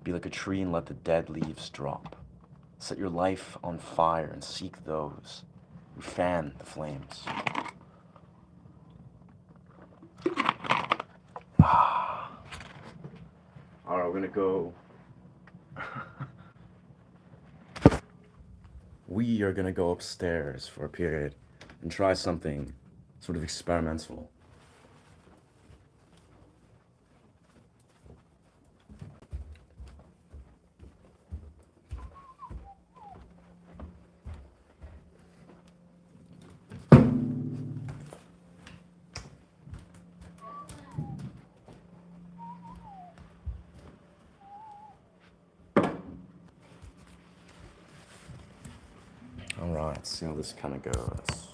Be like a tree and let the dead leaves drop. Set your life on fire and seek those who fan the flames. All right, we're gonna go. We are gonna go upstairs for a period and try something sort of experimental. All right, let's see how this kind of goes.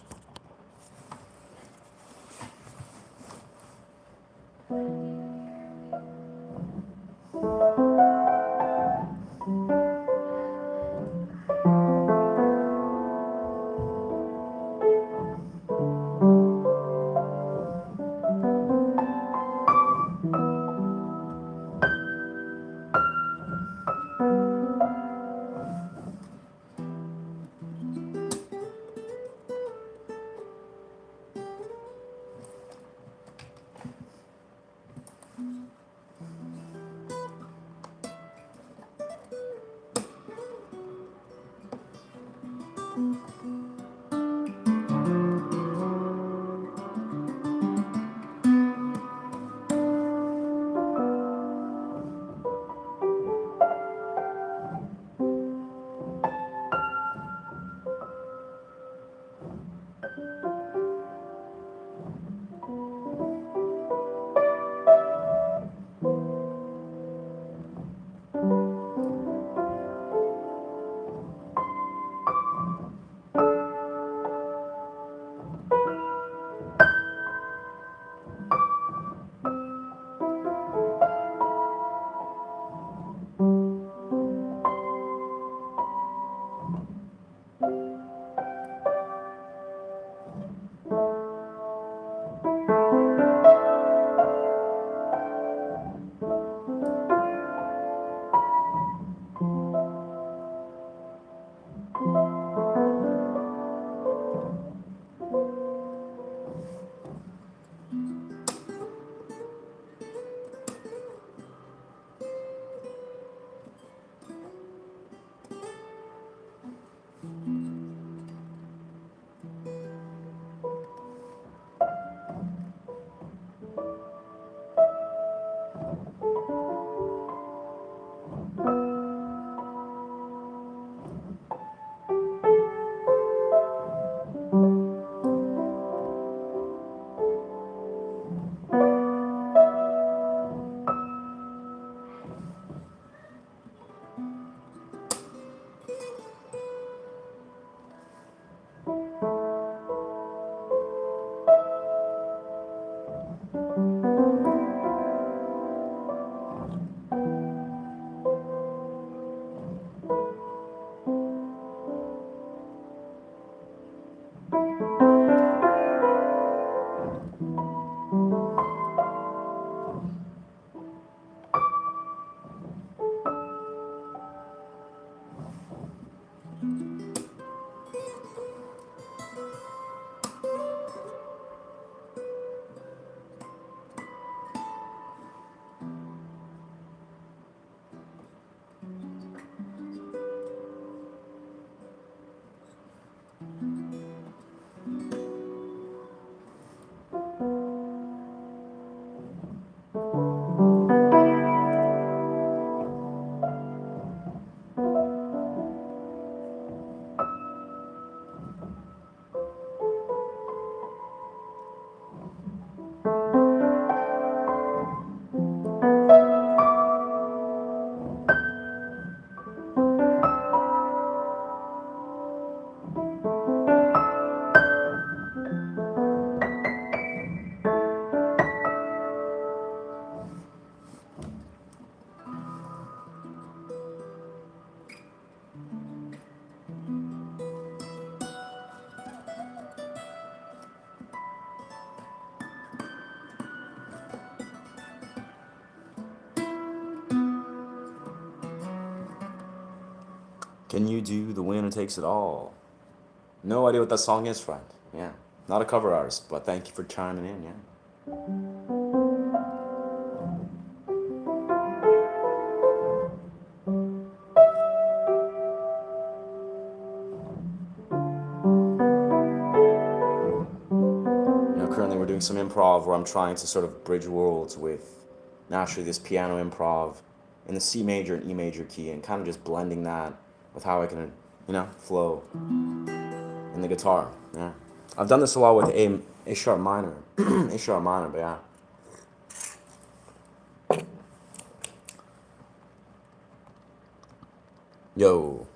Can you do The Winner Takes It All? No idea what that song is, friend. Yeah. Not a cover artist, but thank you for chiming in, yeah. Currently we're doing some improv where I'm trying to sort of bridge worlds with naturally this piano improv in the C major and E major key, and kind of just blending that with how I can, flow in the guitar. Yeah, I've done this a lot with A sharp minor, A sharp minor, but yeah. Yo.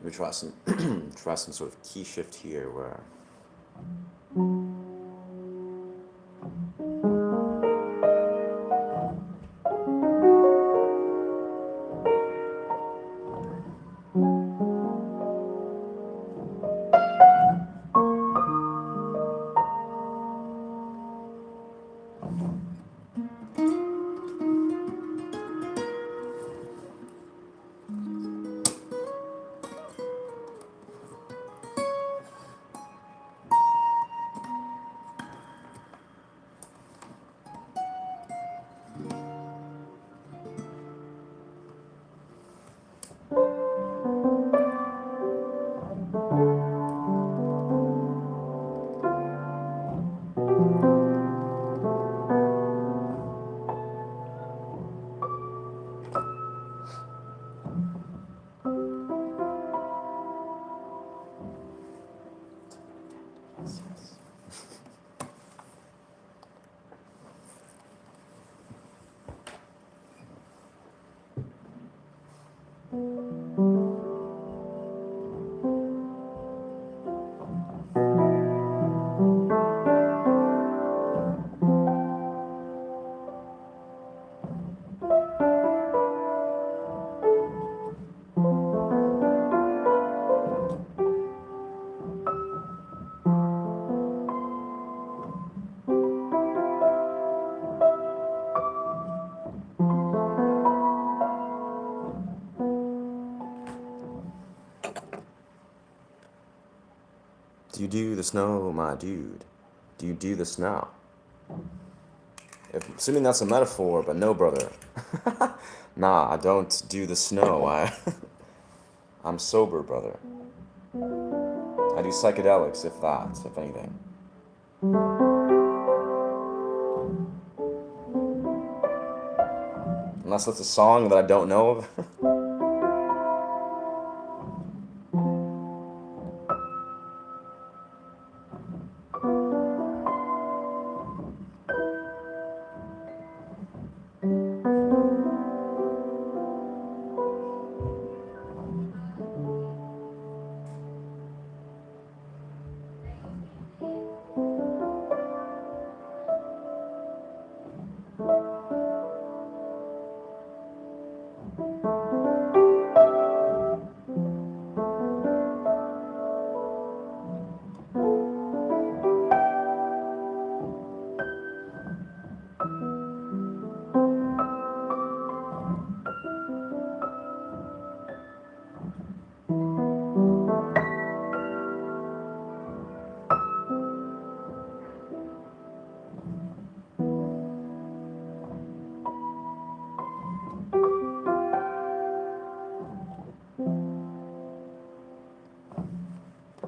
We try some try some sort of key shift here where do you do the snow, my dude? Do you do the snow? Assuming that's a metaphor, but no, brother. Nah, I don't do the snow. I'm sober, brother. I do psychedelics, if anything. Unless it's a song that I don't know of.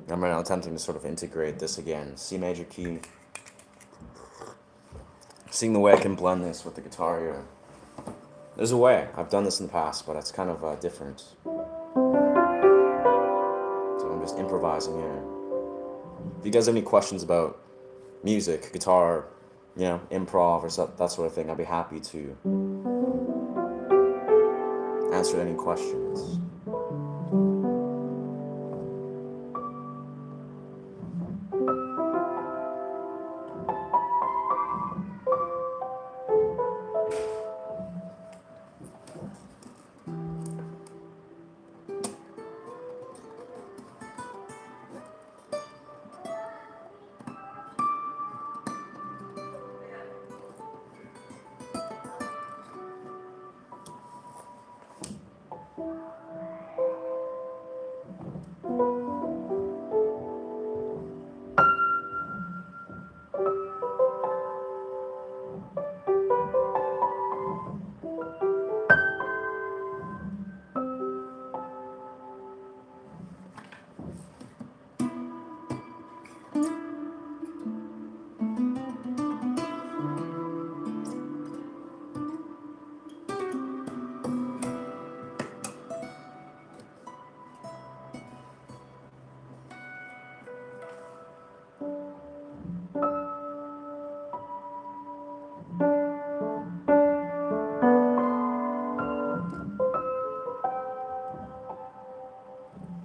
I'm right now attempting to sort of integrate this again. C major key. Seeing the way I can blend this with the guitar here. There's a way. I've done this in the past, but it's kind of different. So I'm just improvising here. If you guys have any questions about music, guitar, improv or that sort of thing. I'd be happy to answer any questions.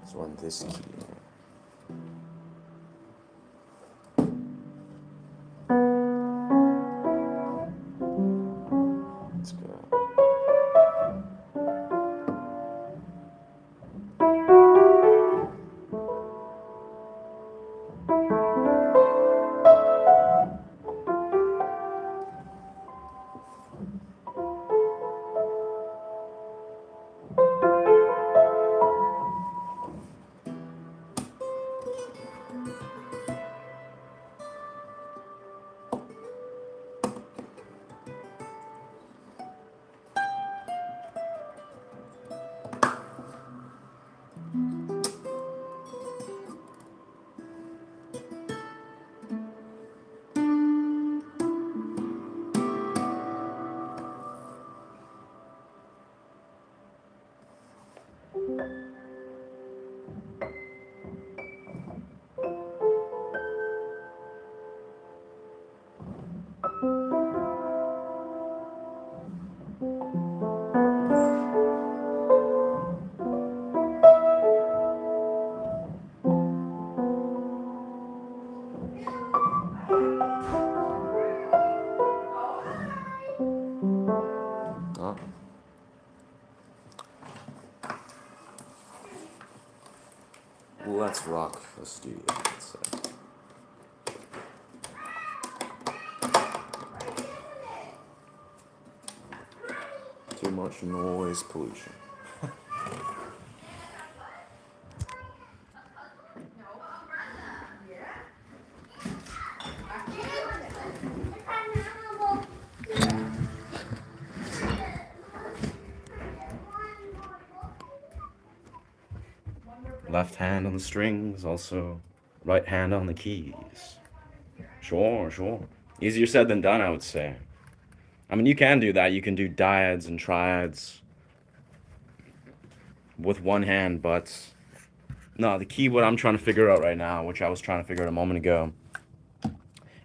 Let's run this key. Let's go. Oh. Let's rock the studio. Let's say. Too much noise pollution. Left hand on the strings, also right hand on the keys. Sure. Easier said than done, I would say. I mean, you can do that. You can do dyads and triads with one hand, but no, the key, what I'm trying to figure out right now, which I was trying to figure out a moment ago,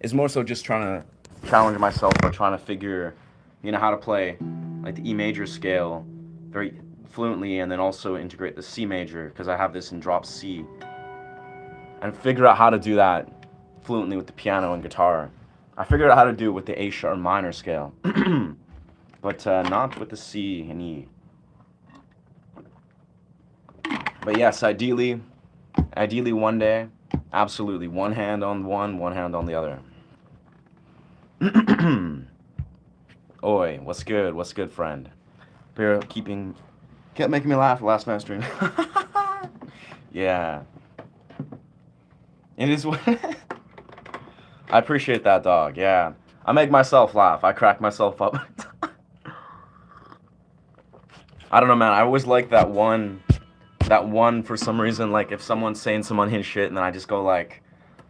is more so just trying to challenge myself by trying to figure, how to play like the E major scale very fluently, and then also integrate the C major, because I have this in drop C, and figure out how to do that fluently with the piano and guitar. I figured out how to do it with the A sharp minor scale, but not with the C and E. But yes, ideally one day, absolutely, one hand on one hand on the other. Oi, what's good, friend? Bear kept making me laugh last night stream. Yeah. It is what I appreciate that, dog. Yeah. I make myself laugh. I crack myself up. I don't know, man. I always like that one for some reason, like if someone's saying some unhinged shit and then I just go like,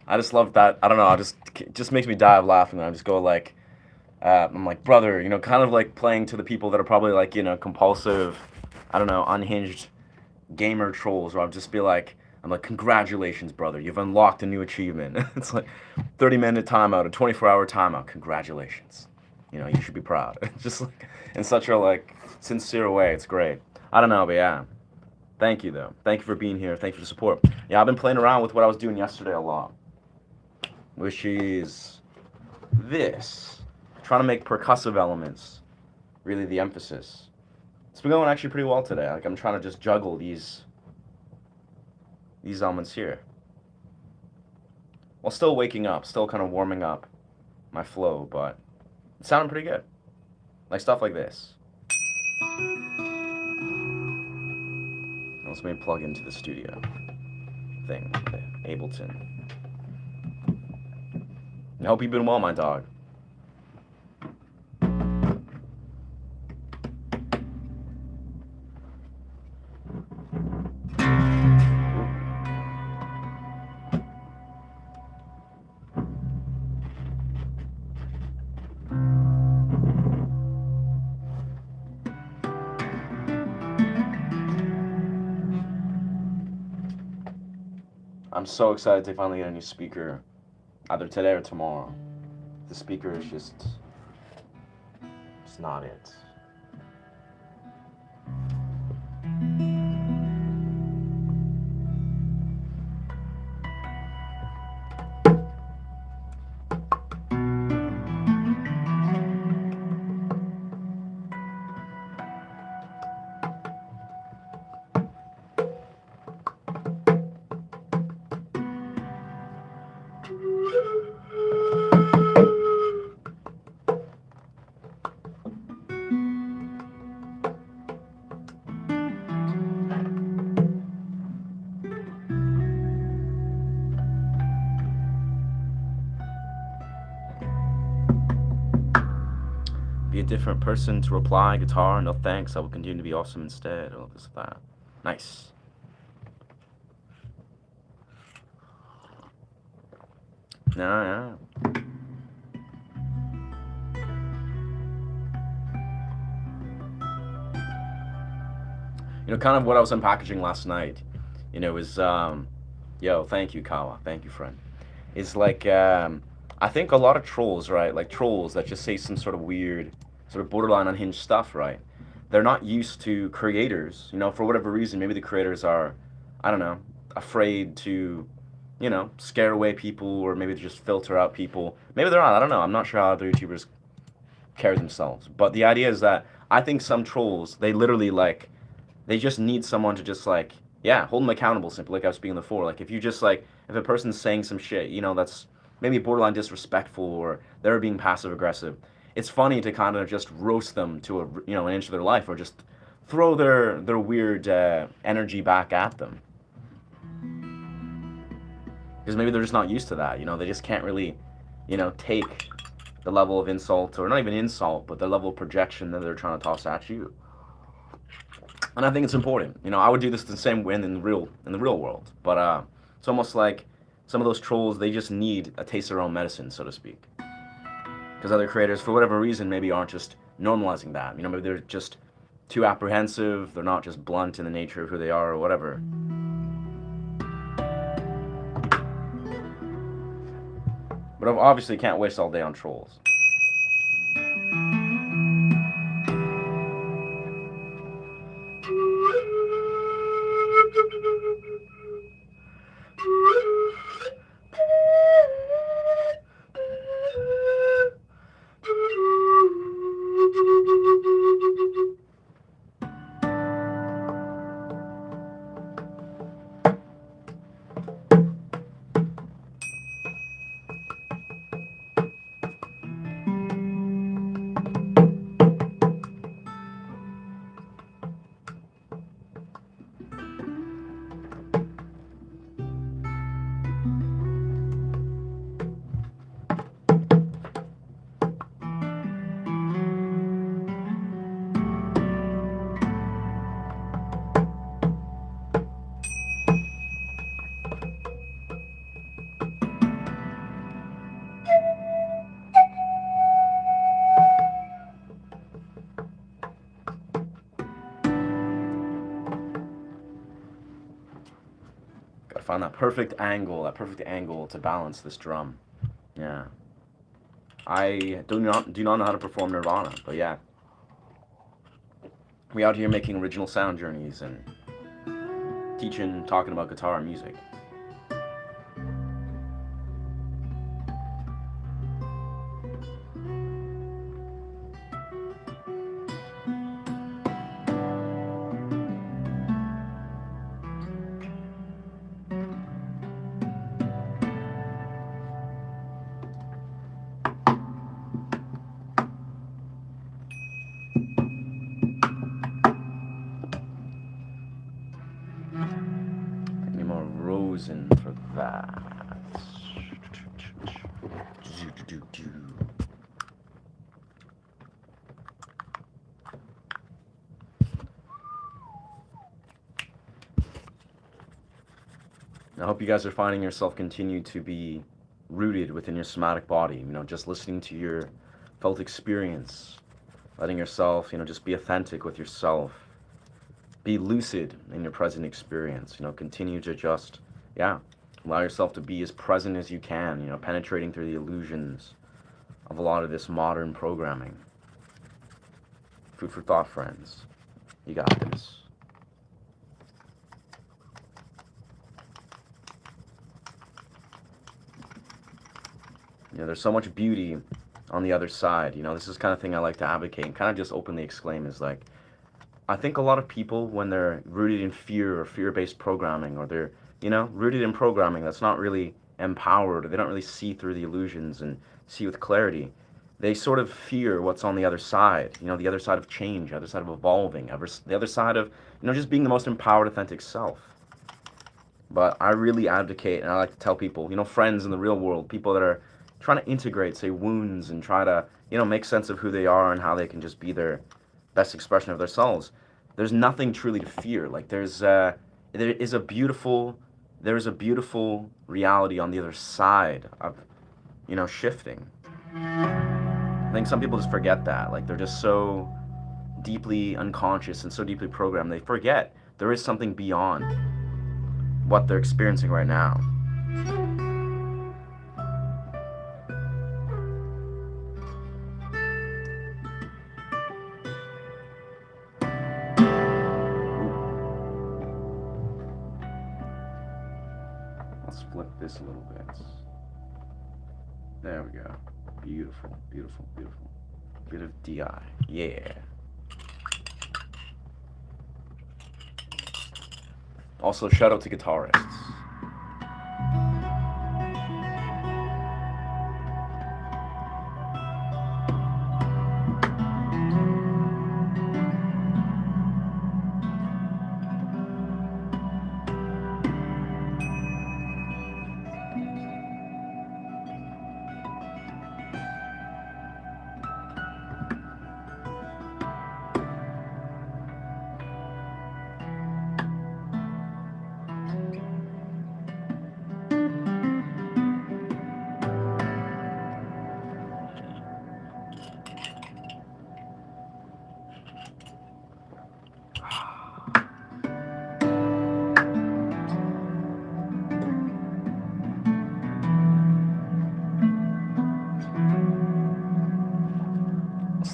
I just love that. I don't know. It just makes me die of laughing. And I just go like, I'm like, brother, kind of like playing to the people that are probably like, compulsive, I don't know, unhinged gamer trolls, where I'll just be like, I'm like, congratulations, brother, you've unlocked a new achievement. It's like 30-minute timeout, a 24-hour timeout. Congratulations. You know, you should be proud. Just like in such a like sincere way. It's great. I don't know, but yeah. Thank you though. Thank you for being here. Thank you for the support. Yeah, I've been playing around with what I was doing yesterday a lot, which is this. Trying to make percussive elements really the emphasis. It's been going actually pretty well today. Like I'm trying to just juggle these elements here, while still waking up, still kind of warming up my flow, but it's sounding pretty good. Like stuff like this. Let's maybe plug into the studio thing, the Ableton. I hope you've been well, my dog. I'm so excited to finally get a new speaker, either today or tomorrow. The speaker is just, it's not it. Be a different person to reply, guitar, no thanks, I will continue to be awesome instead, all this, that. Nice. Yeah. You know, kind of what I was unpackaging last night, you know, is, yo, thank you, Kawa, thank you, friend. Is like, I think a lot of trolls, right, like trolls that just say some sort of weird, sort of borderline unhinged stuff, right? They're not used to creators, you know, for whatever reason. Maybe the creators are, I don't know, afraid to, you know, scare away people, or maybe they just filter out people. Maybe they're not, I don't know. I'm not sure how other YouTubers carry themselves. But the idea is that I think some trolls, they literally like, they just need someone to just like, yeah, hold them accountable, simply like I was speaking before. Like if you just like, if a person's saying some shit, you know, that's maybe borderline disrespectful, or they're being passive aggressive, it's funny to kind of just roast them to a, you know, an inch of their life, or just throw their weird energy back at them, because maybe they're just not used to that. You know, they just can't really, you know, take the level of insult, or not even insult, but the level of projection that they're trying to toss at you. And I think it's important. You know, I would do this the same way in the real world. But it's almost like some of those trolls, they just need a taste of their own medicine, so to speak. Because other creators, for whatever reason, maybe aren't just normalizing that. You know, maybe they're just too apprehensive. They're not just blunt in the nature of who they are, or whatever. But I obviously can't waste all day on trolls. find that perfect angle to balance this drum. Yeah. I do not know how to perform Nirvana, but yeah. We out here making original sound journeys and teaching, talking about guitar and music. Any more Rosen for that? I hope you guys are finding yourself continue to be rooted within your somatic body, just listening to your felt experience, letting yourself, just be authentic with yourself, be lucid in your present experience, continue to just, allow yourself to be as present as you can, penetrating through the illusions of a lot of this modern programming. Food for thought, friends. You got this. There's so much beauty on the other side. This is the kind of thing I like to advocate and kind of just openly exclaim is like, I think a lot of people, when they're rooted in fear or fear-based programming, or they're, rooted in programming that's not really empowered, or they don't really see through the illusions and see with clarity, they sort of fear what's on the other side, the other side of change, the other side of evolving, the other side of, just being the most empowered, authentic self. But I really advocate, and I like to tell people, friends in the real world, people that are trying to integrate, say, wounds and try to, make sense of who they are and how they can just be their best expression of themselves. There's nothing truly to fear. Like there is a beautiful reality on the other side of, shifting. I think some people just forget that. Like they're just so deeply unconscious and so deeply programmed, they forget there is something beyond what they're experiencing right now. Let's flip this a little bit. There we go. Beautiful, beautiful, beautiful. Bit of DI. Yeah. Also, shout out to guitarists.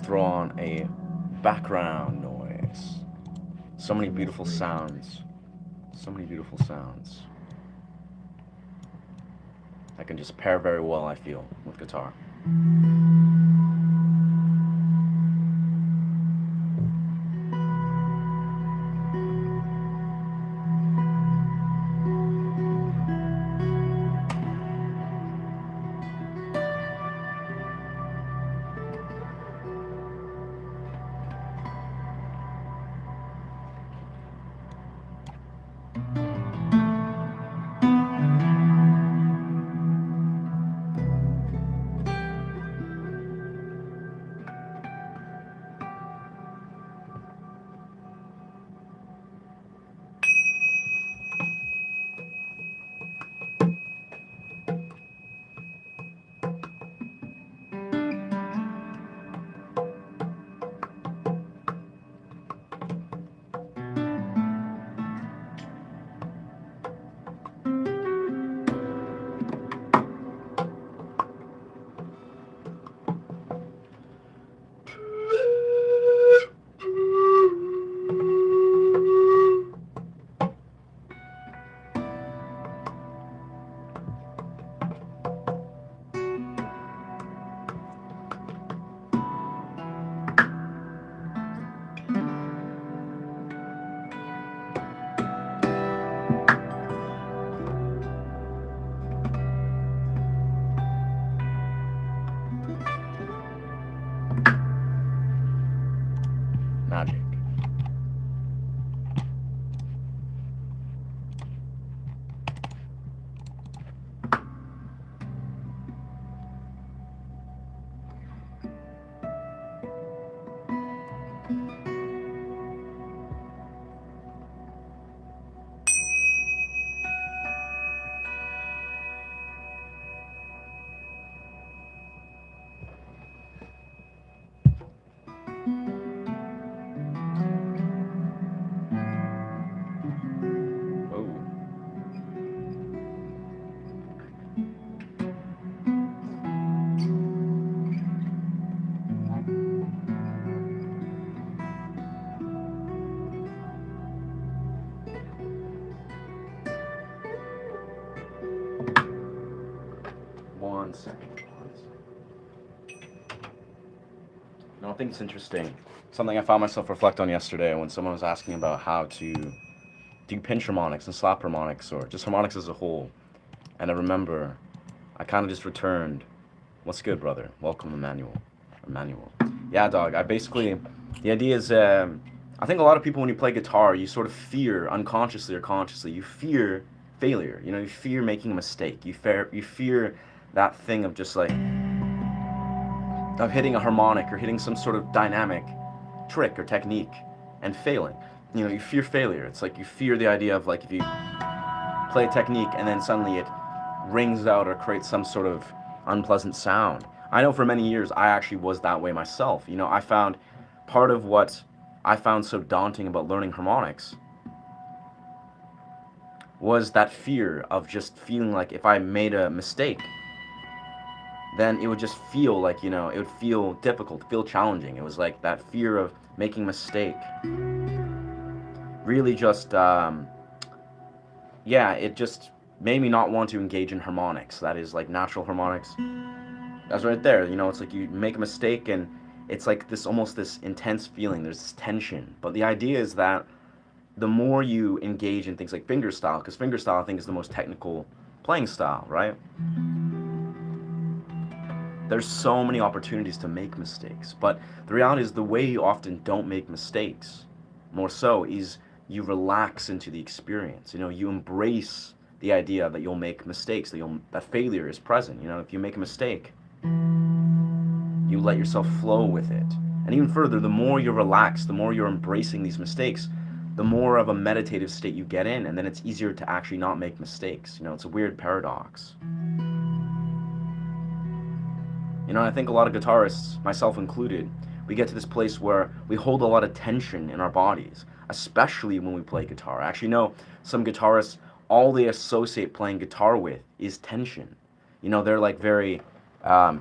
Throw on a background noise. So many beautiful sounds. So many beautiful sounds. I can just pair very well, I feel, with guitar. One second, please. No, I think it's interesting. Something I found myself reflect on yesterday when someone was asking about how to do pinch harmonics and slap harmonics or just harmonics as a whole. And I remember I kind of just returned, "What's good, brother? Welcome, Emmanuel." Emmanuel. Yeah, dog. I basically, the idea is, I think a lot of people when you play guitar, you sort of fear, unconsciously or consciously, you fear failure. You know, you fear making a mistake. You fear that thing of just like, of hitting a harmonic or hitting some sort of dynamic trick or technique and failing. You know, you fear failure. It's like you fear the idea of like if you play a technique and then suddenly it rings out or creates some sort of unpleasant sound. I know for many years I actually was that way myself. You know, I found part of what I found so daunting about learning harmonics was that fear of just feeling like if I made a mistake, then it would just feel like, you know, it would feel difficult, feel challenging. It was like that fear of making a mistake. Really just, yeah, it just made me not want to engage in harmonics. That is like natural harmonics. That's right there. You know, it's like you make a mistake and it's like this almost this intense feeling. There's this tension. But the idea is that the more you engage in things like fingerstyle, because fingerstyle I think is the most technical playing style, right? There's so many opportunities to make mistakes, but the reality is the way you often don't make mistakes, more so, is you relax into the experience. You know, you embrace the idea that you'll make mistakes, that failure is present. You know, if you make a mistake, you let yourself flow with it. And even further, the more you're relaxed, the more you're embracing these mistakes, the more of a meditative state you get in, and then it's easier to actually not make mistakes. You know, it's a weird paradox. You know, I think a lot of guitarists, myself included, we get to this place where we hold a lot of tension in our bodies, especially when we play guitar. I actually know some guitarists, all they associate playing guitar with is tension. You know, they're like very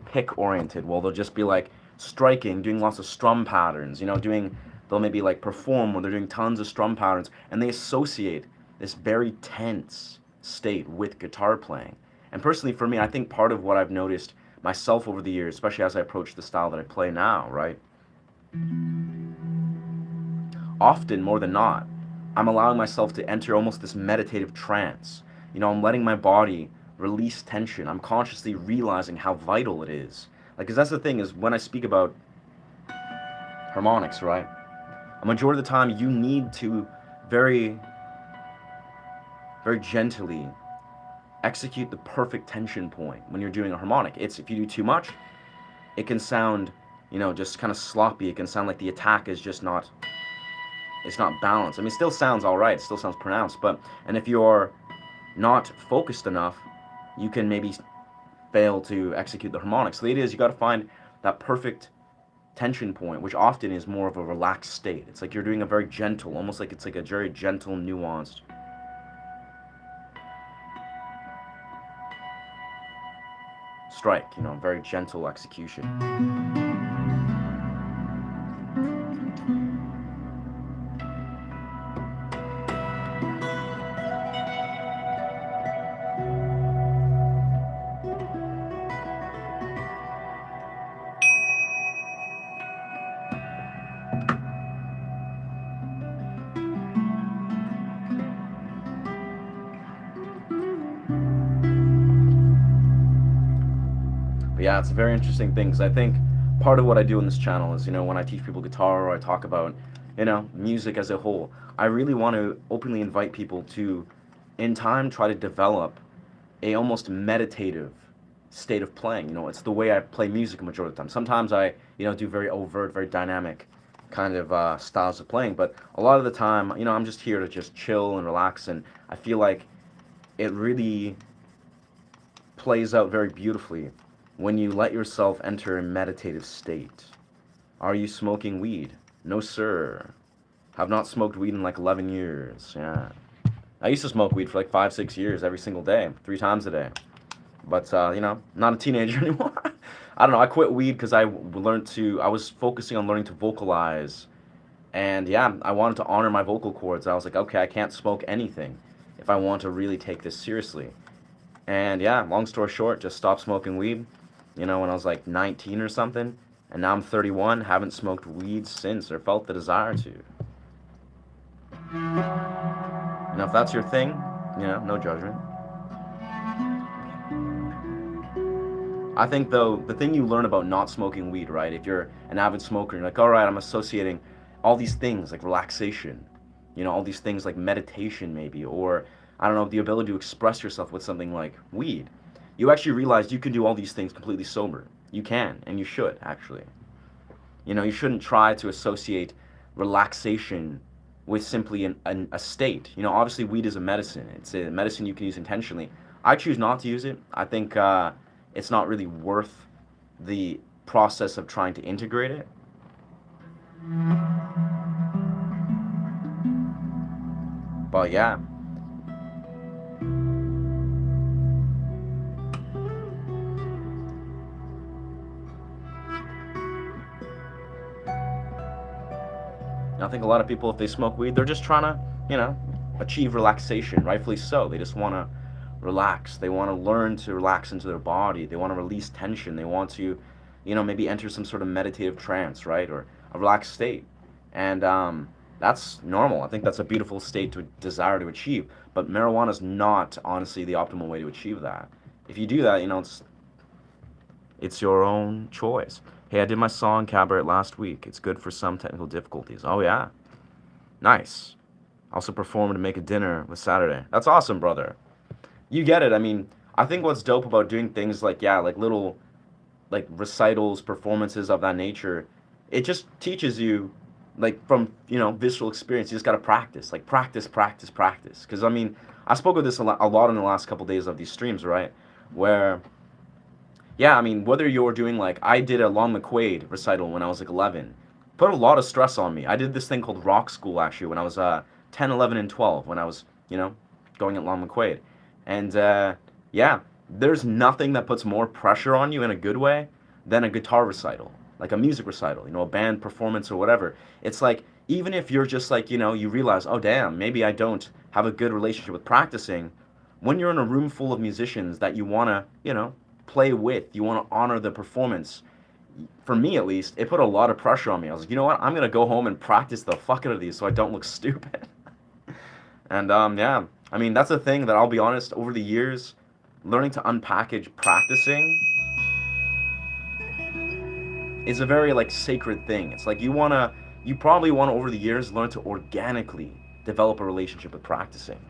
pick oriented. Well, they'll just be like striking, doing lots of strum patterns, you know, they'll maybe like perform where they're doing tons of strum patterns, and they associate this very tense state with guitar playing. And personally, for me, I think part of what I've noticed myself over the years, especially as I approach the style that I play now, right? Often, more than not, I'm allowing myself to enter almost this meditative trance. You know, I'm letting my body release tension. I'm consciously realizing how vital it is. Like, because that's the thing is when I speak about harmonics, right? A majority of the time, you need to very, very gently execute the perfect tension point when you're doing a harmonic. It's if you do too much, it can sound, you know, just kind of sloppy. It can sound like the attack is just not, it's not balanced. I mean, it still sounds all right. It still sounds pronounced, and if you're not focused enough, you can maybe fail to execute the harmonics. So the idea is you got to find that perfect tension point, which often is more of a relaxed state. It's like you're doing a very gentle, almost like it's like a very gentle, nuanced strike, you know, very gentle execution. But yeah, it's a very interesting thing because I think part of what I do in this channel is, you know, when I teach people guitar or I talk about, you know, music as a whole, I really want to openly invite people to, in time, try to develop a almost meditative state of playing. You know, it's the way I play music a majority of the time. Sometimes I, you know, do very overt, very dynamic kind of styles of playing, but a lot of the time, you know, I'm just here to just chill and relax, and I feel like it really plays out very beautifully when you let yourself enter a meditative state. Are you smoking weed? No, sir. Have not smoked weed in like 11 years. Yeah. I used to smoke weed for like 5, 6 years every single day, 3 times a day. But, you know, not a teenager anymore. I don't know. I quit weed because I was focusing on learning to vocalize. And yeah, I wanted to honor my vocal cords. I was like, okay, I can't smoke anything if I want to really take this seriously. And yeah, long story short, just stopped smoking weed, when I was like 19 or something. And now I'm 31, haven't smoked weed since or felt the desire to. If that's your thing, no judgment. I think though the thing you learn about not smoking weed, right? If you're an avid smoker, you're like, all right, I'm associating all these things like relaxation, all these things like meditation maybe, or I don't know, the ability to express yourself with something like weed. You actually realize you can do all these things completely sober. You can, and you should actually. You shouldn't try to associate relaxation with simply a state. Obviously weed is a medicine. It's a medicine you can use intentionally. I choose not to use it. I think it's not really worth the process of trying to integrate it. But yeah. I think a lot of people, if they smoke weed, they're just trying to, achieve relaxation, rightfully so. They just want to relax. They want to learn to relax into their body. They want to release tension. They want to, maybe enter some sort of meditative trance, right? Or a relaxed state. And that's normal. I think that's a beautiful state to desire to achieve. But marijuana is not, honestly, the optimal way to achieve that. If you do that, it's your own choice. Hey, I did my song Cabaret last week. It's good for some technical difficulties. Oh, yeah. Nice. Also performed to make a dinner with Saturday. That's awesome, brother. You get it. I mean, I think what's dope about doing things like, like little, like recitals, performances of that nature, it just teaches you, like from, visceral experience, you just got to practice. Like practice, practice, practice. Because, I mean, I spoke of this a lot in the last couple days of these streams, right? Where... yeah, I mean, whether you're doing like, I did a Long McQuaid recital when I was like 11. Put a lot of stress on me. I did this thing called rock school actually when I was 10, 11, and 12 when I was, going at Long McQuaid. And yeah, there's nothing that puts more pressure on you in a good way than a guitar recital, like a music recital, a band performance or whatever. It's like, even if you're just like, you realize, oh damn, maybe I don't have a good relationship with practicing, when you're in a room full of musicians that you want to, play with, you want to honor the performance, for me at least, it put a lot of pressure on me. I was like, you know what, I'm going to go home and practice the fuck out of these so I don't look stupid. And yeah, I mean, that's a thing that I'll be honest, over the years, learning to unpackage practicing is a very like sacred thing. It's like you probably want to over the years learn to organically develop a relationship with practicing.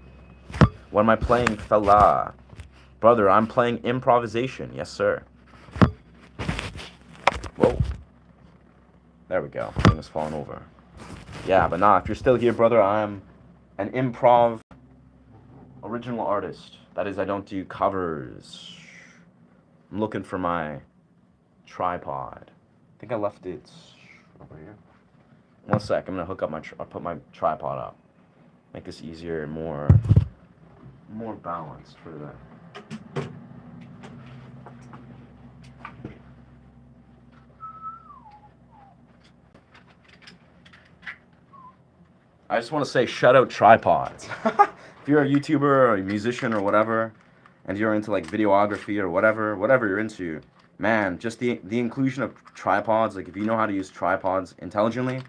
What am I playing, fella? Brother, I'm playing improvisation. Yes, sir. Whoa. There we go. Thing is falling over. Yeah, but nah, if you're still here, brother, I'm an improv original artist. That is, I don't do covers. I'm looking for my tripod. I think I left it over here. One sec. I'm gonna hook up I'll put my tripod up. Make this easier and more balanced for that. I just want to say shout out tripods. If you're a YouTuber or a musician or whatever, and you're into like videography or whatever you're into, man, just the inclusion of tripods, like if you know how to use tripods intelligently,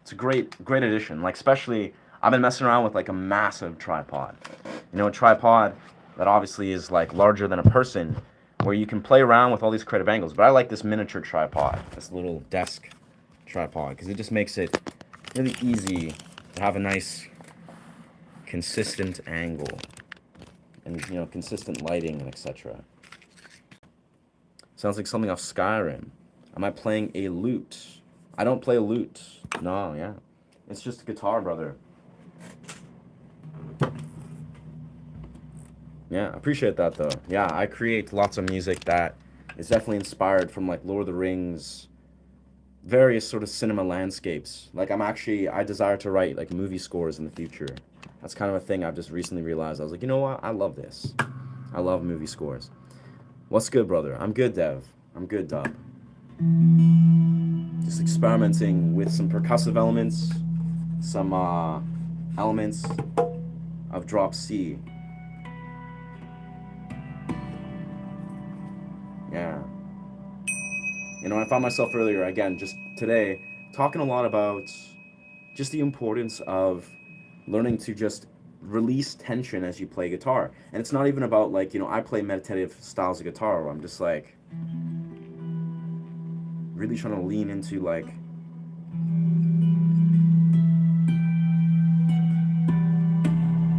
it's a great addition. Like especially, I've been messing around with like a massive tripod. A tripod that obviously is like larger than a person, where you can play around with all these creative angles. But I like this miniature tripod, this little desk tripod, because it just makes it really easy to have a nice consistent angle and consistent lighting and etc. Sounds like something off Skyrim. Am I playing a lute? I don't play a lute. No, yeah. It's just a guitar, brother. Yeah, I appreciate that though. Yeah, I create lots of music that is definitely inspired from like Lord of the Rings, various sort of cinema landscapes. Like I desire to write like movie scores in the future. That's kind of a thing I've just recently realized. I was like, you know what? I love this. I love movie scores. What's good, brother? I'm good, Dev. I'm good, Dub. Just experimenting with some percussive elements, some elements of drop C. Yeah. You know, I found myself earlier, again, just today, talking a lot about just the importance of learning to just release tension as you play guitar. And it's not even about like, you know, I play meditative styles of guitar where I'm just like really trying to lean into like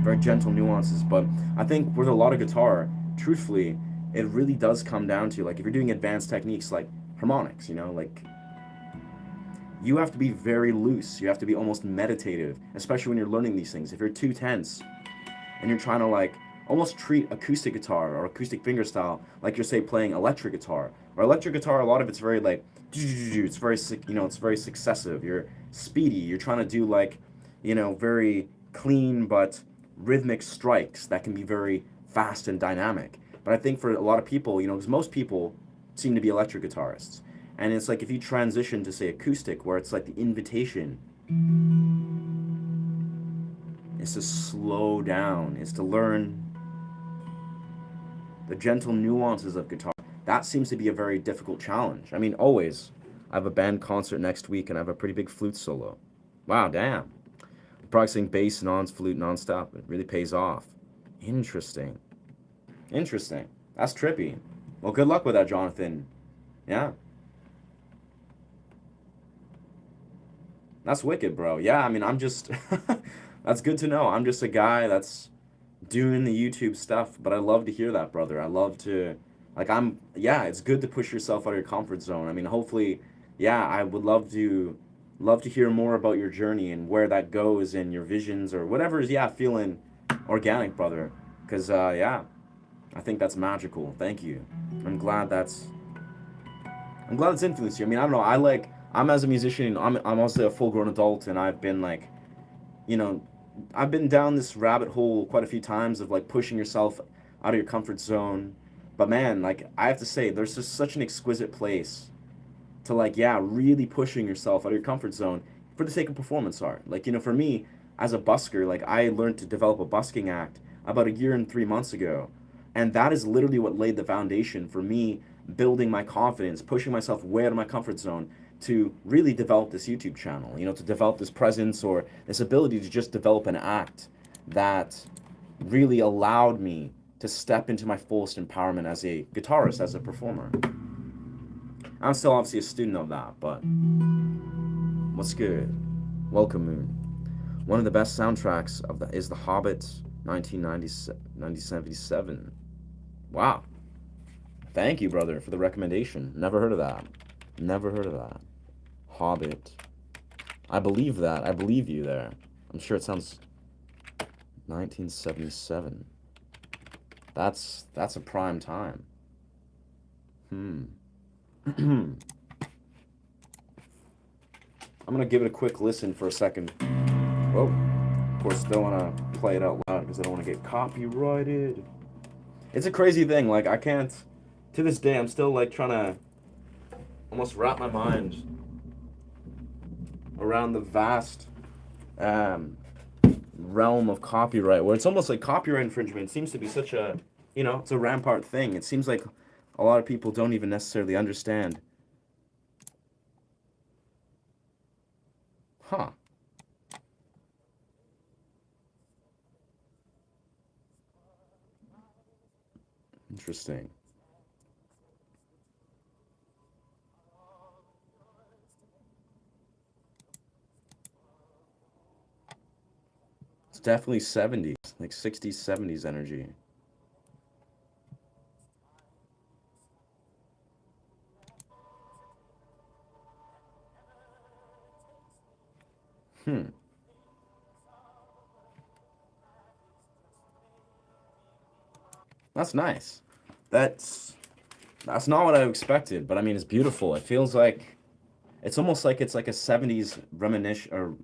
very gentle nuances. But I think with a lot of guitar, truthfully, it really does come down to like if you're doing advanced techniques like harmonics, you know, like you have to be very loose. You have to be almost meditative, especially when you're learning these things. If you're too tense and you're trying to like almost treat acoustic guitar or acoustic fingerstyle like you're say playing electric guitar. Or electric guitar, a lot of it's very like it's very you know, it's very successive. You're speedy. You're trying to do like, you know, very clean but rhythmic strikes that can be very fast and dynamic. But I think for a lot of people, you know, because most people seem to be electric guitarists. And it's like if you transition to say acoustic, where it's like the invitation is to slow down, is to learn the gentle nuances of guitar. That seems to be a very difficult challenge. I mean, always. I have a band concert next week and I have a pretty big flute solo. Wow, damn. I'm practicing bass, flute, nonstop. It really pays off. Interesting. Interesting. That's trippy. Well, good luck with that, Jonathan. Yeah. That's wicked, bro. Yeah, I mean, I'm just... that's good to know. I'm just a guy that's doing the YouTube stuff, but I love to hear that, brother. I love to... Like, yeah, it's good to push yourself out of your comfort zone. I mean, hopefully, yeah, I would love to hear more about your journey and where that goes and your visions or whatever is, yeah, feeling organic, brother. Because, yeah, I think that's magical. Thank you. I'm glad that's... I'm glad it's influenced you. I mean, I don't know. I'm as a musician, I'm also a full-grown adult, and I've been like, you know, I've been down this rabbit hole quite a few times of like pushing yourself out of your comfort zone. But man, like I have to say, there's just such an exquisite place to like, yeah, really pushing yourself out of your comfort zone for the sake of performance art. Like, you know, for me as a busker, like I learned to develop a busking act about a year and 3 months ago. And that is literally what laid the foundation for me building my confidence, pushing myself way out of my comfort zone to really develop this YouTube channel, you know, to develop this presence or this ability to just develop an act that really allowed me to step into my fullest empowerment as a guitarist, as a performer. I'm still obviously a student of that, but what's good? Welcome, Moon. One of the best soundtracks of that is The Hobbit 1977. Wow. Thank you, brother, for the recommendation. Never heard of that. Never heard of that. Hobbit. I believe that. I believe you there. I'm sure it sounds 1977. That's a prime time. I'm gonna give it a quick listen for a second. Whoa. Of course, don't wanna play it out loud because I don't wanna get copyrighted. It's a crazy thing. Like I can't. To this day, I'm still like trying to almost wrap my mind around the vast realm of copyright, where it's almost like copyright infringement seems to be such a, you know, it's a rampart thing. It seems like a lot of people don't even necessarily understand. Huh. Interesting. It's definitely 70s, like 60s, 70s energy. Hmm. That's nice. That's that's not what I expected, but I mean it's beautiful. It feels like it's almost like it's like a 70s reminiscence, or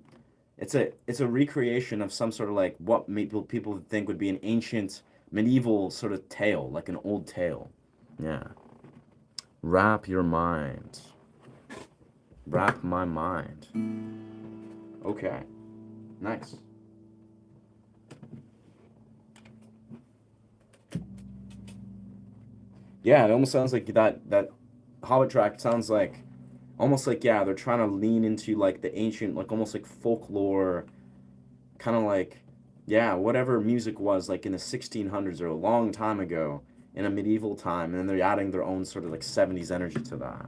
it's a recreation of some sort of like what people would think would be an ancient medieval sort of tale, like an old tale. Yeah. Wrap your mind. Wrap my mind. Okay. Nice. Yeah, it almost sounds like that Hobbit track sounds like almost like, yeah, they're trying to lean into like the ancient, like almost like folklore, kind of like, yeah, whatever music was like in the 1600s or a long time ago in a medieval time, and then they're adding their own sort of like 70s energy to that.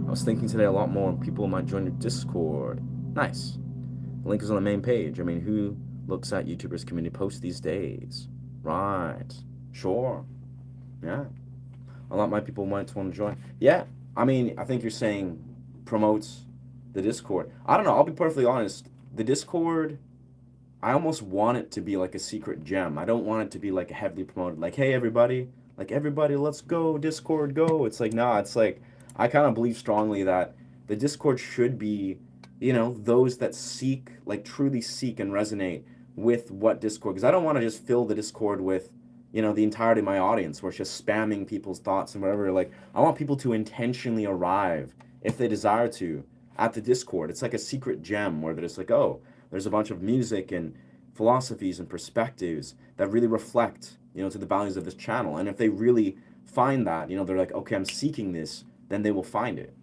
I was thinking today a lot more people might join your Discord. Nice. The link is on the main page. I mean, who looks at YouTubers community posts these days? Right. Sure. Yeah. A lot of people might want to join. Yeah. I mean, I think you're saying promotes the Discord. I don't know. I'll be perfectly honest. The Discord, I almost want it to be like a secret gem. I don't want it to be like heavily promoted. Like, hey, everybody, like everybody, let's go Discord, go. It's like, nah. It's like I kind of believe strongly that the Discord should be, those that seek, like truly seek and resonate with what Discord. Because I don't want to just fill the Discord with, the entirety of my audience, where it's just spamming people's thoughts and whatever. Like, I want people to intentionally arrive, if they desire to, at the Discord. It's like a secret gem where they're just like, oh, there's a bunch of music and philosophies and perspectives that really reflect, to the values of this channel. And if they really find that, they're like, okay, I'm seeking this, then they will find it.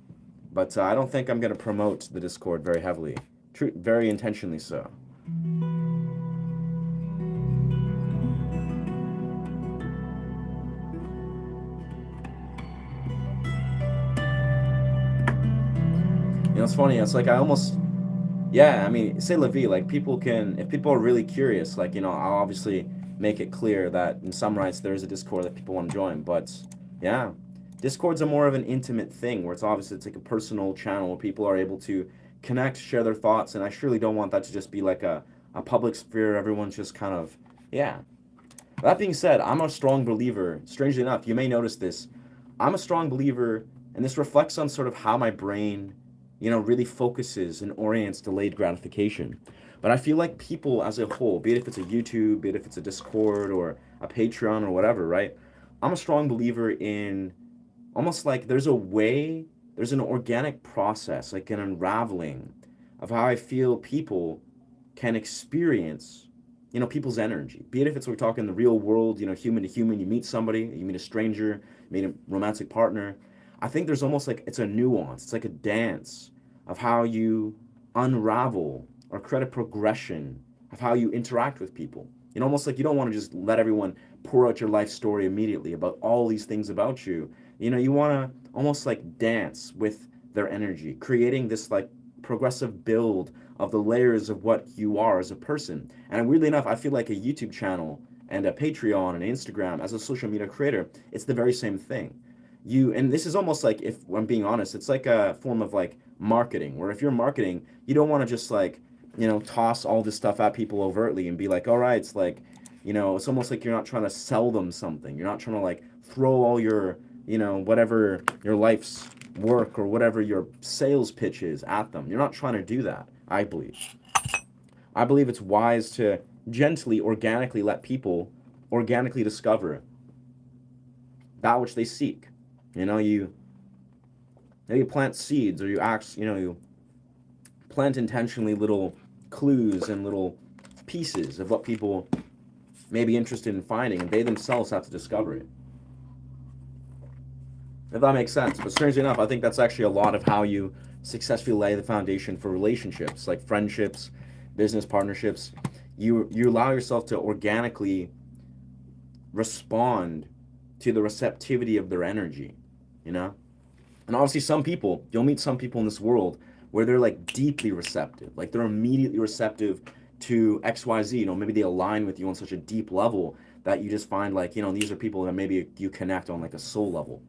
But I don't think I'm going to promote the Discord very heavily, very intentionally so. It's funny. It's like I almost, yeah, I mean, say la vie, like people can, if people are really curious, like, I'll obviously make it clear that in some rights there is a Discord that people want to join. But yeah, Discord's a more of an intimate thing where it's like a personal channel where people are able to connect, share their thoughts. And I surely don't want that to just be like a public sphere. Everyone's just kind of, yeah. That being said, I'm a strong believer, strangely enough, you may notice this. I'm a strong believer, and this reflects on sort of how my brain, really focuses and orients delayed gratification. But I feel like people as a whole, be it if it's a YouTube, be it if it's a Discord or a Patreon or whatever, right? I'm a strong believer in almost like there's an organic process, like an unraveling of how I feel people can experience, people's energy. Be it if it's we're talking the real world, human to human, you meet somebody, you meet a stranger, you meet a romantic partner. I think there's almost like it's a nuance, it's like a dance of how you unravel or create a progression of how you interact with people. Almost like you don't want to just let everyone pour out your life story immediately about all these things about you. You want to almost like dance with their energy, creating this like progressive build of the layers of what you are as a person. And weirdly enough, I feel like a YouTube channel and a Patreon and Instagram as a social media creator, it's the very same thing. And this is almost like, if I'm being honest, it's like a form of like marketing, where if you're marketing, you don't want to just like, toss all this stuff at people overtly and be like, all right, it's like, it's almost like you're not trying to sell them something. You're not trying to like throw all your, whatever your life's work or whatever your sales pitch is at them. You're not trying to do that, I believe. I believe it's wise to gently, organically let people organically discover that which they seek. You plant seeds, or you plant intentionally little clues and little pieces of what people may be interested in finding, and they themselves have to discover it. If that makes sense. But strangely enough, I think that's actually a lot of how you successfully lay the foundation for relationships, like friendships, business partnerships. You allow yourself to organically respond to the receptivity of their energy, And obviously you'll meet some people in this world where they're like deeply receptive, like they're immediately receptive to XYZ, maybe they align with you on such a deep level that you just find like, these are people that maybe you connect on like a soul level.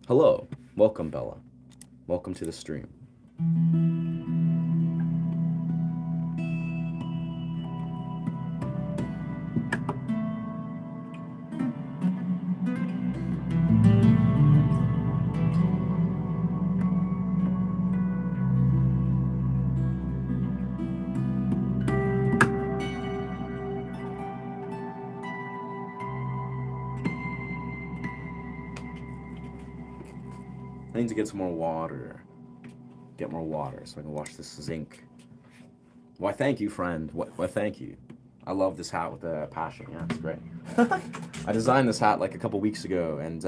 Hello, welcome Bella. Welcome to the stream. I need to get some more water. Get more water so I can wash this zinc. Why, thank you, friend. Why, thank you. I love this hat with a passion. Yeah, it's great. I designed this hat like a couple weeks ago, and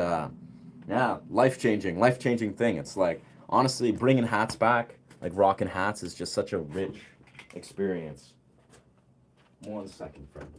yeah, life changing thing. It's like, honestly, bringing hats back, like rocking hats, is just such a rich experience. 1 second, friend.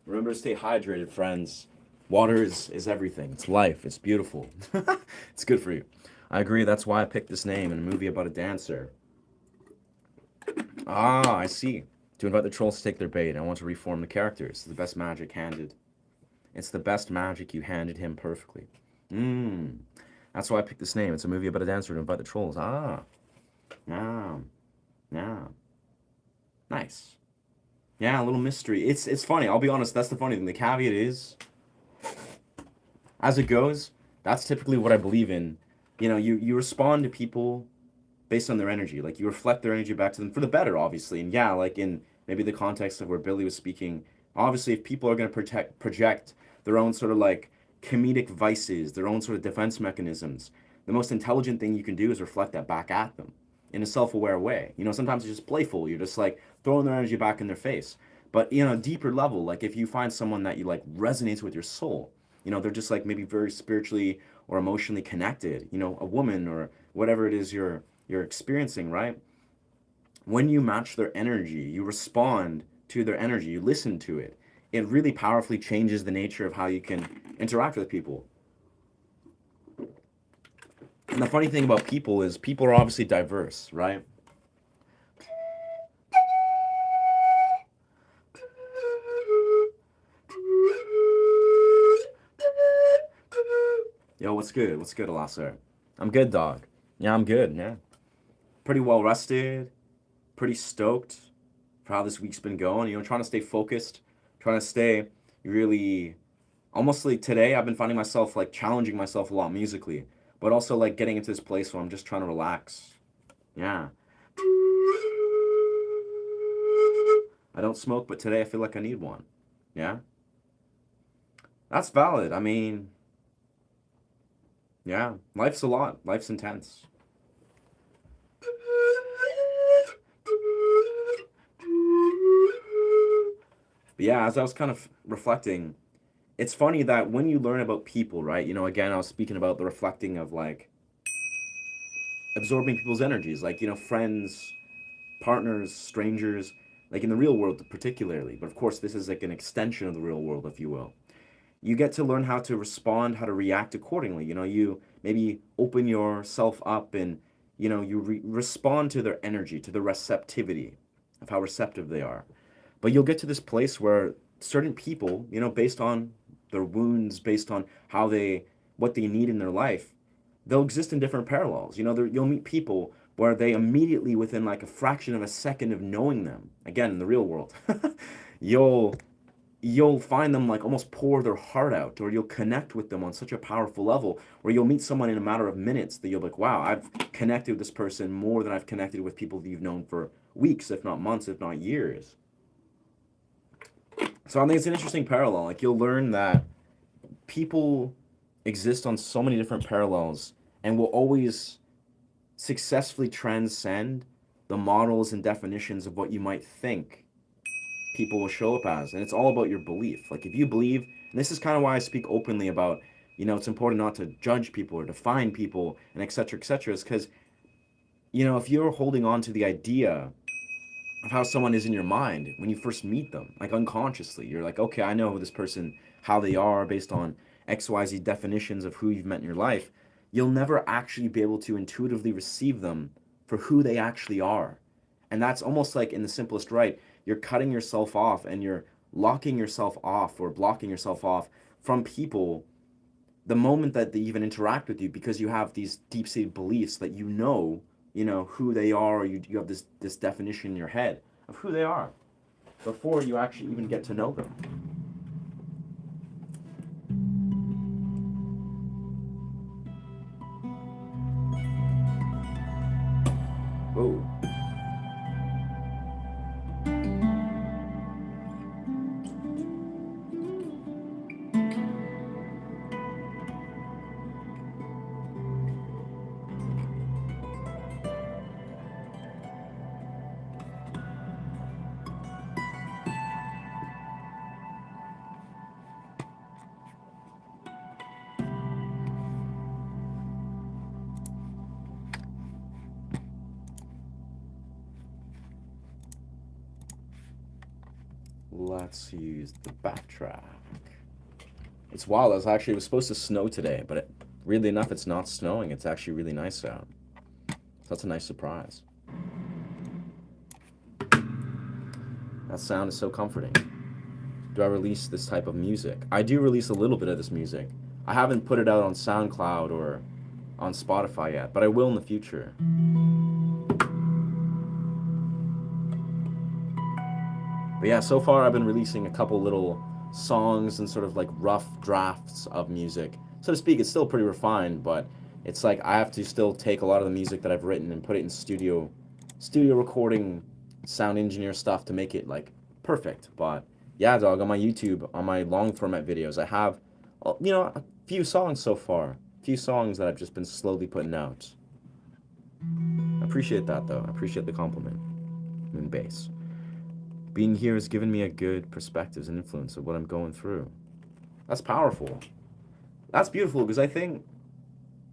Remember to stay hydrated, friends. Water is everything. It's life. It's beautiful. It's good for you. I agree. That's why I picked this name in a movie about a dancer. Ah, I see. To invite the trolls to take their bait. I want to reform the characters. It's the best magic handed. It's the best magic you handed him perfectly. Mmm. That's why I picked this name. It's a movie about a dancer to invite the trolls. Ah. Yeah. Yeah. Nice. Yeah, a little mystery. It's funny. I'll be honest. That's the funny thing. The caveat is, as it goes, that's typically what I believe in. You respond to people based on their energy. Like, you reflect their energy back to them for the better, obviously. And yeah, like in maybe the context of where Billy was speaking, obviously, if people are going to project their own sort of like comedic vices, their own sort of defense mechanisms, the most intelligent thing you can do is reflect that back at them in a self-aware way. Sometimes it's just playful. You're just like throwing their energy back in their face. But a deeper level, like if you find someone that you like resonates with your soul, they're just like maybe very spiritually or emotionally connected, a woman or whatever it is you're experiencing, right? When you match their energy, you respond to their energy, you listen to it. It really powerfully changes the nature of how you can interact with people. And the funny thing about people is people are obviously diverse, right? Yo, what's good? What's good, Alasar? I'm good, dog. Yeah, I'm good, yeah. Pretty well rested, pretty stoked for how this week's been going. Trying to stay focused, trying to stay really, almost like today, I've been finding myself like challenging myself a lot musically, but also like getting into this place where I'm just trying to relax. Yeah. I don't smoke, but today I feel like I need one. Yeah. That's valid. I mean, yeah, life's a lot. Life's intense. But yeah, as I was kind of reflecting, it's funny that when you learn about people, right? Again, I was speaking about the reflecting of like absorbing people's energies, like, friends, partners, strangers, like in the real world particularly. But of course, this is like an extension of the real world, if you will. You get to learn how to respond, how to react accordingly. You maybe open yourself up and, you respond to their energy, to the receptivity of how receptive they are. But you'll get to this place where certain people, based on their wounds, based on what they need in their life, they'll exist in different parallels. You'll meet people where they immediately, within like a fraction of a second of knowing them, again, in the real world, you'll you'll find them like almost pour their heart out, or you'll connect with them on such a powerful level where you'll meet someone in a matter of minutes that you'll be like, wow, I've connected with this person more than I've connected with people that you've known for weeks, if not months, if not years. So I think it's an interesting parallel. Like, you'll learn that people exist on so many different parallels and will always successfully transcend the models and definitions of what you might think people will show up as. And it's all about your belief. Like, if you believe, and this is kind of why I speak openly about, it's important not to judge people or define people and et cetera, is because, if you're holding on to the idea of how someone is in your mind when you first meet them, like unconsciously, you're like, okay, I know who this person, how they are based on XYZ definitions of who you've met in your life, you'll never actually be able to intuitively receive them for who they actually are. And that's almost like, in the simplest right, you're cutting yourself off and you're locking yourself off or blocking yourself off from people the moment that they even interact with you, because you have these deep-seated beliefs that who they are, or you have this definition in your head of who they are. before you actually even get to know them. Whoa. Let's use the backtrack. It's wild. It was supposed to snow today, but weirdly enough, it's not snowing. It's actually really nice out. So that's a nice surprise. That sound is so comforting. Do I release this type of music? I do release a little bit of this music. I haven't put it out on SoundCloud or on Spotify yet, but I will in the future. But yeah, so far I've been releasing a couple little songs and sort of like rough drafts of music. So to speak, it's still pretty refined, but it's like I have to still take a lot of the music that I've written and put it in studio recording, sound engineer stuff to make it like perfect. But yeah, dog, on my YouTube, on my long format videos, I have, a few songs so far. A few songs that I've just been slowly putting out. I appreciate that though. I appreciate the compliment. Moon bass. Being here has given me a good perspective and influence of what I'm going through. That's powerful. That's beautiful because I think,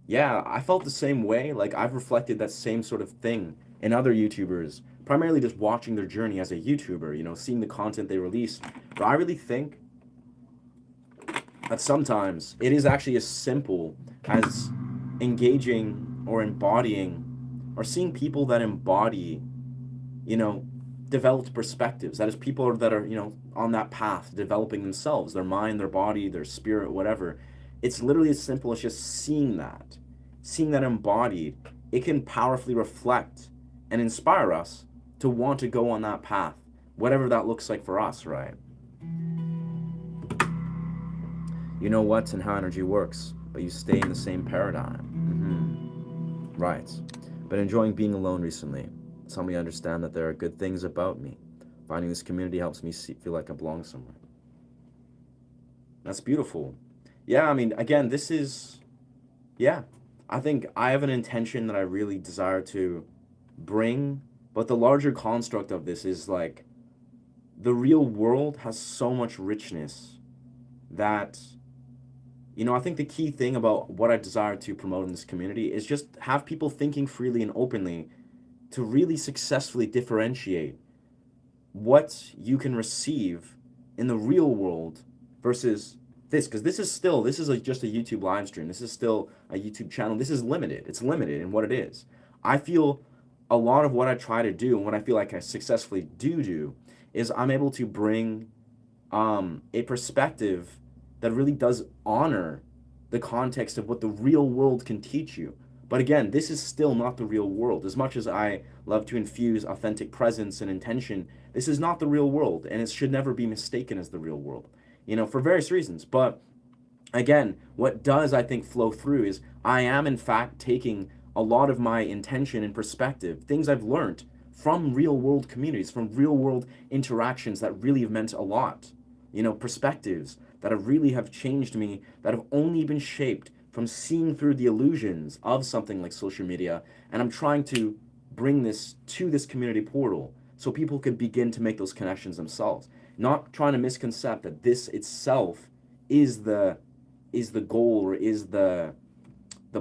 yeah, I felt the same way. Like I've reflected that same sort of thing in other YouTubers, primarily just watching their journey as a YouTuber, seeing the content they release. But I really think that sometimes it is actually as simple as engaging or embodying or seeing people that embody, developed perspectives. That is, people that are, on that path, developing themselves, their mind, their body, their spirit, whatever. It's literally as simple as just seeing that embodied. It can powerfully reflect and inspire us to want to go on that path, whatever that looks like for us, right? You know what and how energy works, but you stay in the same paradigm. Right. Been enjoying being alone recently. It's helped me understand that there are good things about me. Finding this community helps me feel like I belong somewhere. That's beautiful. Yeah, I mean, again, I think I have an intention that I really desire to bring, but the larger construct of this is like the real world has so much richness that, I think the key thing about what I desire to promote in this community is just have people thinking freely and openly to really successfully differentiate what you can receive in the real world versus this, because this is just a YouTube live stream. This is still a YouTube channel. This is limited. It's limited in what it is. I feel a lot of what I try to do and what I feel like I successfully do is I'm able to bring a perspective that really does honor the context of what the real world can teach you. But again, this is still not the real world. As much as I love to infuse authentic presence and intention, this is not the real world, and it should never be mistaken as the real world, for various reasons. But again, what does, I think, flow through is I am, in fact, taking a lot of my intention and perspective, things I've learned from real world communities, from real world interactions that really have meant a lot, perspectives that have changed me, that have only been shaped from seeing through the illusions of something like social media, and I'm trying to bring this to this community portal so people can begin to make those connections themselves. Not trying to misconcept that this itself is the goal or is the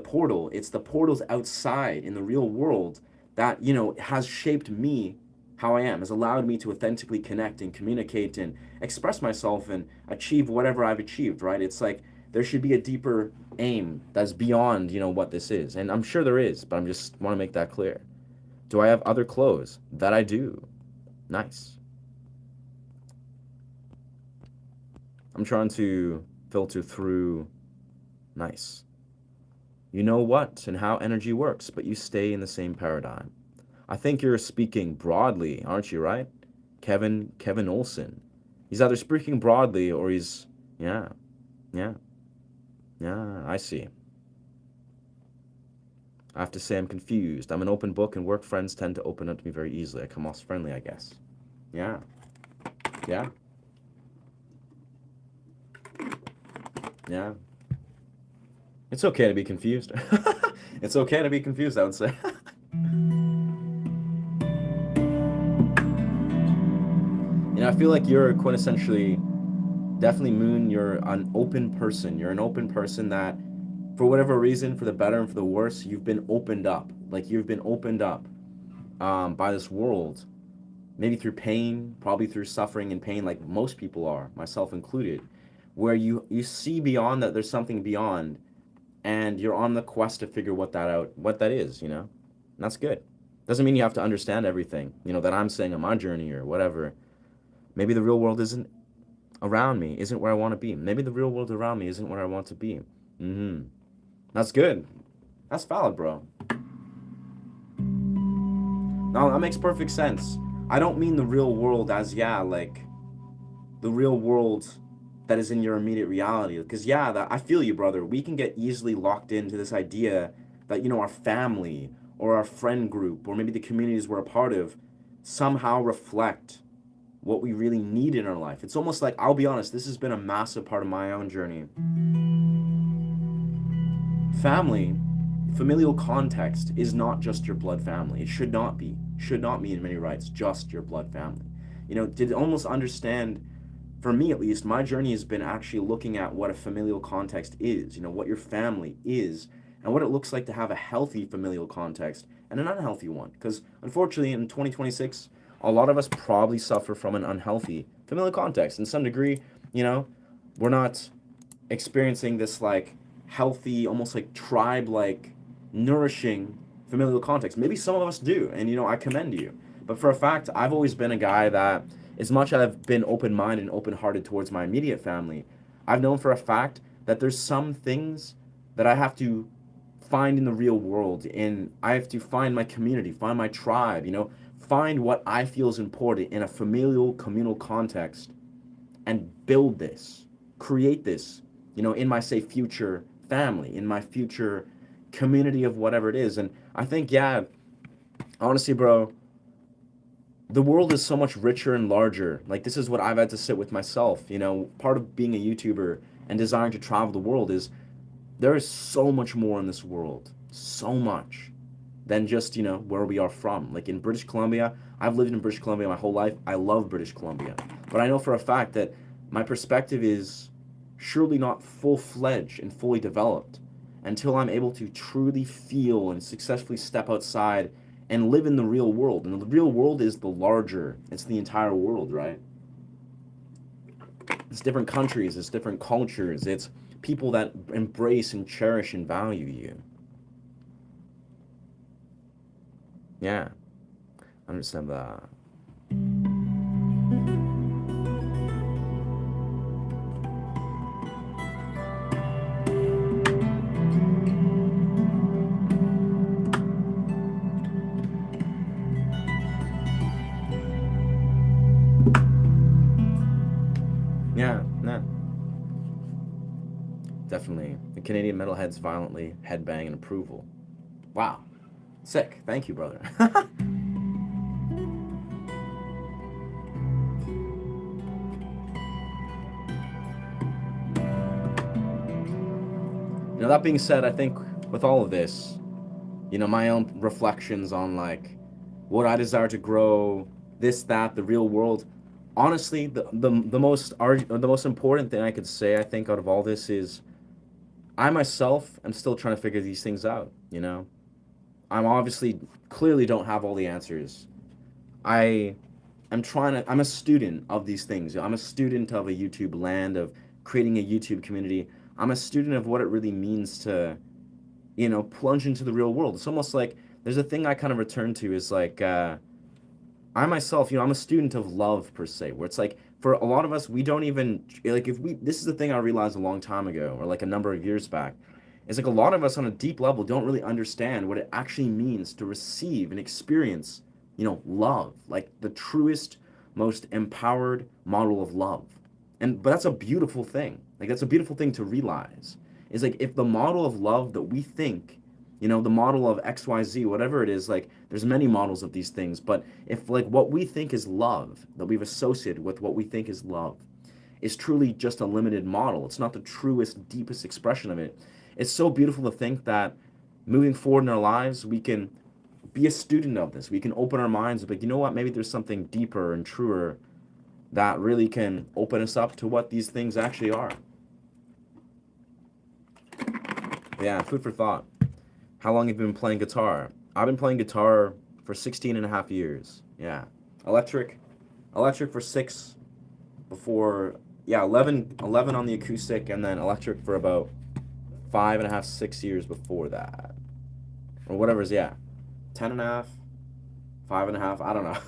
portal. It's the portals outside in the real world that, has shaped me how I am, has allowed me to authentically connect and communicate and express myself and achieve whatever I've achieved, right? It's like there should be a deeper aim that's beyond, what this is. And I'm sure there is, but I just want to make that clear. Do I have other clothes? That I do. Nice. I'm trying to filter through. Nice. You know what and how energy works, but you stay in the same paradigm. I think you're speaking broadly, aren't you, right? Kevin Olson. He's either speaking broadly or he's, yeah, yeah, yeah, I see. I have to say I'm confused. I'm an open book and work friends tend to open up to me very easily. I come off friendly, I guess. Yeah, yeah, yeah. It's okay to be confused. It's okay to be confused, I would say. I feel like you're quintessentially, definitely Moon, you're an open person. You're an open person that, for whatever reason, for the better and for the worse, you've been opened up. Like you've been opened up by this world, maybe through pain, probably through suffering and pain, like most people are, myself included, where you see beyond that there's something beyond, and you're on the quest to figure what that is, And that's good. Doesn't mean you have to understand everything, that I'm saying on my journey or whatever. Maybe the real world isn't around me, isn't where I want to be. Maybe the real world around me isn't where I want to be. That's good. That's valid, bro. No, that makes perfect sense. I don't mean the real world as, like the real world that is in your immediate reality. Because, I feel you, brother. We can get easily locked into this idea that, our family or our friend group or maybe the communities we're a part of somehow reflect what we really need in our life. It's almost like, I'll be honest, this has been a massive part of my own journey. Family, familial context is not just your blood family. It should not be. Should not be in many rights just your blood family. To almost understand, for me at least, my journey has been actually looking at what a familial context is, what your family is, and what it looks like to have a healthy familial context and an unhealthy one. Because unfortunately, in 2026, a lot of us probably suffer from an unhealthy familial context. In some degree, we're not experiencing this like healthy, almost like tribe-like, nourishing familial context. Maybe some of us do, and I commend you. But for a fact, I've always been a guy that, as much as I've been open-minded and open-hearted towards my immediate family, I've known for a fact that there's some things that I have to find in the real world, and I have to find my community, find my tribe, find what I feel is important in a familial, communal context, and build this, create this, in my, say, future family, in my future community of whatever it is. And I think, honestly, bro, the world is so much richer and larger. Like, this is what I've had to sit with myself. Part of being a YouTuber and desiring to travel the world is there is so much more in this world, so much, than just, where we are from. Like in British Columbia, I've lived in British Columbia my whole life. I love British Columbia. But I know for a fact that my perspective is surely not full-fledged and fully developed until I'm able to truly feel and successfully step outside and live in the real world. And the real world is the larger, it's the entire world, right? It's different countries, it's different cultures, it's people that embrace and cherish and value you. Yeah, I understand that. Yeah, nah. Definitely. The Canadian metalheads violently headbang in approval. Wow. Sick. Thank you, brother. That being said, I think with all of this, my own reflections on like what I desire to grow, this, that, the real world. Honestly, the most important thing I could say, I think, out of all this is I myself am still trying to figure these things out, I'm obviously clearly don't have all the answers. I'm a student of these things. I'm a student of a YouTube land, of creating a YouTube community. I'm a student of what it really means to, plunge into the real world. It's almost like there's a thing I kind of return to is like, I myself, I'm a student of love per se, where it's like, for a lot of us, we don't even, like this is the thing I realized a long time ago, or like a number of years back. It's like a lot of us on a deep level don't really understand what it actually means to receive and experience, love, like the truest, most empowered model of love. But that's a beautiful thing. Like, that's a beautiful thing to realize. Is like, if the model of love that we think, the model of XYZ, whatever it is, like, there's many models of these things, but if, like, what we think is love, that we've associated with what we think is love, is truly just a limited model, it's not the truest, deepest expression of it. It's so beautiful to think that moving forward in our lives, we can be a student of this. We can open our minds and be like, you know what, maybe there's something deeper and truer that really can open us up to what these things actually are. Yeah, food for thought. How long have you been playing guitar? I've been playing guitar for 16 and a half years. Yeah. Electric for 6 before, 11 on the acoustic, and then electric for about 5.5, 6 years before that. Or whatever is, 10 and a half, 5.5, I don't know.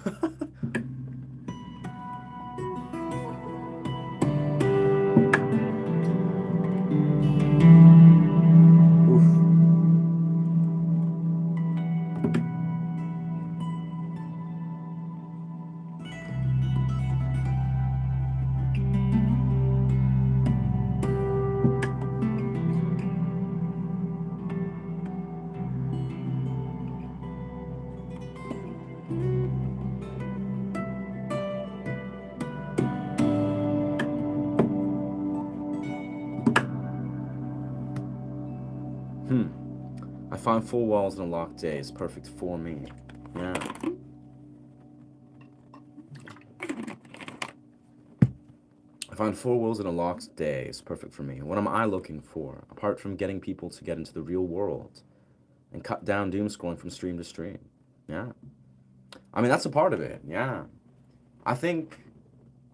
I find 4 walls in a locked day is perfect for me. Yeah. I find 4 walls in a locked day is perfect for me. What am I looking for, apart from getting people to get into the real world and cut down doom scrolling from stream to stream? Yeah. I mean, that's a part of it. Yeah. I think,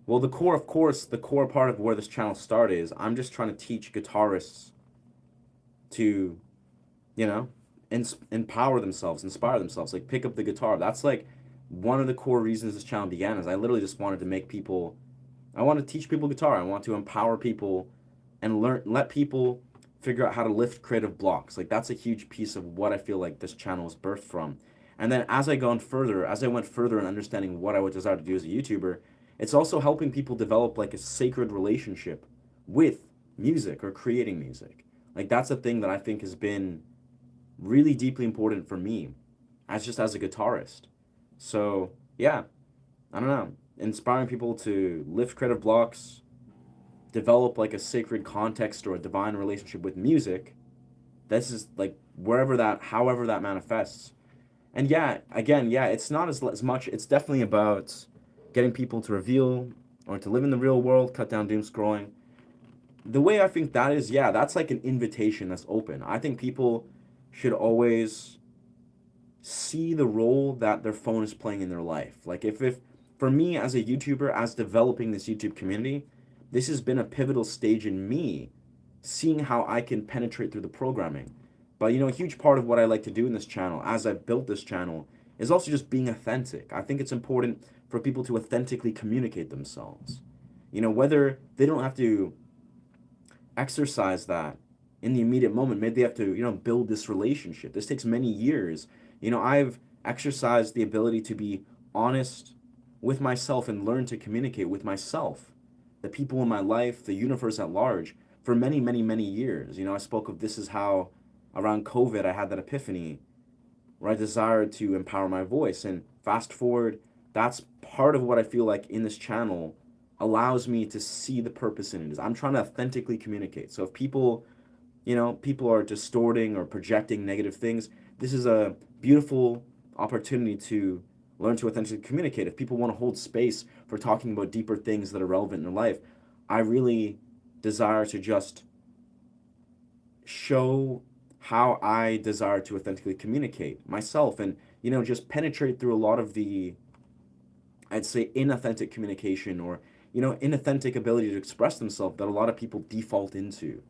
well, the core part of where this channel started is I'm just trying to teach guitarists to, empower themselves, inspire themselves, like pick up the guitar. That's like one of the core reasons this channel began, is I literally just wanted to I want to teach people guitar. I want to empower people and let people figure out how to lift creative blocks. Like, that's a huge piece of what I feel like this channel is birthed from. And then as I went further in understanding what I would desire to do as a YouTuber, it's also helping people develop like a sacred relationship with music or creating music. Like, that's a thing that I think has been really deeply important for me as a guitarist. So yeah, I don't know, inspiring people to lift creative blocks, develop like a sacred context or a divine relationship with music. This is like however that manifests. And it's not as much, it's definitely about getting people to reveal or to live in the real world, cut down doom scrolling. The way I think that is, that's like an invitation that's open. I think people should always see the role that their phone is playing in their life. Like, if for me as a YouTuber, as developing this YouTube community, this has been a pivotal stage in me seeing how I can penetrate through the programming. But a huge part of what I like to do in this channel, as I've built this channel, is also just being authentic. I think it's important for people to authentically communicate themselves. Whether they don't have to exercise that in the immediate moment, maybe they have to, build this relationship. This takes many years. I've exercised the ability to be honest with myself and learn to communicate with myself, the people in my life, the universe at large, for many, many, many years. I spoke of this is how around COVID I had that epiphany where I desired to empower my voice. And fast forward, that's part of what I feel like in this channel allows me to see the purpose in it. Is I'm trying to authentically communicate. So if people are distorting or projecting negative things, this is a beautiful opportunity to learn to authentically communicate. If people want to hold space for talking about deeper things that are relevant in their life, I really desire to just show how I desire to authentically communicate myself and, just penetrate through a lot of the, I'd say, inauthentic communication or, inauthentic ability to express themselves that a lot of people default into.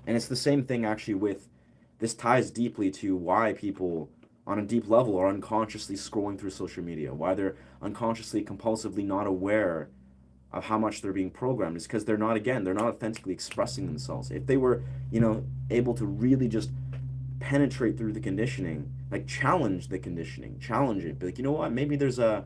And it's the same thing actually with, this ties deeply to why people on a deep level are unconsciously scrolling through social media, why they're unconsciously, compulsively not aware of how much they're being programmed. Is because they're not authentically expressing themselves. If they were, able to really just penetrate through the conditioning, like challenge the conditioning, challenge it, be like, you know what, maybe there's a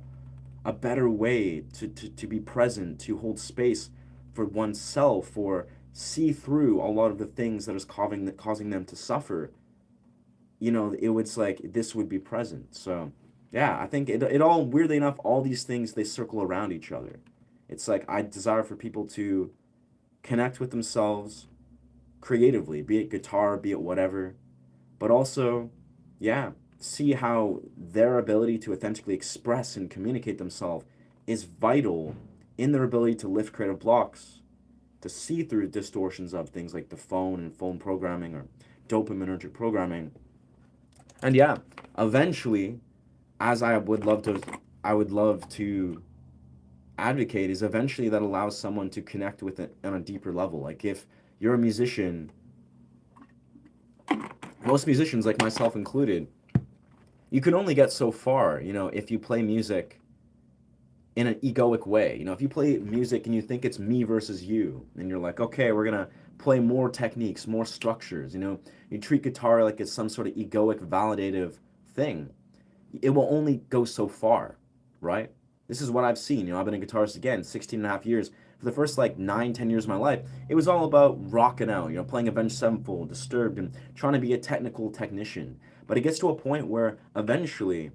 a better way to be present, to hold space for oneself, or see through a lot of the things that is causing them to suffer, it was like this would be present. So yeah, I think it all, weirdly enough, all these things, they circle around each other. It's like I desire for people to connect with themselves creatively, be it guitar, be it whatever, but also, yeah, see how their ability to authentically express and communicate themselves is vital in their ability to lift creative blocks, to see through distortions of things like the phone and phone programming or dopaminergic programming. And yeah, eventually, as I would love to advocate, is eventually that allows someone to connect with it on a deeper level. Like if you're a musician, most musicians, like myself included, you can only get so far, if you play music in an egoic way. If you play music and you think it's me versus you, and you're like, okay, we're gonna play more techniques, more structures, you treat guitar like it's some sort of egoic, validative thing. It will only go so far, right? This is what I've seen. I've been a guitarist again, 16 and a half years. For the first like 9, 10 years of my life, it was all about rocking out, playing Avenged Sevenfold, Disturbed, and trying to be a technical technician. But it gets to a point where eventually,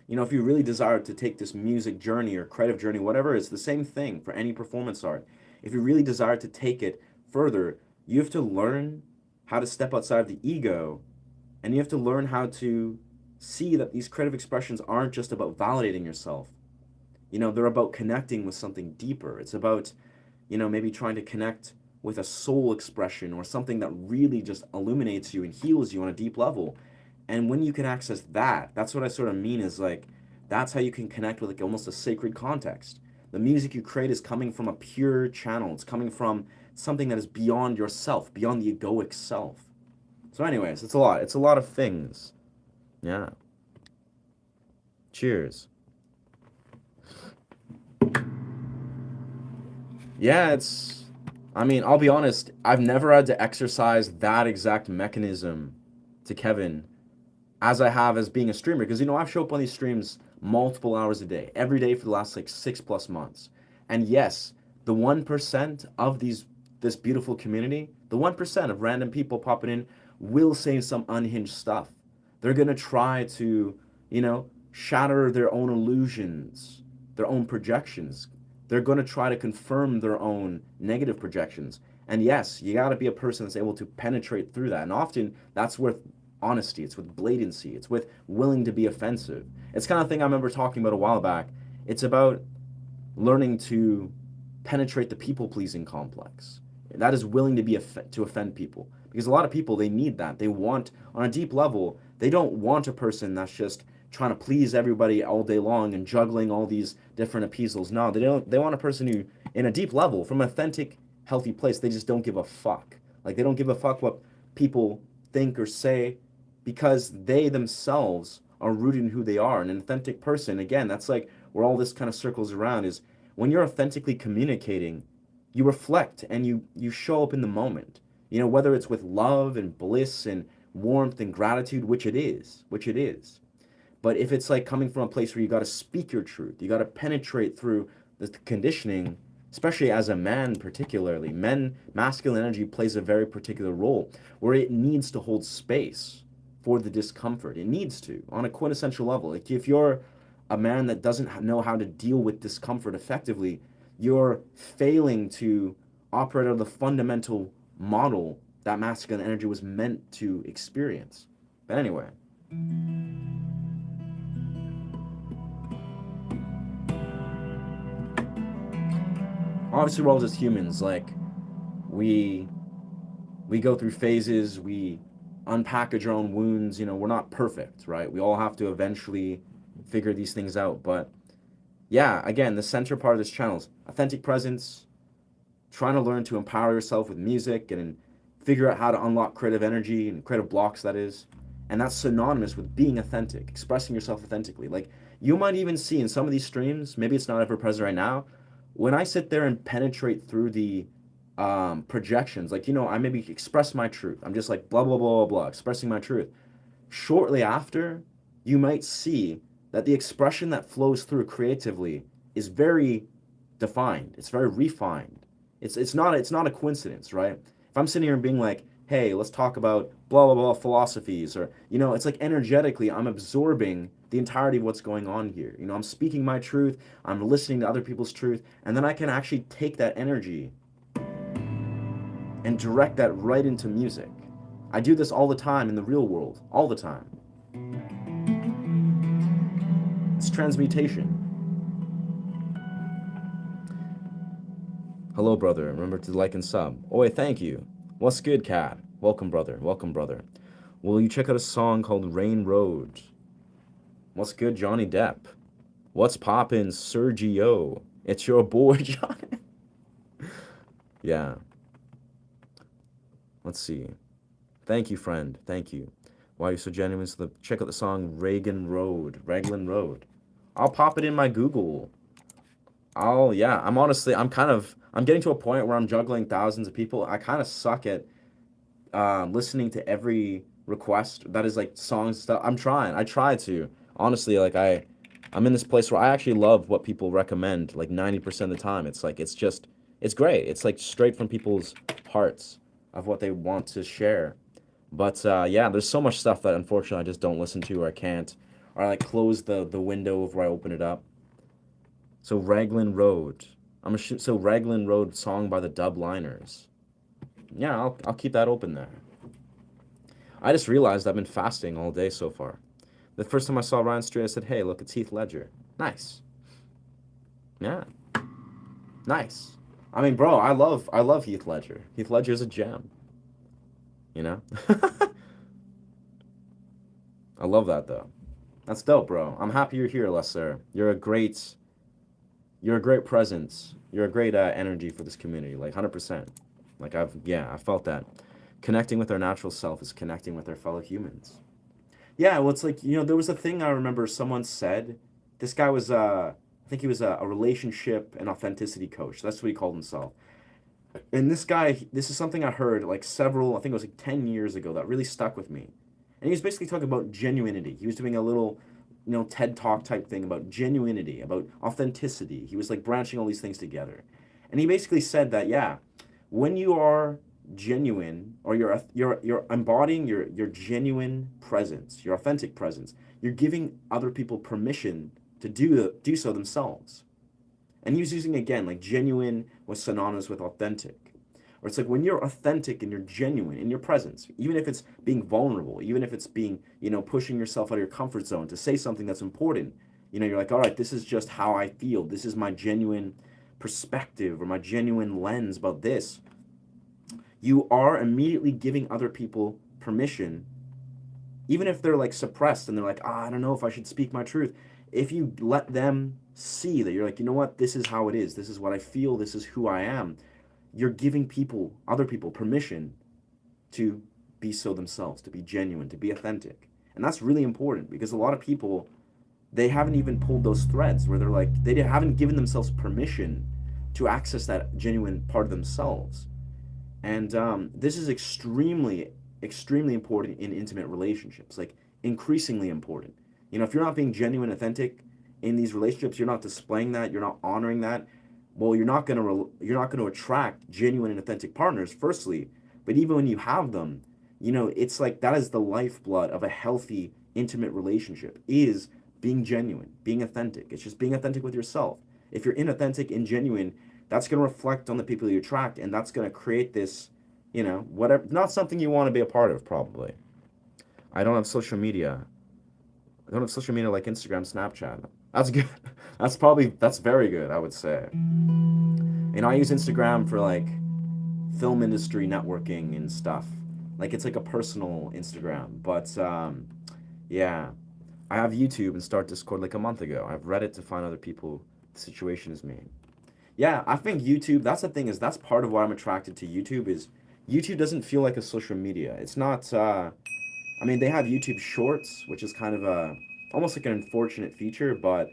if you really desire to take this music journey or creative journey, whatever, it's the same thing for any performance art. If you really desire to take it further, you have to learn how to step outside of the ego, and you have to learn how to see that these creative expressions aren't just about validating yourself. They're about connecting with something deeper. It's about, maybe trying to connect with a soul expression or something that really just illuminates you and heals you on a deep level. And when you can access that, that's what I sort of mean, is like, that's how you can connect with like almost a sacred context. The music you create is coming from a pure channel. It's coming from something that is beyond yourself, beyond the egoic self. So anyways, it's a lot. It's a lot of things. Yeah. Cheers. Yeah, I'll be honest, I've never had to exercise that exact mechanism to Kevin as I have as being a streamer. Because, I've shown up on these streams multiple hours a day, every day for the last like 6+ months. And yes, the 1% of this beautiful community, the 1% of random people popping in will say some unhinged stuff. They're going to try to, shatter their own illusions, their own projections. They're going to try to confirm their own negative projections. And yes, you got to be a person that's able to penetrate through that. And often that's with honesty, it's with blatancy, it's with willing to be offensive. It's kind of thing I remember talking about a while back. It's about learning to penetrate the people-pleasing complex. That is willing to be to offend people. Because a lot of people, they need that. They want, on a deep level, they don't want a person that's just trying to please everybody all day long and juggling all these different appeasals. No, they don't. They want a person who, in a deep level, from an authentic, healthy place, they just don't give a fuck. Like, they don't give a fuck what people think or say, because they themselves are rooted in who they are. And an authentic person, again, that's like where all this kind of circles around, is when you're authentically communicating, you reflect and you show up in the moment. Whether it's with love and bliss and warmth and gratitude, which it is. But if it's like coming from a place where you got to speak your truth, you got to penetrate through the conditioning, especially as a man particularly, masculine energy plays a very particular role where it needs to hold space for the discomfort. It needs to, on a quintessential level. Like if you're a man that doesn't know how to deal with discomfort effectively, you're failing to operate on the fundamental model that masculine energy was meant to experience. But anyway. Obviously, we're all just humans. Like, we go through phases, we unpackage our own wounds. We're not perfect, right? We all have to eventually figure these things out. But yeah, again, the center part of this channel is authentic presence, trying to learn to empower yourself with music and figure out how to unlock creative energy and creative blocks, that is. And that's synonymous with being authentic, expressing yourself authentically. Like, you might even see in some of these streams, maybe it's not ever present right now, when I sit there and penetrate through the projections, like, I maybe express my truth. I'm just like, blah, blah, blah, blah, blah, expressing my truth. Shortly after, you might see that the expression that flows through creatively is very defined. It's very refined. It's not a coincidence, right? If I'm sitting here and being like, hey, let's talk about blah blah blah philosophies, or it's like energetically I'm absorbing the entirety of what's going on here. I'm speaking my truth, I'm listening to other people's truth, and then I can actually take that energy and direct that right into music. I do this all the time in the real world, all the time. It's transmutation. Hello, brother. Remember to like and sub. Oi, thank you. What's good, cat? Welcome, brother. Welcome, brother. Will you check out a song called Rain Road? What's good, Johnny Depp? What's poppin', Sergio? It's your boy, Johnny. Yeah. Let's see. Thank you, friend. Thank you. Why are you so genuine? So check out the song Raglan Road. I'll pop it in my Google. Yeah, I'm getting to a point where I'm juggling thousands of people. I kind of suck at listening to every request that is like songs stuff. I try to. Honestly, like I'm in this place where I actually love what people recommend like 90% of the time. It's like it's great. It's like straight from people's hearts of what they want to share. But yeah, there's so much stuff that unfortunately I just don't listen to, or I can't, or I like close the window where I open it up. So Raglan Road. So Raglan Road song by the Dubliners. Yeah, I'll keep that open there. I just realized I've been fasting all day so far. The first time I saw Ryan Street, I said, "Hey, look, it's Heath Ledger." Nice. Yeah. Nice. I mean, bro, I love Heath Ledger. Heath Ledger's a gem. You know? I love that though. That's dope, bro. I'm happy you're here, Lesser. You're a great presence. You're a great energy for this community, like 100%. Like I felt that. Connecting with our natural self is connecting with our fellow humans. Yeah, well, it's like, there was a thing I remember someone said. This guy was, I think he was a relationship and authenticity coach. That's what he called himself. And this is something I heard like I think it was like 10 years ago that really stuck with me. And he was basically talking about genuinity. He was doing a little, TED Talk type thing about genuinity, about authenticity. He was like branching all these things together. And he basically said that, yeah, when you are genuine, or you're embodying your genuine presence, your authentic presence, you're giving other people permission to do so themselves. And he was using, again, like genuine was synonymous with authentic. Or it's like when you're authentic and you're genuine in your presence, even if it's being vulnerable, even if it's being, pushing yourself out of your comfort zone to say something that's important, you're like, all right, this is just how I feel. This is my genuine perspective or my genuine lens about this. You are immediately giving other people permission, even if they're like suppressed and they're like, I don't know if I should speak my truth. If you let them see that you're like, you know what, this is how it is, this is what I feel, this is who I am, you're giving other people permission to be so themselves, to be genuine, to be authentic. And that's really important, because a lot of people, they haven't even pulled those threads where they're like, they haven't given themselves permission to access that genuine part of themselves. And this is extremely, extremely important in intimate relationships, like increasingly important. If you're not being genuine, authentic in these relationships, you're not displaying that, you're not honoring that, well, you're not gonna attract genuine and authentic partners, firstly. But even when you have them, it's like that is the lifeblood of a healthy, intimate relationship, is being genuine, being authentic. It's just being authentic with yourself. If you're inauthentic, ingenuine, that's going to reflect on the people you attract, and that's going to create this, whatever, not something you want to be a part of, probably. I don't have social media. I don't have social media like Instagram, Snapchat. That's good. That's very good, I would say. I use Instagram for like film industry networking and stuff. Like it's like a personal Instagram. But yeah, I have YouTube and Start Discord like a month ago. I have Reddit to find other people the situation is me. Yeah, I think YouTube, that's the thing, is that's part of why I'm attracted to YouTube, is YouTube doesn't feel like a social media. It's not, they have YouTube Shorts, which is kind of almost like an unfortunate feature, but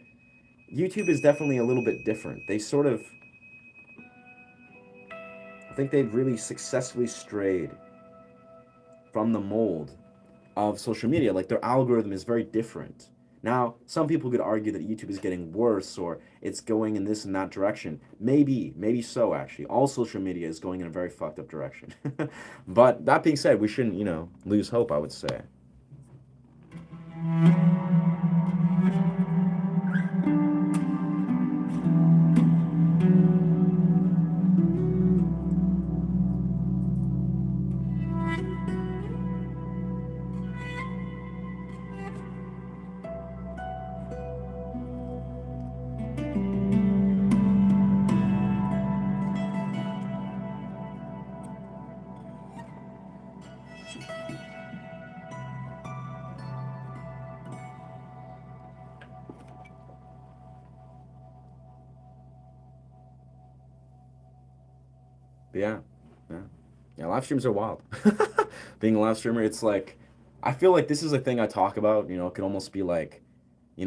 YouTube is definitely a little bit different. They sort of, I think they've really successfully strayed from the mold of social media. Like their algorithm is very different Now, some people could argue that YouTube is getting worse or it's going in this and that direction. Maybe so, actually. All social media is going in a very fucked up direction. But that being said, we shouldn't, lose hope, I would say. But yeah, yeah. Yeah, live streams are wild. Being a live streamer, it's like, I feel like this is a thing I talk about, it could almost be like,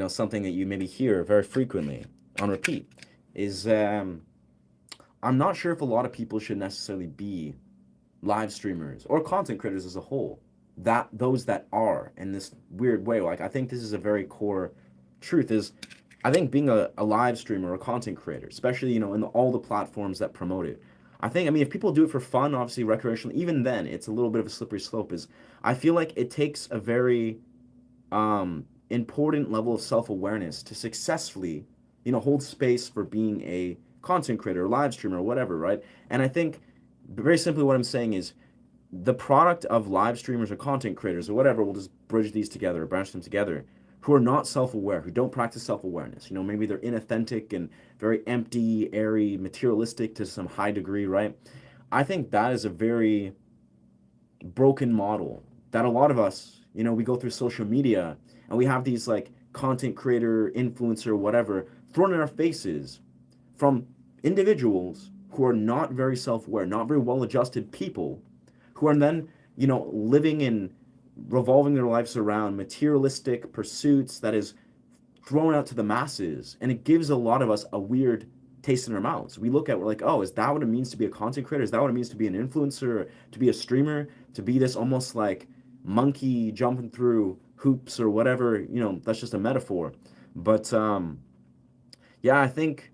something that you maybe hear very frequently on repeat is I'm not sure if a lot of people should necessarily be live streamers or content creators as a whole. That those that are in this weird way, like I think this is a very core truth is I think being a live streamer or a content creator, especially in all the platforms that promote it, I mean if people do it for fun, obviously recreationally, even then it's a little bit of a slippery slope. Is I feel like it takes a very important level of self-awareness to successfully, hold space for being a content creator, or live streamer, or whatever, right? And I think very simply what I'm saying is the product of live streamers or content creators or whatever, we'll just bridge these together, branch them together, who are not self-aware, who don't practice self-awareness. Maybe they're inauthentic and very empty, airy, materialistic to some high degree, right? I think that is a very broken model that a lot of us, we go through social media and we have these like content creator, influencer, whatever, thrown in our faces from individuals who are not very self-aware, not very well-adjusted people, who are then, living in revolving their lives around materialistic pursuits that is thrown out to the masses, and it gives a lot of us a weird taste in our mouths. We look at, we're like, oh, is that what it means to be a content creator? Is that what it means to be an influencer, to be a streamer, to be this almost like monkey jumping through hoops or whatever? That's just a metaphor. But yeah, I think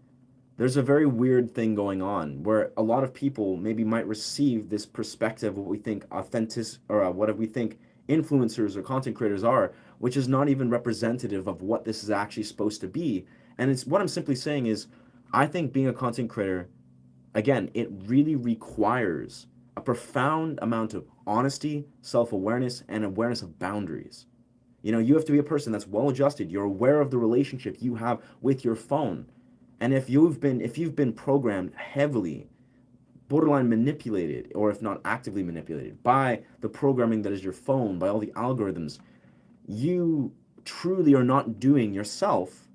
there's a very weird thing going on where a lot of people maybe might receive this perspective of what we think authentic or what we think influencers or content creators are, which is not even representative of what this is actually supposed to be. And it's what I'm simply saying is I think being a content creator, again, it really requires a profound amount of honesty, self-awareness, and awareness of boundaries. You have to be a person that's well adjusted. You're aware of the relationship you have with your phone. And if you've been programmed heavily, borderline manipulated, or if not actively manipulated by the programming that is your phone, by all the algorithms, you truly are not doing yourself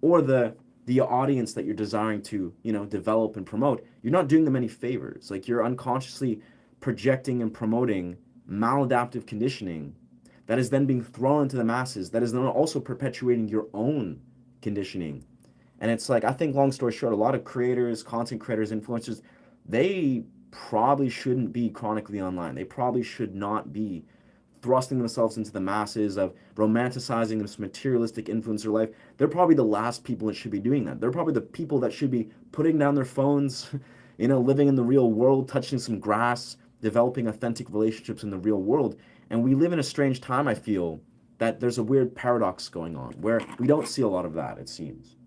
or the audience that you're desiring to, develop and promote, you're not doing them any favors. Like you're unconsciously projecting and promoting maladaptive conditioning that is then being thrown into the masses, that is then also perpetuating your own conditioning. And it's like, I think, long story short, a lot of creators, content creators, influencers, they probably shouldn't be chronically online. They probably should not be thrusting themselves into the masses of romanticizing this materialistic influencer life. They're probably the last people that should be doing that. They're probably the people that should be putting down their phones, living in the real world, touching some grass, developing authentic relationships in the real world. And we live in a strange time, I feel, that there's a weird paradox going on where we don't see a lot of that, it seems.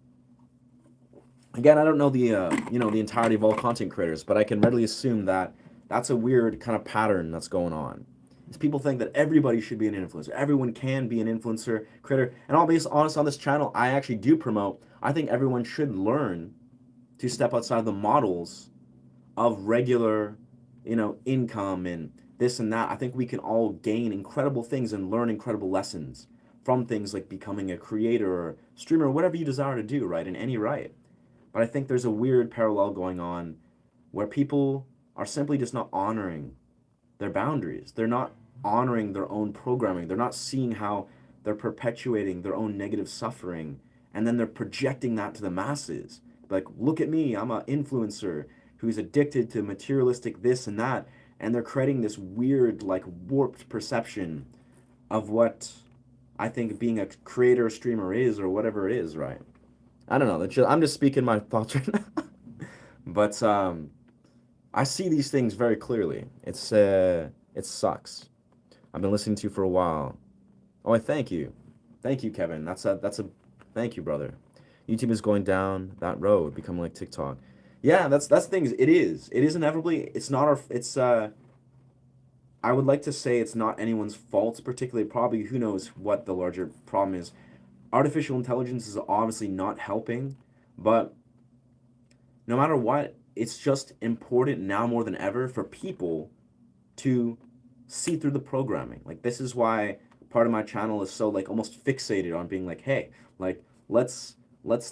Again, I don't know the entirety of all content creators, but I can readily assume that that's a weird kind of pattern that's going on. Is people think that everybody should be an influencer. Everyone can be an influencer creator. And I'll be honest, on this channel, I actually do promote, I think everyone should learn to step outside the models of regular, income and this and that. I think we can all gain incredible things and learn incredible lessons from things like becoming a creator or streamer, whatever you desire to do, right? In any right. But I think there's a weird parallel going on where people are simply just not honoring their boundaries. They're not honoring their own programming. They're not seeing how they're perpetuating their own negative suffering, and then they're projecting that to the masses. Like, look at me, I'm an influencer who's addicted to materialistic this and that, and they're creating this weird, like, warped perception of what I think being a creator, streamer is, or whatever it is, right? I don't know. I'm just speaking my thoughts right now. But I see these things very clearly. It sucks. I've been listening to you for a while. Oh, I thank you, Kevin. That's a thank you, brother. YouTube is going down that road, becoming like TikTok. Yeah, that's the thing. It is inevitably. It's not our. It's I would like to say it's not anyone's fault, particularly. Probably who knows what the larger problem is. Artificial intelligence is obviously not helping, but no matter what, it's just important now more than ever for people to see through the programming. Like this is why part of my channel is so like almost fixated on being like, hey, like let's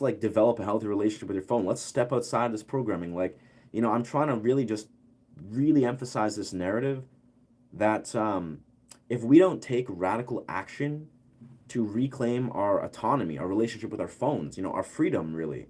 like develop a healthy relationship with your phone. Let's step outside this programming. Like, I'm trying to really just really emphasize this narrative that if we don't take radical action to reclaim our autonomy, our relationship with our phones, our freedom really,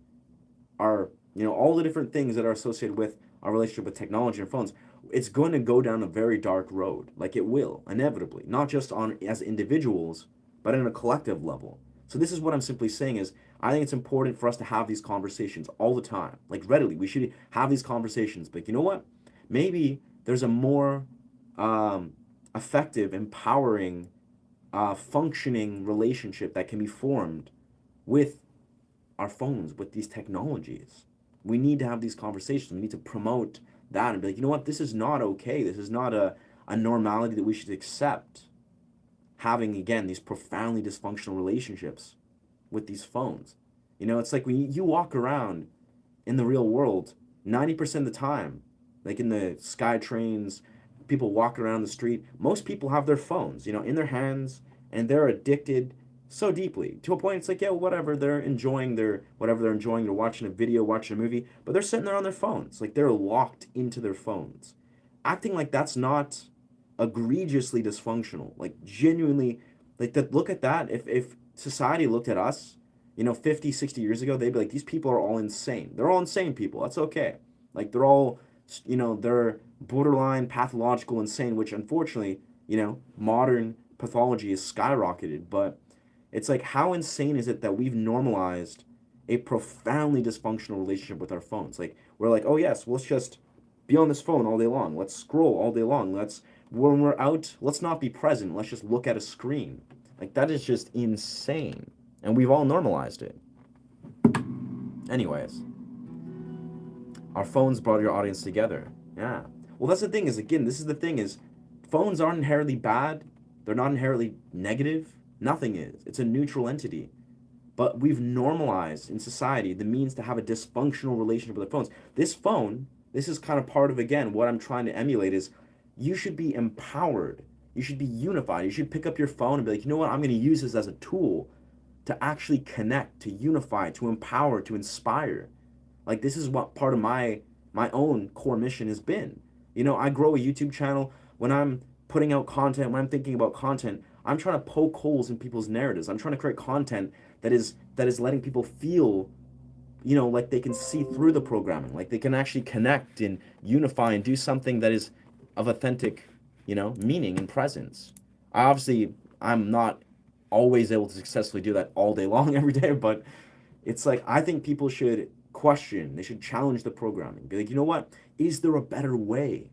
our all the different things that are associated with our relationship with technology and phones, it's going to go down a very dark road. Like it will inevitably, not just on as individuals, but on a collective level. So this is what I'm simply saying is I think it's important for us to have these conversations all the time, like readily. We should have these conversations. But you know what? Maybe there's a more effective, empowering, functioning relationship that can be formed with our phones, with these technologies. We need to have these conversations. We need to promote that and be like, you know what, this is not okay. This is not a normality that we should accept. Having, again, these profoundly dysfunctional relationships with these phones. It's like when you walk around in the real world, 90% of the time, like in the sky trains, people walk around the street, most people have their phones, in their hands, and they're addicted so deeply to a point it's like, yeah, whatever, they're enjoying whatever they're enjoying, they're watching a video, watching a movie, but they're sitting there on their phones, like they're locked into their phones, acting like that's not egregiously dysfunctional, like genuinely, like that. Look at that. If society looked at us 50, 60 years ago, they'd be like, these people are all insane. They're all insane people. That's okay. Like they're all they're borderline pathological insane, which unfortunately modern pathology is skyrocketed. But it's like, how insane is it that we've normalized a profoundly dysfunctional relationship with our phones? Like, we're like, oh yes, let's just be on this phone all day long. Let's scroll all day long. When we're out, let's not be present. Let's just look at a screen. Like, that is just insane. And we've all normalized it. Anyways, our phones brought your audience together. Yeah. Well, that's the thing is, again, this is the thing is, phones aren't inherently bad. They're not inherently negative. Nothing is. It's a neutral entity. But we've normalized in society the means to have a dysfunctional relationship with our phones. This is kind of part of, again, what I'm trying to emulate is you should be empowered. You should be unified. You should pick up your phone and be like, you know what, I'm going to use this as a tool to actually connect, to unify, to empower, to inspire. Like, this is what part of my own core mission has been. I grow a YouTube channel. When I'm putting out content, when I'm thinking about content, I'm trying to poke holes in people's narratives. I'm trying to create content that is letting people feel, like they can see through the programming, like they can actually connect and unify and do something that is of authentic, meaning and presence. I'm not always able to successfully do that all day long every day, but it's like, I think people should question, they should challenge the programming. Be like, you know what? Is there a better way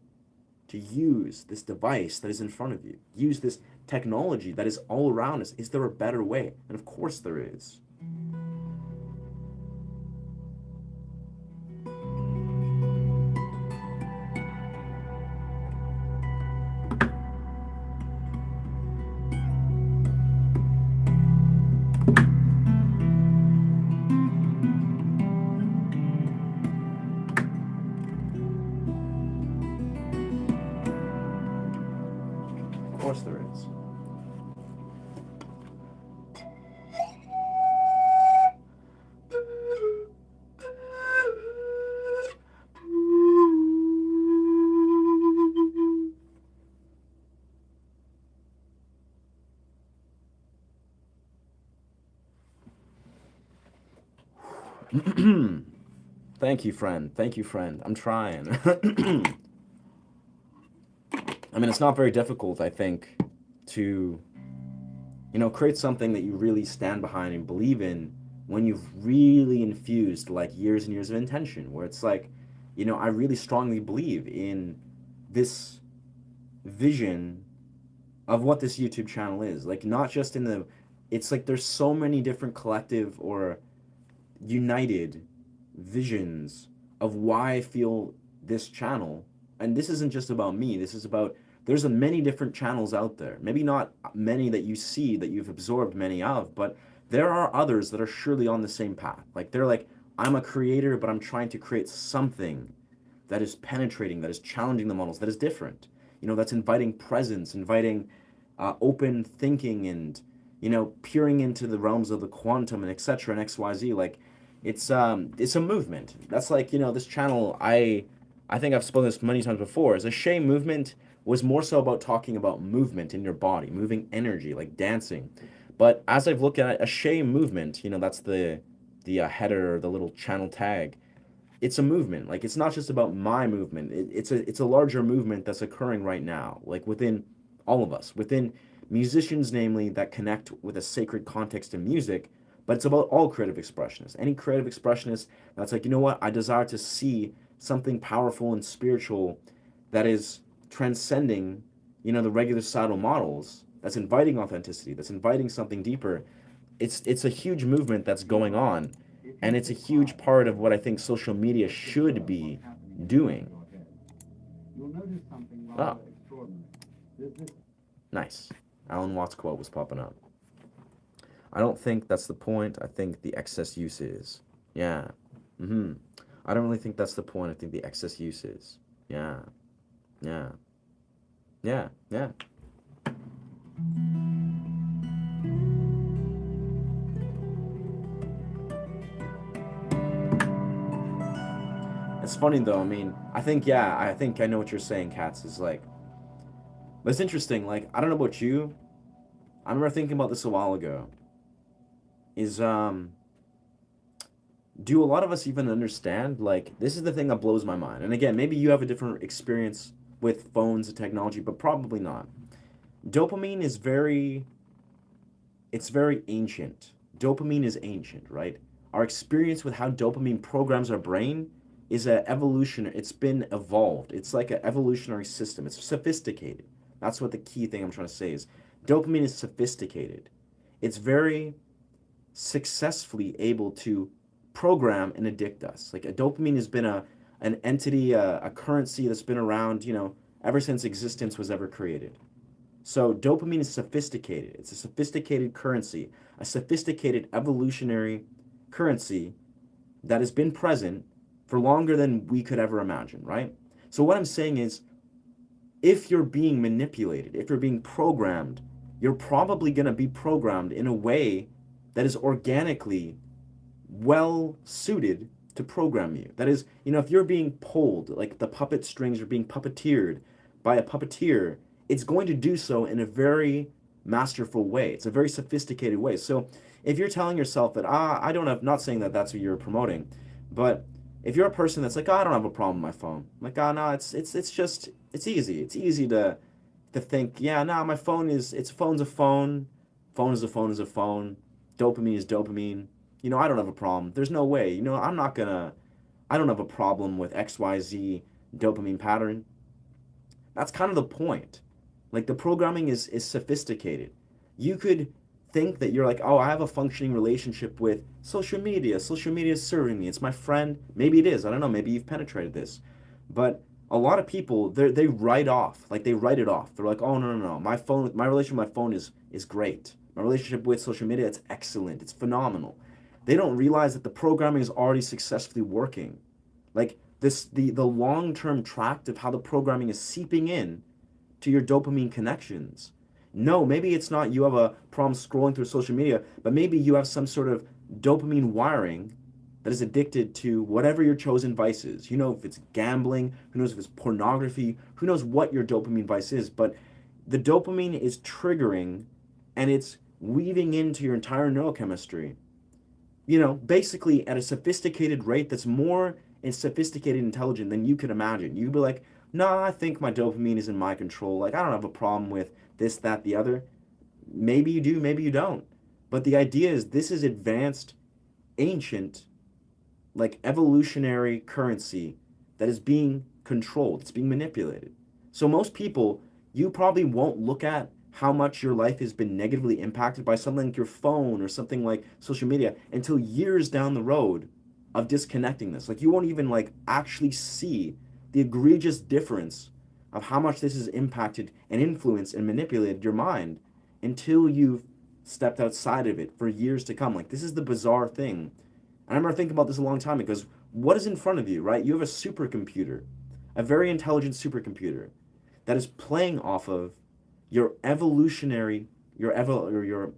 to use this device that is in front of you? Use this technology that is all around us. Is there a better way? And of course there is. Of course there is. Thank you, friend. Thank you, friend. I'm trying. I mean, it's not very difficult, I think, to Create something that you really stand behind and believe in when you've really infused like years and years of intention, where it's like, I really strongly believe in this vision of what this YouTube channel is. Like, not just in the, it's like there's so many different collective or united visions of why I feel this channel. And this isn't just about me. This is about, there's a many different channels out there. Maybe not many that you see that you've absorbed many of, but there are others that are surely on the same path. Like, they're like, I'm a creator, but I'm trying to create something that is penetrating, that is challenging the models, that is different. That's inviting presence, inviting open thinking, and peering into the realms of the quantum and etc. and XYZ. Like, it's a movement. That's like, this channel, I think I've spoken this many times before, is a shame movement was more so about talking about movement in your body, moving energy, like dancing. But as I've looked at it, a shame movement, that's the header, the little channel tag. It's a movement. Like, it's not just about my movement. It's a larger movement that's occurring right now, like within all of us, within musicians, namely, that connect with a sacred context in music. But it's about all creative expressionists. Any creative expressionist that's like, what? I desire to see something powerful and spiritual that is transcending, the regular societal models, that's inviting authenticity, that's inviting something deeper. It's a huge movement that's going on, and it's a huge part of what I think social media should be doing. Oh, nice. Alan Watts' quote was popping up. I don't think that's the point. I think the excess use is. Yeah. I don't really think that's the point. I think the excess use is. Yeah. Yeah. Yeah. Yeah. It's funny though. I mean, I think I know what you're saying, Katz, is like, but it's interesting. Like, I don't know about you. I remember thinking about this a while ago. Is do a lot of us even understand? Like, this is the thing that blows my mind. And again, maybe you have a different experience with phones and technology, but probably not. Dopamine is it's very ancient. Dopamine is ancient, right? Our experience with how dopamine programs our brain is a evolution. It's been evolved. It's like an evolutionary system. It's sophisticated. That's what the key thing I'm trying to say is. Dopamine is sophisticated. It's very successfully able to program and addict us. Like, a dopamine has been an entity, a currency that's been around, ever since existence was ever created. So dopamine is sophisticated. It's a sophisticated currency, a sophisticated evolutionary currency that has been present for longer than we could ever imagine, right? So what I'm saying is, if you're being manipulated, if you're being programmed, you're probably going to be programmed in a way that is organically well suited to program you. That is, if you're being pulled, like the puppet strings are being puppeteered by a puppeteer, it's going to do so in a very masterful way. It's a very sophisticated way. So if you're telling yourself that, I don't have, not saying that that's what you're promoting, but if you're a person that's like, I don't have a problem with my phone, like, no, it's just, it's easy. It's easy to think, yeah, no, my phone is, phone's a phone, phone is a phone is a phone, dopamine is dopamine. I don't have a problem. There's no way. I don't have a problem with XYZ dopamine pattern. That's kind of the point. Like, the programming is sophisticated. You could think that you're like, oh, I have a functioning relationship with social media. Social media is serving me. It's my friend. Maybe it is. I don't know. Maybe you've penetrated this. But a lot of people, they write off. Like, they write it off. They're like, oh, no. My relationship with my phone is great. My relationship with social media, it's excellent. It's phenomenal. They don't realize that the programming is already successfully working. Like, the long-term tract of how the programming is seeping in to your dopamine connections. No, maybe it's not you have a problem scrolling through social media, but maybe you have some sort of dopamine wiring that is addicted to whatever your chosen vice is. If it's gambling, who knows if it's pornography, who knows what your dopamine vice is, but the dopamine is triggering and it's weaving into your entire neurochemistry, basically at a sophisticated rate that's more and sophisticated intelligent than you could imagine. You'd be like, no, I think my dopamine is in my control. Like, I don't have a problem with this, that, the other. Maybe you do, maybe you don't. But the idea is this is advanced, ancient, like evolutionary currency that is being controlled, it's being manipulated. So most people, you probably won't look at how much your life has been negatively impacted by something like your phone or something like social media until years down the road of disconnecting this. Like you won't even like actually see the egregious difference of how much this has impacted and influenced and manipulated your mind until you've stepped outside of it for years to come. Like this is the bizarre thing. I remember thinking about this a long time ago, because what is in front of you, right? You have a supercomputer, a very intelligent supercomputer that is playing off of your evolutionary, your evo, or your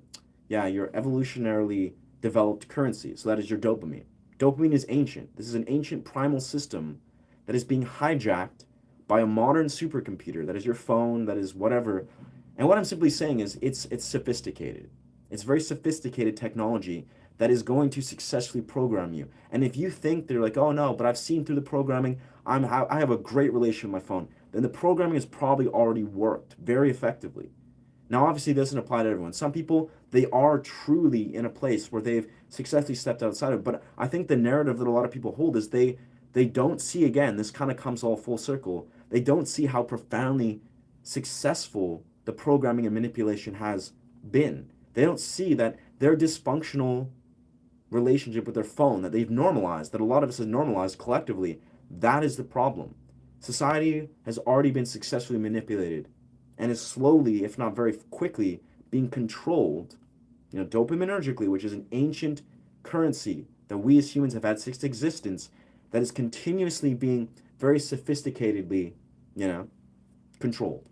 evolutionarily developed currency. So that is your dopamine. Dopamine is ancient. This is an ancient primal system that is being hijacked by a modern supercomputer that is your phone, that is whatever. And what I'm simply saying is it's sophisticated. It's very sophisticated technology that is going to successfully program you. And if you think they're like, oh no, but I've seen through the programming, I have a great relation with my phone, then the programming has probably already worked very effectively. Now, obviously, this doesn't apply to everyone. Some people, they are truly in a place where they've successfully stepped outside of it. But I think the narrative that a lot of people hold is they don't see, again, this kind of comes all full circle. They don't see how profoundly successful the programming and manipulation has been. They don't see that their dysfunctional relationship with their phone that they've normalized, that a lot of us have normalized collectively, that is the problem. Society has already been successfully manipulated and is slowly, if not very quickly, being controlled, dopaminergically, which is an ancient currency that we as humans have had since existence, that is continuously being very sophisticatedly, controlled.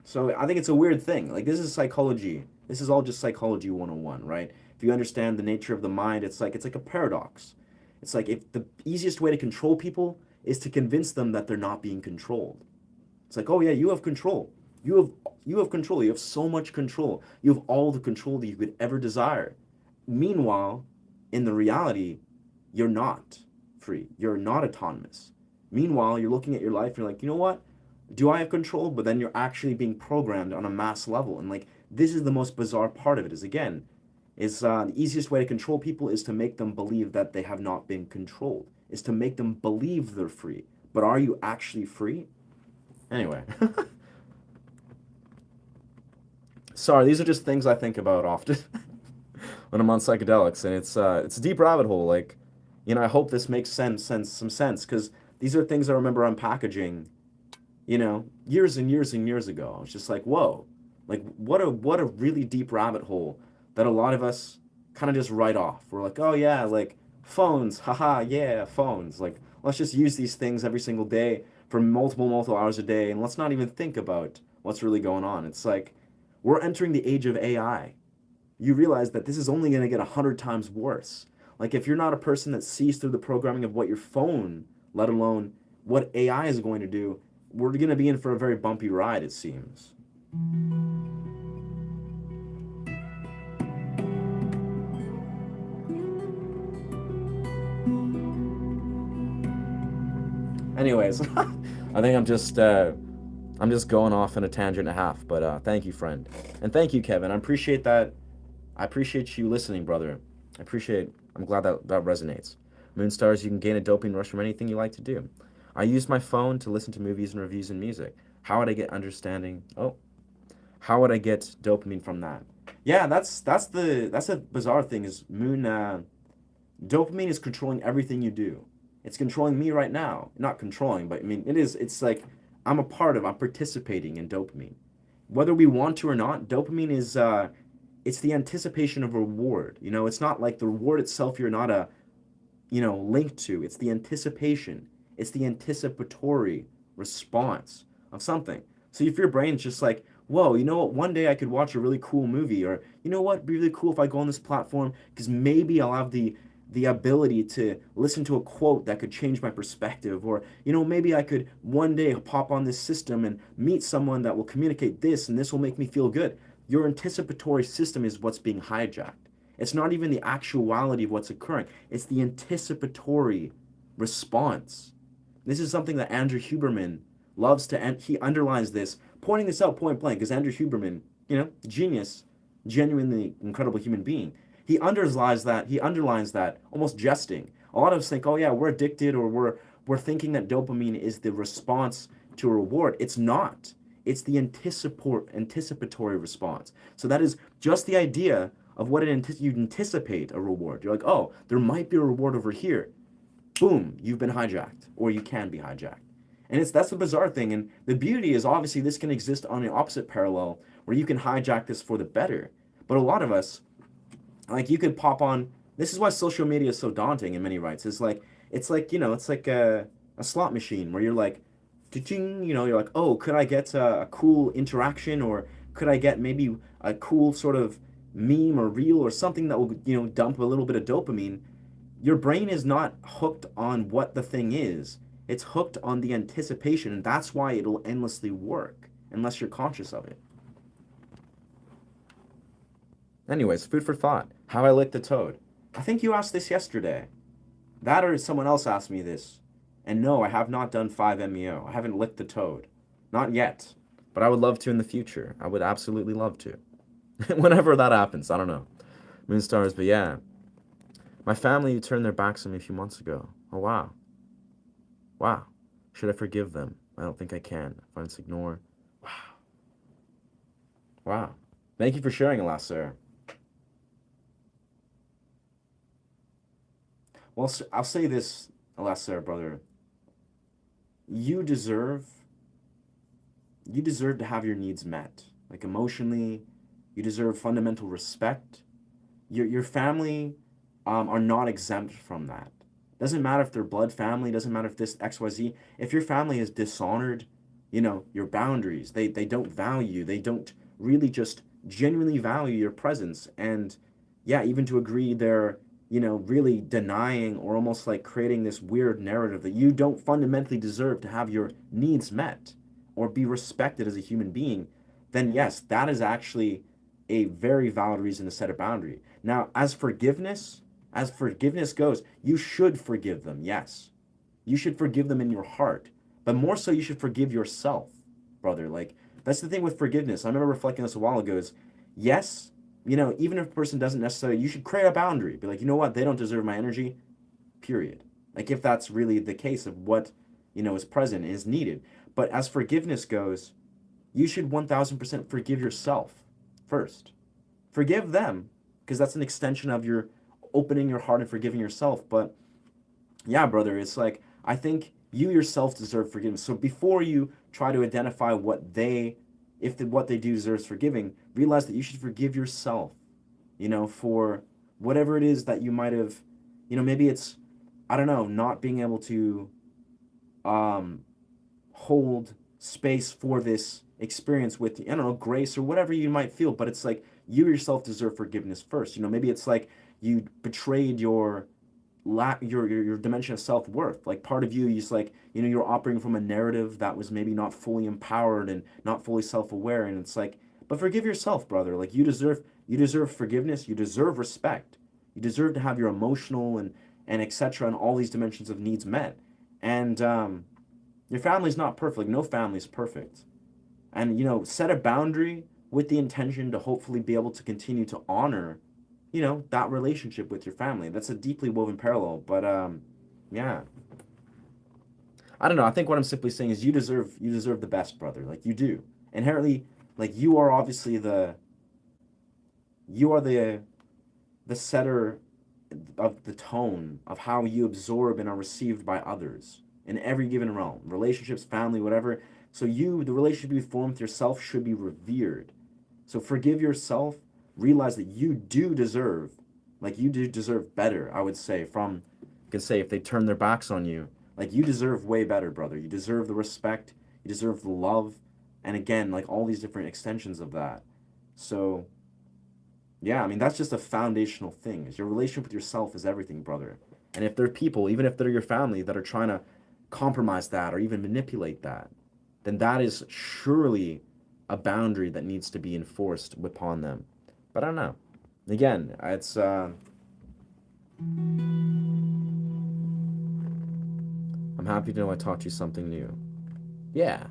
So I think it's a weird thing. Like this is psychology. This is all just psychology 101, right? If you understand the nature of the mind, it's like a paradox. It's like if the easiest way to control people is to convince them that they're not being controlled. It's like, oh yeah, you have control. You have control. You have so much control. You have all the control that you could ever desire. Meanwhile, in the reality, you're not free. You're not autonomous. Meanwhile, you're looking at your life and you're like, you know what? Do I have control? But then you're actually being programmed on a mass level. And like, this is the most bizarre part of it is, again, the easiest way to control people is to make them believe that they have not been controlled, is to make them believe they're free. But are you actually free? Anyway. Sorry, these are just things I think about often when I'm on psychedelics, and it's a deep rabbit hole. Like, I hope this makes some sense, because these are things I remember unpackaging, years and years and years ago. I was just like, whoa, like what a really deep rabbit hole that a lot of us kind of just write off. We're like, oh yeah, like phones, haha, yeah, phones. Like, let's just use these things every single day for multiple hours a day, and let's not even think about what's really going on. It's like we're entering the age of AI. You realize that this is only going to get 100 times worse. Like, if you're not a person that sees through the programming of what your phone, let alone what AI is going to do, we're going to be in for a very bumpy ride, it seems. Anyways, I think I'm just going off in a tangent and a half, but thank you, friend. And thank you, Kevin. I appreciate that. I appreciate you listening, brother. I'm glad that resonates. Moonstars, you can gain a dopamine rush from anything you like to do. I use my phone to listen to movies and reviews and music. How would I get dopamine from that? Yeah, that's a bizarre thing is dopamine is controlling everything you do. It's controlling me right now. Not controlling, but I mean, it's like I'm participating in dopamine. Whether we want to or not, dopamine is, it's the anticipation of reward. It's not like the reward itself you're not linked to. It's the anticipation. It's the anticipatory response of something. So if your brain's just like, whoa, you know what, one day I could watch a really cool movie, or you know what, it'd be really cool if I go on this platform, because maybe I'll have the ability to listen to a quote that could change my perspective, or maybe I could one day pop on this system and meet someone that will communicate this, and this will make me feel good. Your anticipatory system is what's being hijacked. It's not even the actuality of what's occurring. It's the anticipatory response. This is something that Andrew Huberman loves to, and he underlines this, pointing this out point blank, because Andrew Huberman, genius, genuinely incredible human being. He underlines that almost jesting. A lot of us think, oh yeah, we're addicted, or we're thinking that dopamine is the response to a reward. It's not. It's the anticipatory response. So that is just the idea of what you anticipate a reward. You're like, oh, there might be a reward over here. Boom, you've been hijacked, or you can be hijacked. And that's the bizarre thing. And the beauty is, obviously this can exist on the opposite parallel, where you can hijack this for the better. But a lot of us, like, you could pop on. This is why social media is so daunting in many rights. It's like a slot machine where you're like, you're like, oh, could I get a cool interaction, or could I get maybe a cool sort of meme or reel or something that will, dump a little bit of dopamine. Your brain is not hooked on what the thing is. It's hooked on the anticipation, and that's why it'll endlessly work unless you're conscious of it. Anyways, food for thought. How I licked the toad. I think you asked this yesterday. That, or someone else asked me this. And no, I have not done 5-MeO. I haven't licked the toad. Not yet. But I would love to in the future. I would absolutely love to. Whenever that happens. I don't know. Moon stars, but yeah. My family turned their backs on me a few months ago. Oh, wow. Wow. Should I forgive them? I don't think I can. If I just ignore. Wow. Wow. Thank you for sharing, Alasar. Well, I'll say this, Alasar, brother. You deserve to have your needs met. Like, emotionally, you deserve fundamental respect. Your family are not exempt from that. Doesn't matter if they're blood family, doesn't matter if this XYZ. If your family is dishonored, your boundaries, they don't value, they don't really just genuinely value your presence. And yeah, even to agree they're, really denying or almost like creating this weird narrative that you don't fundamentally deserve to have your needs met or be respected as a human being, then yes, that is actually a very valid reason to set a boundary. Now, as forgiveness goes, you should forgive them, yes. You should forgive them in your heart. But more so, you should forgive yourself, brother. Like, that's the thing with forgiveness. I remember reflecting on this a while ago is, yes, even if a person doesn't necessarily, you should create a boundary. Be like, you know what, they don't deserve my energy, period. Like, if that's really the case of what, is present, is needed. But as forgiveness goes, you should 1000% forgive yourself first. Forgive them, because that's an extension of your opening your heart and forgiving yourself. But yeah, brother, it's like, I think you yourself deserve forgiveness. So before you try to identify what what they do deserves forgiving, realize that you should forgive yourself, for whatever it is that you might have, maybe it's, I don't know, not being able to hold space for this experience with, I don't know, grace or whatever you might feel. But it's like, you yourself deserve forgiveness first. Maybe it's like you betrayed your dimension of self-worth. Like, part of you is like, you're operating from a narrative that was maybe not fully empowered and not fully self-aware. And it's like, but forgive yourself, brother. Like, you deserve forgiveness. You deserve respect. You deserve to have your emotional and etc. and all these dimensions of needs met. And your family's not perfect. Like, no family's perfect. And set a boundary with the intention to hopefully be able to continue to honor that relationship with your family. That's a deeply woven parallel. But yeah, I don't know. I think what I'm simply saying is you deserve the best, brother. Like, you do inherently. Like, you are obviously the setter of the tone of how you absorb and are received by others in every given realm, relationships, family, whatever. So the relationship you form with yourself should be revered. So forgive yourself. Realize that you do deserve better, I would say, if they turn their backs on you, like, you deserve way better, brother. You deserve the respect, you deserve the love, and again, like, all these different extensions of that. So, yeah, I mean, that's just a foundational thing, is your relationship with yourself is everything, brother. And if there are people, even if they're your family, that are trying to compromise that or even manipulate that, then that is surely a boundary that needs to be enforced upon them. But I don't know. Again, it's I'm happy to know I taught you something new. Yeah.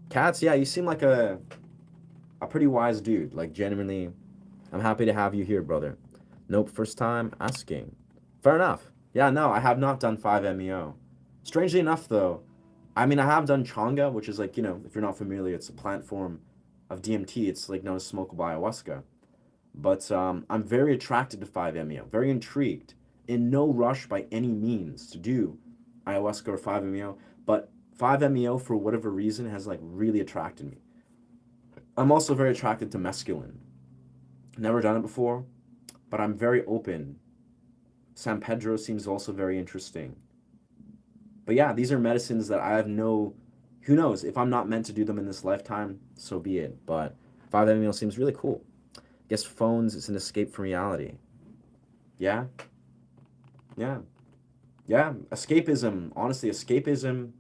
Cats, yeah, you seem like a a pretty wise dude. Like, genuinely, I'm happy to have you here, brother. Nope, first time asking. Fair enough. Yeah, no, I have not done 5-MeO. Strangely enough, though, I mean, I have done changa, which is like, if you're not familiar, it's a plant form of DMT. It's like known as smokable ayahuasca. But I'm very attracted to 5-MeO, very intrigued. In no rush by any means to do ayahuasca or 5-MeO, but 5-MeO, for whatever reason, has like really attracted me. I'm also very attracted to mescaline. Never done it before, but I'm very open. San Pedro seems also very interesting. But yeah, these are medicines that I have who knows, if I'm not meant to do them in this lifetime, so be it. But 5-MeO seems really cool. I guess phones, it's an escape from reality. Yeah? Yeah. Yeah. Escapism, honestly, escapism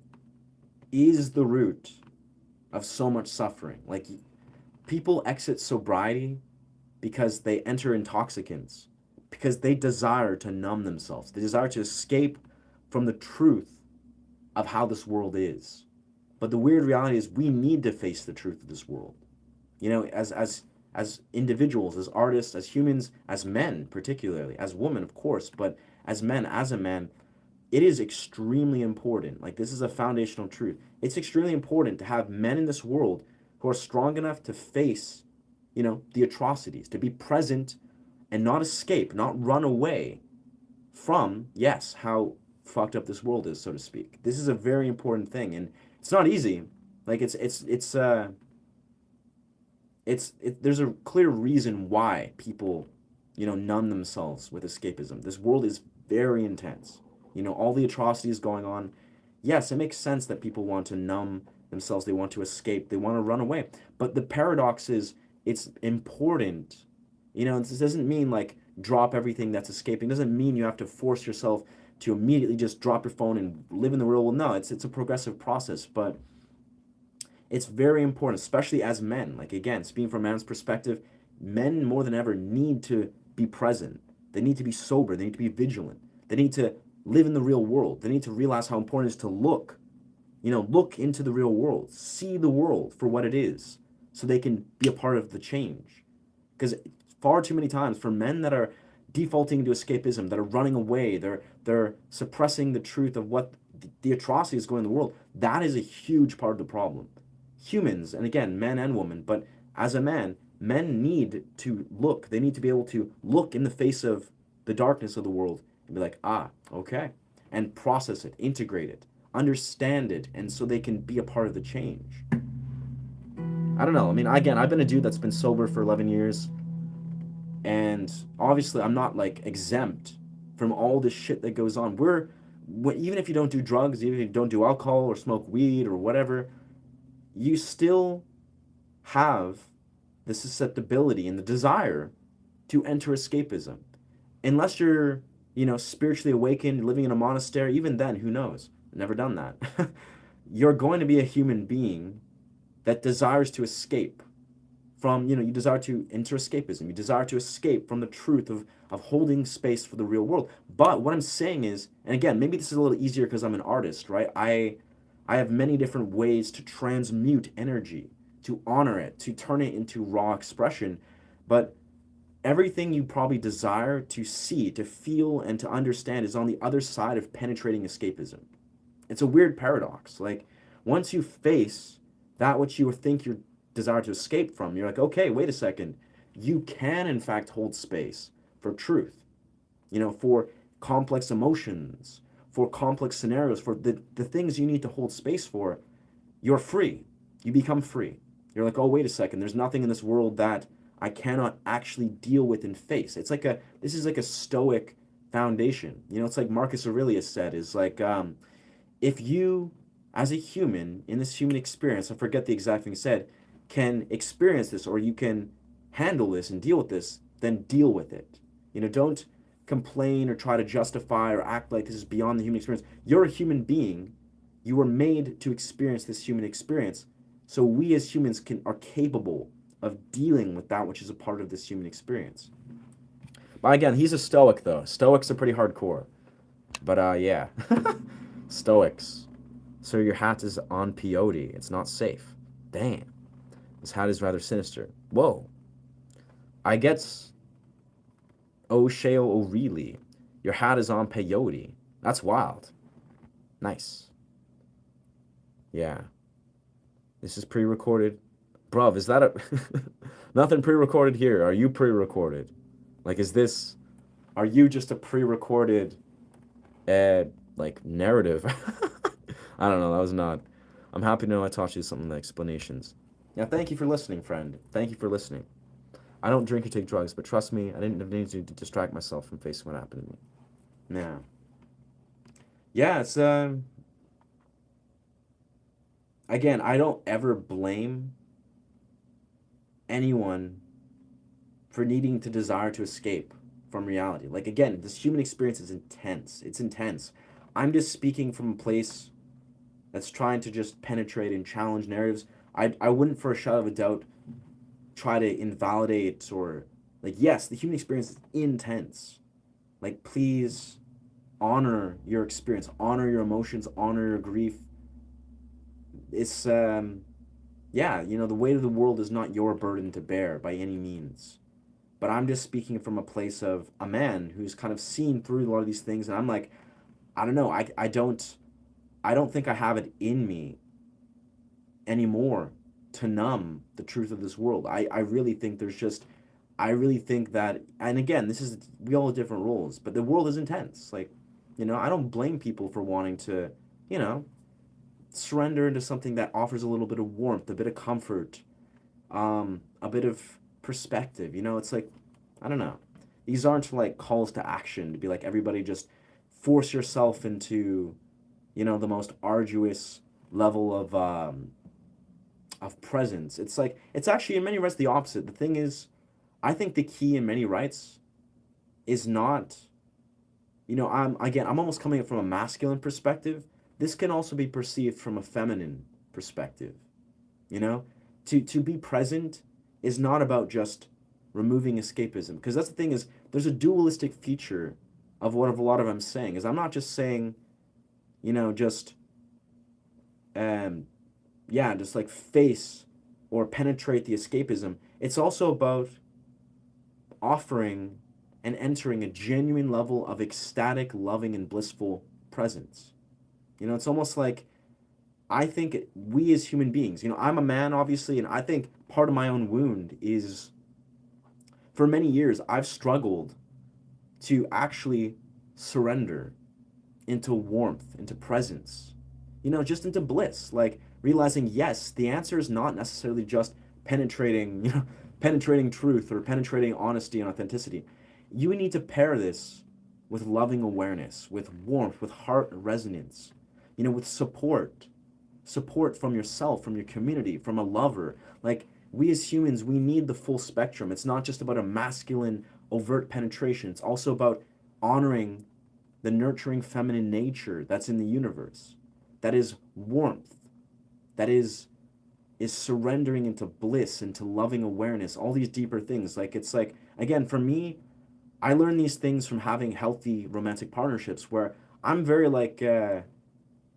is the root of so much suffering. Like, people exit sobriety because they enter intoxicants, because they desire to numb themselves. They desire to escape from the truth of how this world is. But the weird reality is we need to face the truth of this world. As individuals, as artists, as humans, as men particularly, as women, of course, but as men, as a man, it is extremely important. Like, this is a foundational truth. It's extremely important to have men in this world who are strong enough to face, the atrocities, to be present and not escape, not run away from, yes, how fucked up this world is, so to speak. This is a very important thing, and it's not easy. Like, there's a clear reason why people, numb themselves with escapism. This world is very intense. All the atrocities going on. Yes, it makes sense that people want to numb themselves. They want to escape. They want to run away. But the paradox is, it's important. This doesn't mean like drop everything that's escaping. It doesn't mean you have to force yourself to immediately just drop your phone and live in the real world. No, it's a progressive process, but it's very important, especially as men. Like, again, speaking from a man's perspective, men more than ever need to be present. They need to be sober. They need to be vigilant. They need to live in the real world. They need to realize how important it is to look into the real world, see the world for what it is, so they can be a part of the change. Because far too many times, for men that are defaulting into escapism, that are running away, they're suppressing the truth of what the atrocities going in the world, that is a huge part of the problem. Humans, and again, men and women, but as a man, men need to look. They need to be able to look in the face of the darkness of the world and be like, okay, and process it, integrate it, understand it, and so they can be a part of the change. I don't know. I mean, again, I've been a dude that's been sober for 11 years, and obviously I'm not like exempt from all this shit that goes on. Even if you don't do drugs, even if you don't do alcohol or smoke weed or whatever, you still have the susceptibility and the desire to enter escapism. Unless you're, spiritually awakened, living in a monastery, even then, who knows? Never done that. You're going to be a human being that desires to escape from, you desire to enter escapism. You desire to escape from the truth of holding space for the real world. But what I'm saying is, and again, maybe this is a little easier because I'm an artist, right? I have many different ways to transmute energy, to honor it, to turn it into raw expression. But everything you probably desire to see, to feel, and to understand is on the other side of penetrating escapism. It's a weird paradox. Like, once you face that which you think you desire to escape from, you're like, okay, wait a second. You can, in fact, hold space for truth, for complex emotions, for complex scenarios, for the things you need to hold space for. You're free. You become free. You're like, oh, wait a second. There's nothing in this world that I cannot actually deal with and face. This is like a stoic foundation. It's like Marcus Aurelius said, is like, if you, as a human, in this human experience, I forget the exact thing he said, can experience this, or you can handle this and deal with this, then deal with it. Don't complain or try to justify or act like this is beyond the human experience. You're a human being. You were made to experience this human experience. So we as humans are capable of dealing with that which is a part of this human experience. But again, he's a Stoic, though. Stoics are pretty hardcore. But yeah. Stoics. So your hat is on peyote. It's not safe. Damn. This hat is rather sinister. Whoa. I gets O'Shea O'Reilly. Your hat is on peyote. That's wild. Nice. Yeah. This is pre-recorded. Bruv, is that a nothing pre-recorded here? Are you pre-recorded? Like, is this? Are you just a pre-recorded, like narrative? I don't know. That was not. I'm happy to know I taught you some of the explanations. Yeah, thank you for listening, friend. Thank you for listening. I don't drink or take drugs, but trust me, I didn't need to distract myself from facing what happened to me. Yeah. Yeah, it's again, I don't ever blame anyone for needing to desire to escape from reality. Like again, this human experience is intense. It's intense. I'm just speaking from a place that's trying to just penetrate and challenge narratives. I wouldn't for a shadow of a doubt try to invalidate or like yes, the human experience is intense. Like please honor your experience, honor your emotions, honor your grief. It's yeah, you know, the weight of the world is not your burden to bear by any means. But I'm just speaking from a place of a man who's kind of seen through a lot of these things and I'm like, I don't know, I don't think I have it in me anymore to numb the truth of this world. I really think there's just I really think that and again, this is we all have different roles, but the world is intense. Like, you know, I don't blame people for wanting to, you know, surrender into something that offers a little bit of warmth, a bit of comfort, a bit of perspective. You know, it's like, I don't know. These aren't like calls to action to be like everybody just force yourself into, you know, the most arduous level of presence. It's like it's actually in many rights the opposite. The thing is, I think the key in many rights is not, you know, I'm almost coming from a masculine perspective. This can also be perceived from a feminine perspective. You know, to be present is not about just removing escapism because that's the thing is there's a dualistic feature of what a lot of I'm saying is I'm not just saying, you know, just um yeah, just like face or penetrate the escapism. It's also about offering and entering a genuine level of ecstatic, loving, and blissful presence. You know, it's almost like I think we as human beings, you know, I'm a man, obviously, and I think part of my own wound is for many years, I've struggled to actually surrender into warmth, into presence, you know, just into bliss. Like realizing, yes, the answer is not necessarily just penetrating, you know, penetrating truth or penetrating honesty and authenticity. You need to pair this with loving awareness, with warmth, with heart resonance, you know, with support from yourself, from your community, from a lover. Like we as humans, we need the full spectrum. It's not just about a masculine overt penetration. It's also about honoring the nurturing feminine nature that's in the universe. That is warmth. That is surrendering into bliss, into loving awareness, all these deeper things. Like it's like again, for me, I learned these things from having healthy romantic partnerships where I'm very like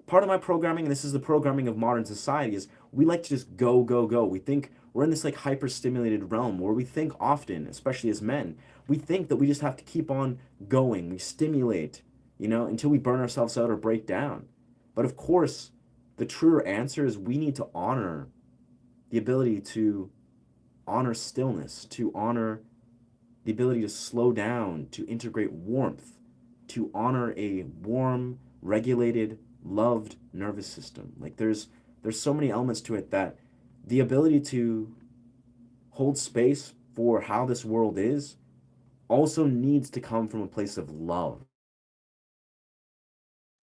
part of my programming, and this is the programming of modern society, is we like to just go, go, go. We think we're in this like hyper stimulated realm where we think often, especially as men, we think that we just have to keep on going. We stimulate, you know, until we burn ourselves out or break down. But of course, the truer answer is we need to honor the ability to honor stillness, to honor the ability to slow down, to integrate warmth, to honor a warm, regulated, loved nervous system. Like there's so many elements to it that the ability to hold space for how this world is also needs to come from a place of love.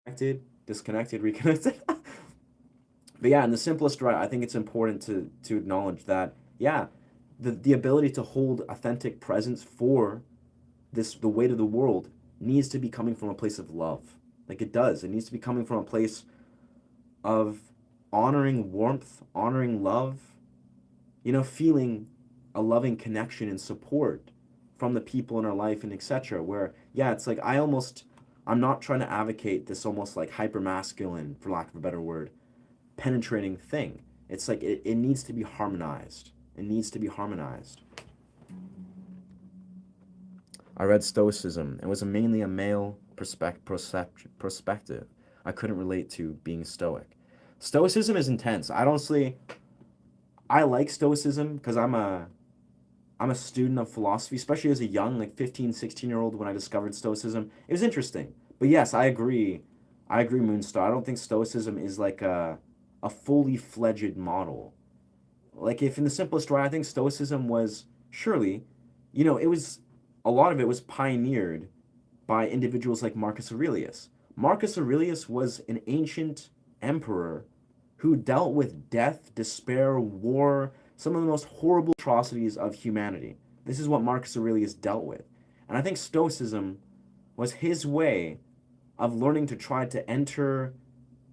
Connected, disconnected, reconnected. But yeah, in the simplest right, I think it's important to acknowledge that yeah, the ability to hold authentic presence for this the weight of the world needs to be coming from a place of love. Like it does. It needs to be coming from a place of honoring warmth, honoring love, you know, feeling a loving connection and support from the people in our life and etc. Where yeah, it's like I'm not trying to advocate this almost like hyper masculine, for lack of a better word, penetrating thing. It's like it needs to be harmonized. It needs to be harmonized. I read Stoicism. It was mainly a male perspective. I couldn't relate to being stoic. Stoicism is intense. I like Stoicism because I'm a student of philosophy, especially as a young, like 15, 16-year-old when I discovered Stoicism. It was interesting. But yes, I agree. I agree, Moonstar. I don't think Stoicism is like a fully fledged model. Like, if in the simplest way, I think Stoicism was surely, it was, a lot of it was pioneered by individuals like Marcus Aurelius. Marcus Aurelius was an ancient emperor who dealt with death, despair, war, some of the most horrible atrocities of humanity. This is what Marcus Aurelius dealt with. And I think Stoicism was his way of learning to try to enter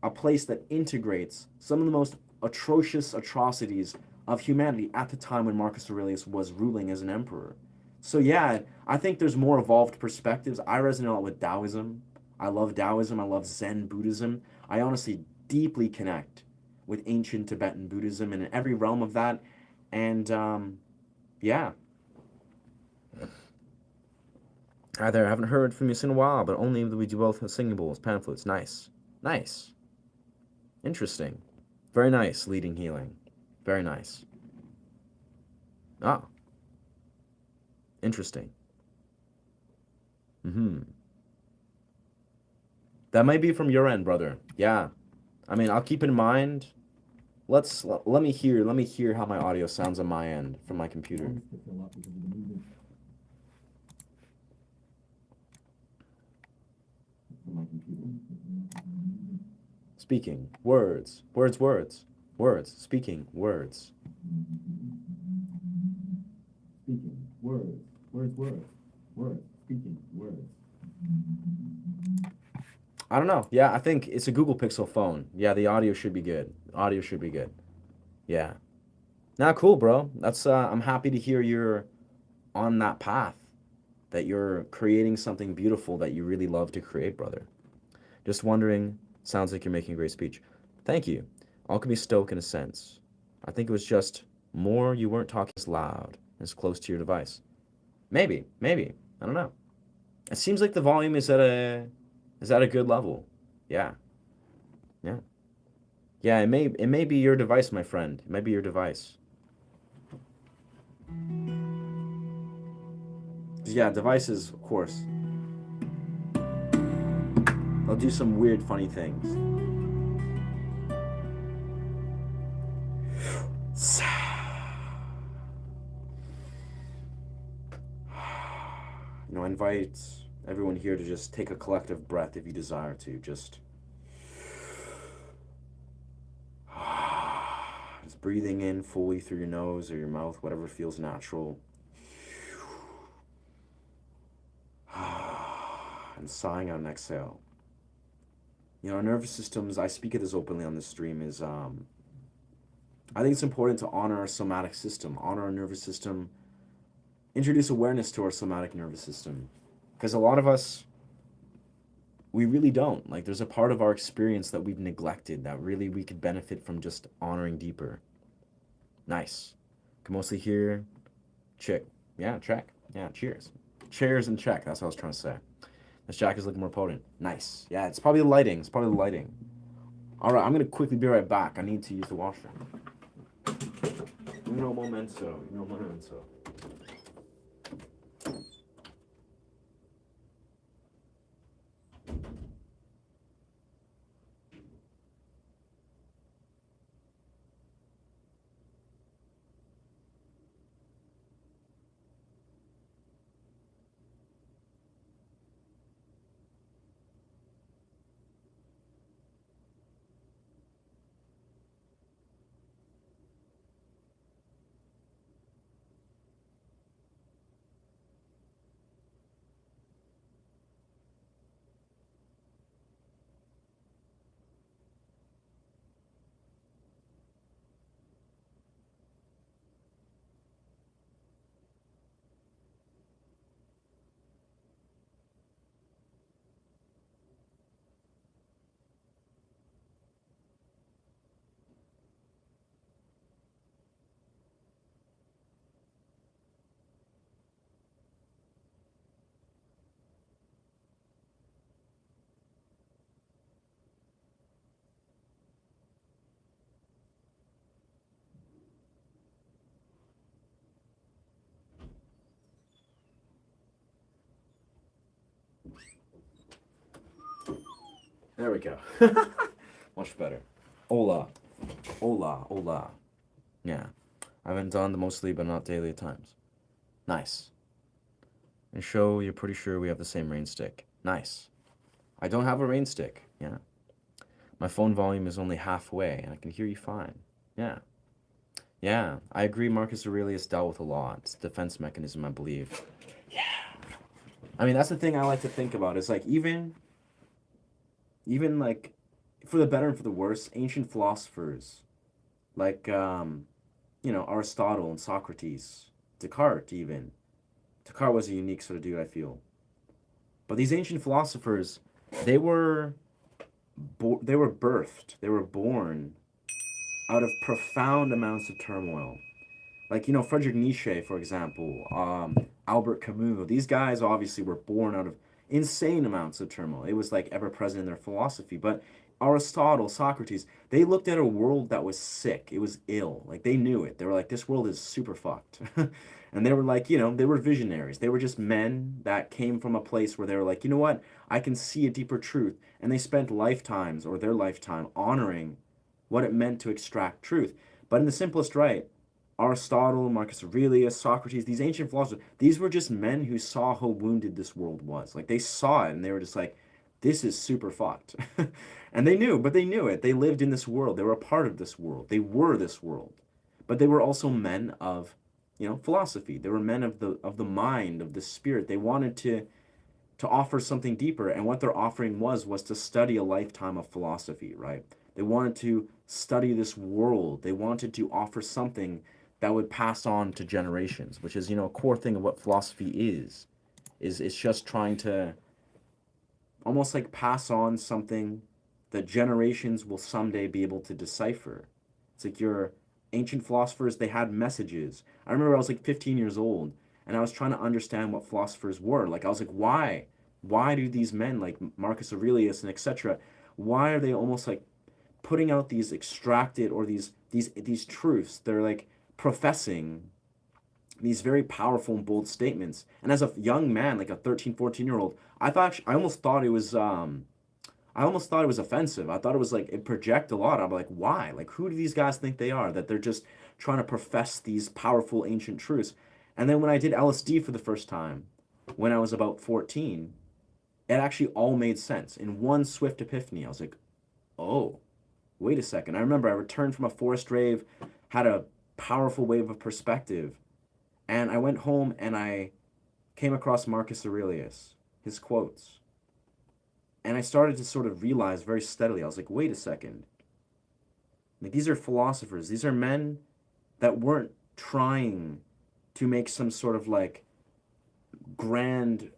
a place that integrates some of the most atrocious atrocities of humanity at the time when Marcus Aurelius was ruling as an emperor. So yeah, I think there's more evolved perspectives. I resonate a lot with Taoism. I love Taoism. I love Zen Buddhism. I honestly deeply connect with ancient Tibetan Buddhism and in every realm of that. And yeah. Hi there, I haven't heard from you in a while, but only that we do both singing bowls, pan flutes. Nice. Nice. Interesting. Very nice, leading healing. Very nice. Ah. Interesting. Mm-hmm. That might be from your end, brother. Yeah. I mean, I'll keep in mind. Let me hear how my audio sounds on my end from my computer. Speaking words, words, words, words, speaking words. Speaking words, words, words, words, speaking words. I don't know. Yeah, I think it's a Google Pixel phone. Yeah, the audio should be good. Audio should be good. Yeah. Now, cool, bro. That's I'm happy to hear you're on that path, that you're creating something beautiful that you really love to create, brother. Just wondering, sounds like you're making a great speech. Thank you. All can be stoic in a sense. I think it was just more you weren't talking as loud, as close to your device. Maybe. I don't know. It seems like the volume is at a good level. Yeah. Yeah. Yeah, it may be your device, my friend. It might be your device. Yeah, devices, of course. They'll do some weird, funny things. I invite everyone here to just take a collective breath if you desire to. Just breathing in fully through your nose or your mouth, whatever feels natural. And sighing out an exhale. Our nervous systems, I speak of this openly on this stream, is I think it's important to honor our somatic system, honor our nervous system, introduce awareness to our somatic nervous system. Because a lot of us, we really don't. Like, there's a part of our experience that we've neglected that really we could benefit from just honoring deeper. Nice. Can mostly hear check. Yeah, check. Yeah, cheers. Cheers and check. That's what I was trying to say. This jack is looking more potent. Nice. Yeah, it's probably the lighting. All right, I'm going to quickly be right back. I need to use the washroom. No momento. There we go. Much better. Hola. Hola. Hola. Yeah. I haven't done the mostly but not daily at times. Nice. And show you're pretty sure we have the same rain stick. Nice. I don't have a rain stick. Yeah. My phone volume is only halfway and I can hear you fine. Yeah. Yeah. I agree Marcus Aurelius dealt with a lot. It's a defense mechanism, I believe. Yeah. I mean, that's the thing I like to think about. Is like even like for the better and for the worse, ancient philosophers like Aristotle and Socrates, Descartes even. Descartes was a unique sort of dude, I feel. But these ancient philosophers, they were they were birthed, they were born out of profound amounts of turmoil. Like, Friedrich Nietzsche, for example, Albert Camus, these guys obviously were born out of insane amounts of turmoil. It was like ever present in their philosophy. But Aristotle, Socrates, they looked at a world that was sick. It was ill. Like, they knew it. They were like, this world is super fucked. And they were like, they were visionaries. They were just men that came from a place where they were like, you know what? I can see a deeper truth. And they spent lifetimes or their lifetime honoring what it meant to extract truth. But in the simplest right, Aristotle, Marcus Aurelius, Socrates, these ancient philosophers, these were just men who saw how wounded this world was. Like, they saw it and they were just like, this is super fucked. And they knew, but they knew it. They lived in this world. They were a part of this world. They were this world. But they were also men of, philosophy. They were men of the mind, of the spirit. They wanted to offer something deeper, and what their offering was to study a lifetime of philosophy, right? They wanted to study this world. They wanted to offer something that would pass on to generations, which is, a core thing of what philosophy is it's just trying to almost like pass on something that generations will someday be able to decipher. It's like your ancient philosophers, they had messages. I remember I was like 15 years old and I was trying to understand what philosophers were. Like, I was like, why? Why do these men like Marcus Aurelius and etc., why are they almost like putting out these extracted or these truths? They're like professing these very powerful and bold statements. And as a young man, like a 13, 14-year old, I almost thought it was offensive. I thought it was like it project a lot. I'm like, why? Like, who do these guys think they are? That they're just trying to profess these powerful ancient truths. And then when I did LSD for the first time, when I was about 14, it actually all made sense. In one swift epiphany, I was like, oh, wait a second. I remember I returned from a forest rave, had a powerful wave of perspective, and I went home and I came across Marcus Aurelius, his quotes. And I started to sort of realize very steadily, I was like, wait a second. Like, these are philosophers. These are men that weren't trying to make some sort of like grand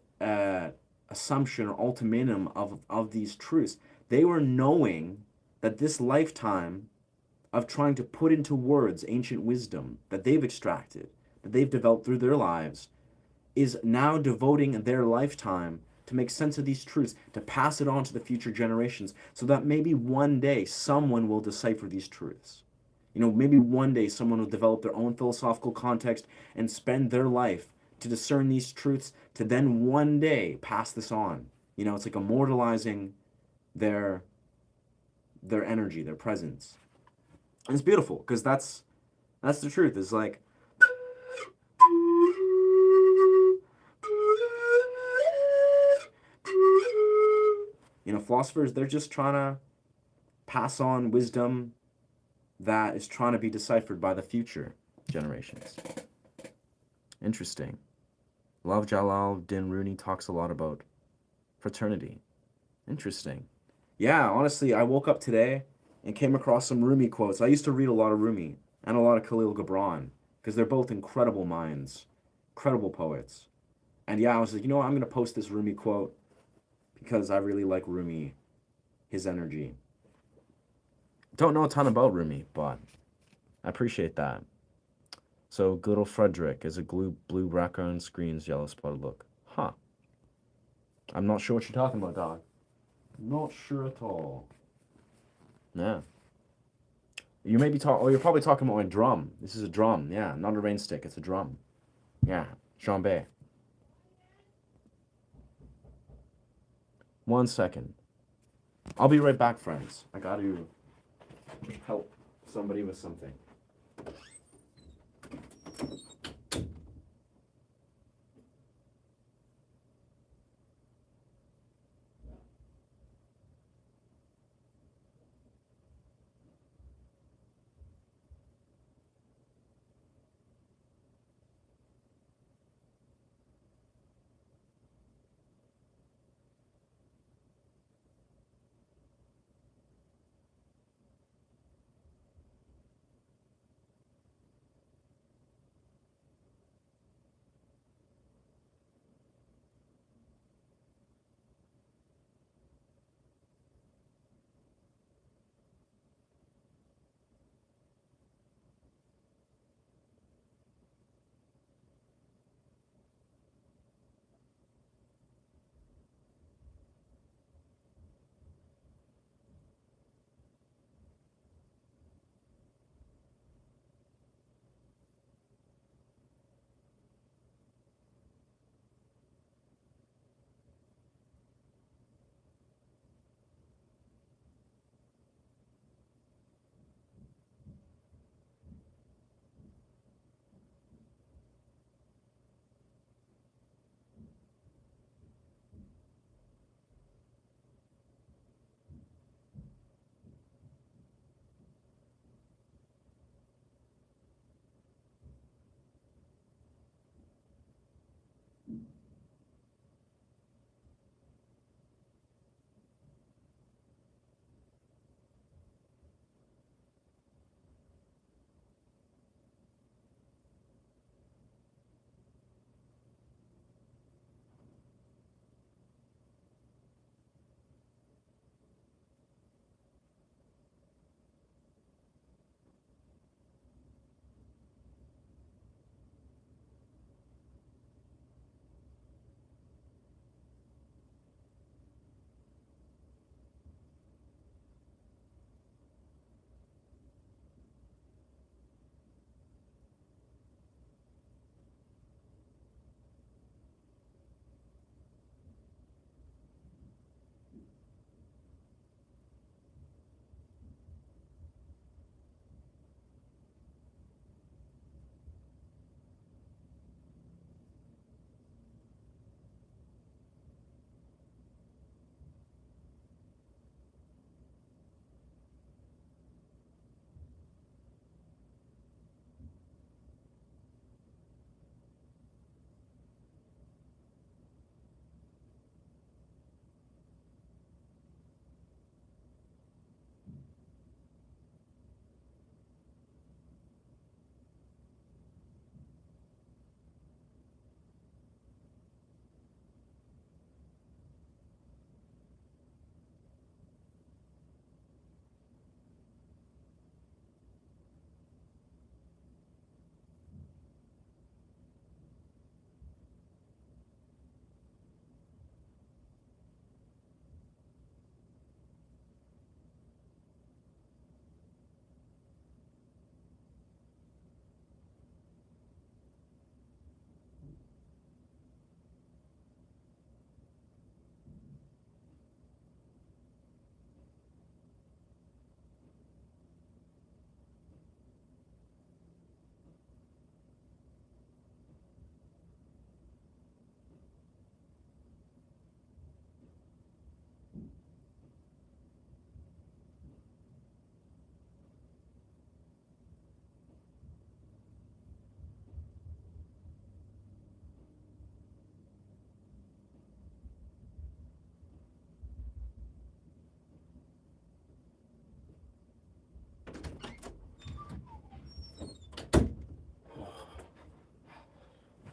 assumption or ultimatum of these truths. They were knowing that this lifetime of trying to put into words ancient wisdom that they've extracted, that they've developed through their lives, is now devoting their lifetime to make sense of these truths, to pass it on to the future generations, so that maybe one day someone will decipher these truths. Maybe one day someone will develop their own philosophical context and spend their life to discern these truths, to then one day pass this on. It's like immortalizing their energy, their presence. And it's beautiful, because that's the truth. Is like, philosophers, they're just trying to pass on wisdom that is trying to be deciphered by the future generations. Interesting. Love Jalaluddin Rumi talks a lot about fraternity. Interesting. Yeah, honestly, I woke up today and came across some Rumi quotes. I used to read a lot of Rumi and a lot of Khalil Gibran, because they're both incredible minds, incredible poets. And yeah, I was like, I'm going to post this Rumi quote because I really like Rumi, his energy. Don't know a ton about Rumi, but I appreciate that. So, good old Frederick is a blue background screen's yellow spotted look. Huh. I'm not sure what you're talking about, dog. Not sure at all. Yeah. You may be you're probably talking about my drum. This is a drum, yeah, not a rain stick, it's a drum. Yeah, Jambé. 1 second. I'll be right back, friends. I got to help somebody with something.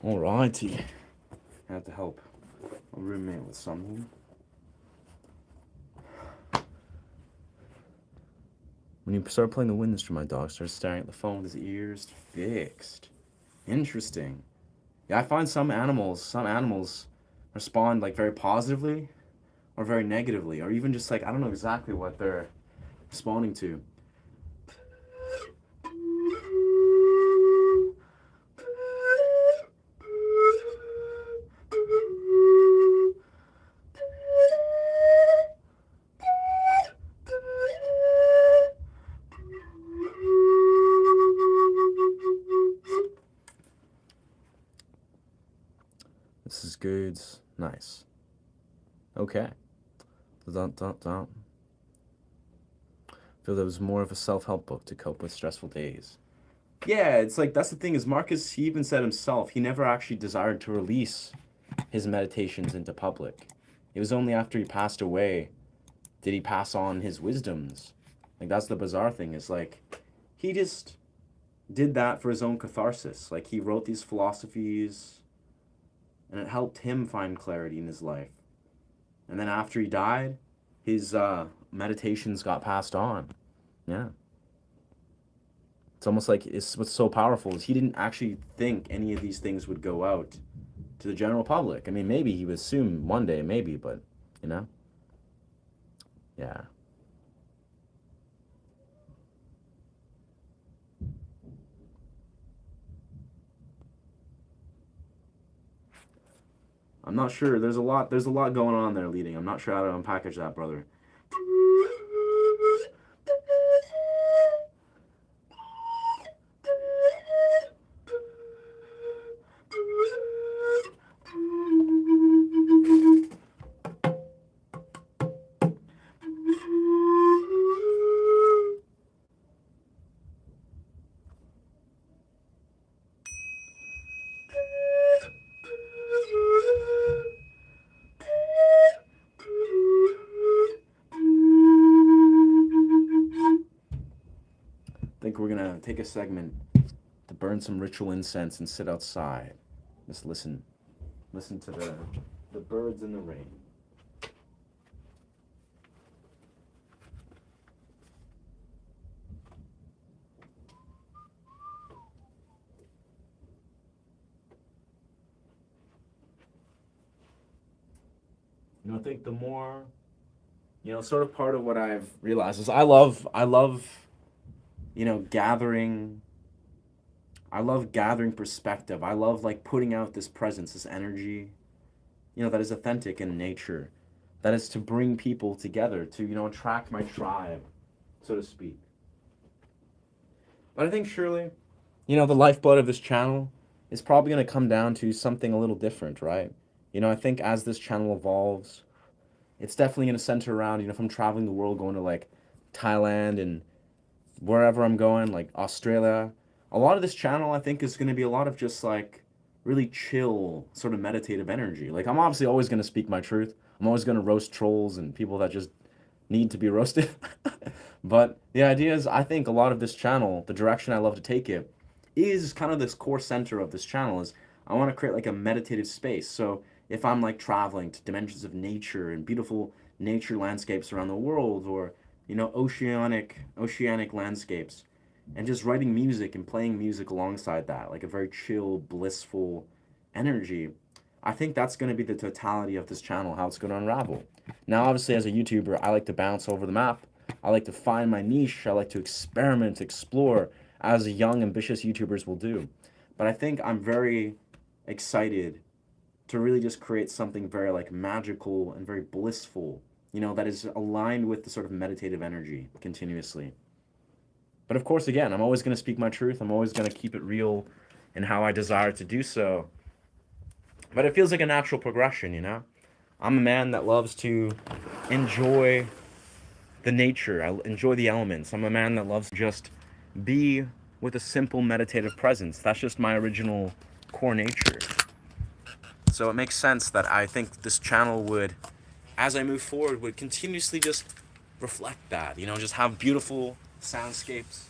Alrighty. I have to help a roommate with something. When you start playing the wind instrument, my dog starts staring at the phone with his ears fixed. Interesting. Yeah, I find some animals respond like very positively or very negatively, or even just like I don't know exactly what they're responding to. moods. Nice. Okay. Dun, dun, dun. Feel there was more of a self-help book to cope with stressful days. Yeah, it's like that's the thing is Marcus, he even said himself, he never actually desired to release his meditations into public. It was only after he passed away did he pass on his wisdoms. Like that's the bizarre thing is like he just did that for his own catharsis. Like he wrote these philosophies and it helped him find clarity in his life. And then after he died, his meditations got passed on. Yeah. It's almost like it's what's so powerful is he didn't actually think any of these things would go out to the general public. I mean, maybe he would assume one day, maybe, but you know, yeah. I'm not sure. There's a lot. There's a lot going on there, leading. I'm not sure how to unpackage that, brother. I think we're gonna take a segment to burn some ritual incense and sit outside. Just listen to the birds in the rain. You know, I think the more, you know, sort of part of what I've realized is I love, you know, gathering. I love gathering perspective. I love like putting out this presence, this energy, you know, that is authentic in nature, that is to bring people together, to, you know, attract my tribe, so to speak. But I think surely, you know, the lifeblood of this channel is probably going to come down to something a little different, right? You know, I think as this channel evolves, it's definitely going to center around, you know, if I'm traveling the world, going to like Thailand and wherever I'm going, like Australia, a lot of this channel I think is going to be a lot of just like really chill, sort of meditative energy. Like I'm obviously always going to speak my truth. I'm always going to roast trolls and people that just need to be roasted. But the idea is, I think a lot of this channel, the direction I love to take it, is kind of this core center of this channel is I want to create like a meditative space. So if I'm like traveling to dimensions of nature and beautiful nature landscapes around the world, or you know, oceanic landscapes, and just writing music and playing music alongside that, like a very chill, blissful energy, I think that's going to be the totality of this channel, how it's going to unravel. Now, obviously, as a YouTuber, I like to bounce over the map. I like to find my niche. I like to experiment, explore, as young, ambitious YouTubers will do. But I think I'm very excited to really just create something very like magical and very blissful, you know, that is aligned with the sort of meditative energy continuously. But of course, again, I'm always going to speak my truth. I'm always going to keep it real in how I desire to do so. But it feels like a natural progression, you know? I'm a man that loves to enjoy the nature. I enjoy the elements. I'm a man that loves to just be with a simple meditative presence. That's just my original core nature. So it makes sense that I think this channel would, as I move forward, would continuously just reflect that, you know, just have beautiful soundscapes.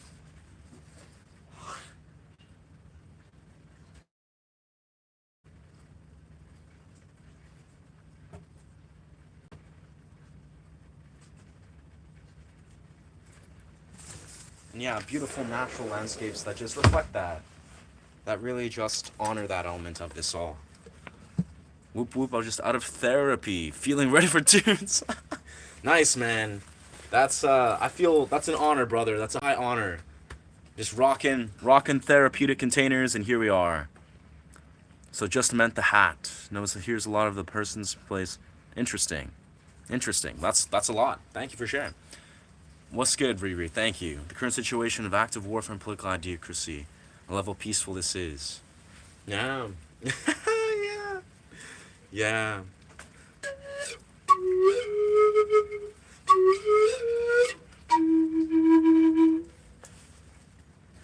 And yeah, beautiful natural landscapes that just reflect that. That really just honor that element of this all. Whoop whoop, I was just out of therapy, feeling ready for tunes. Nice, man. That's I feel that's an honor, brother. That's a high honor. Just rocking therapeutic containers, and here we are. So just meant the hat. Notice here's a lot of the person's place. Interesting. Interesting. That's a lot. Thank you for sharing. What's good, Riri? Thank you. The current situation of active warfare and political idiocracy. A level peaceful this is. Yeah. Yeah. Yeah.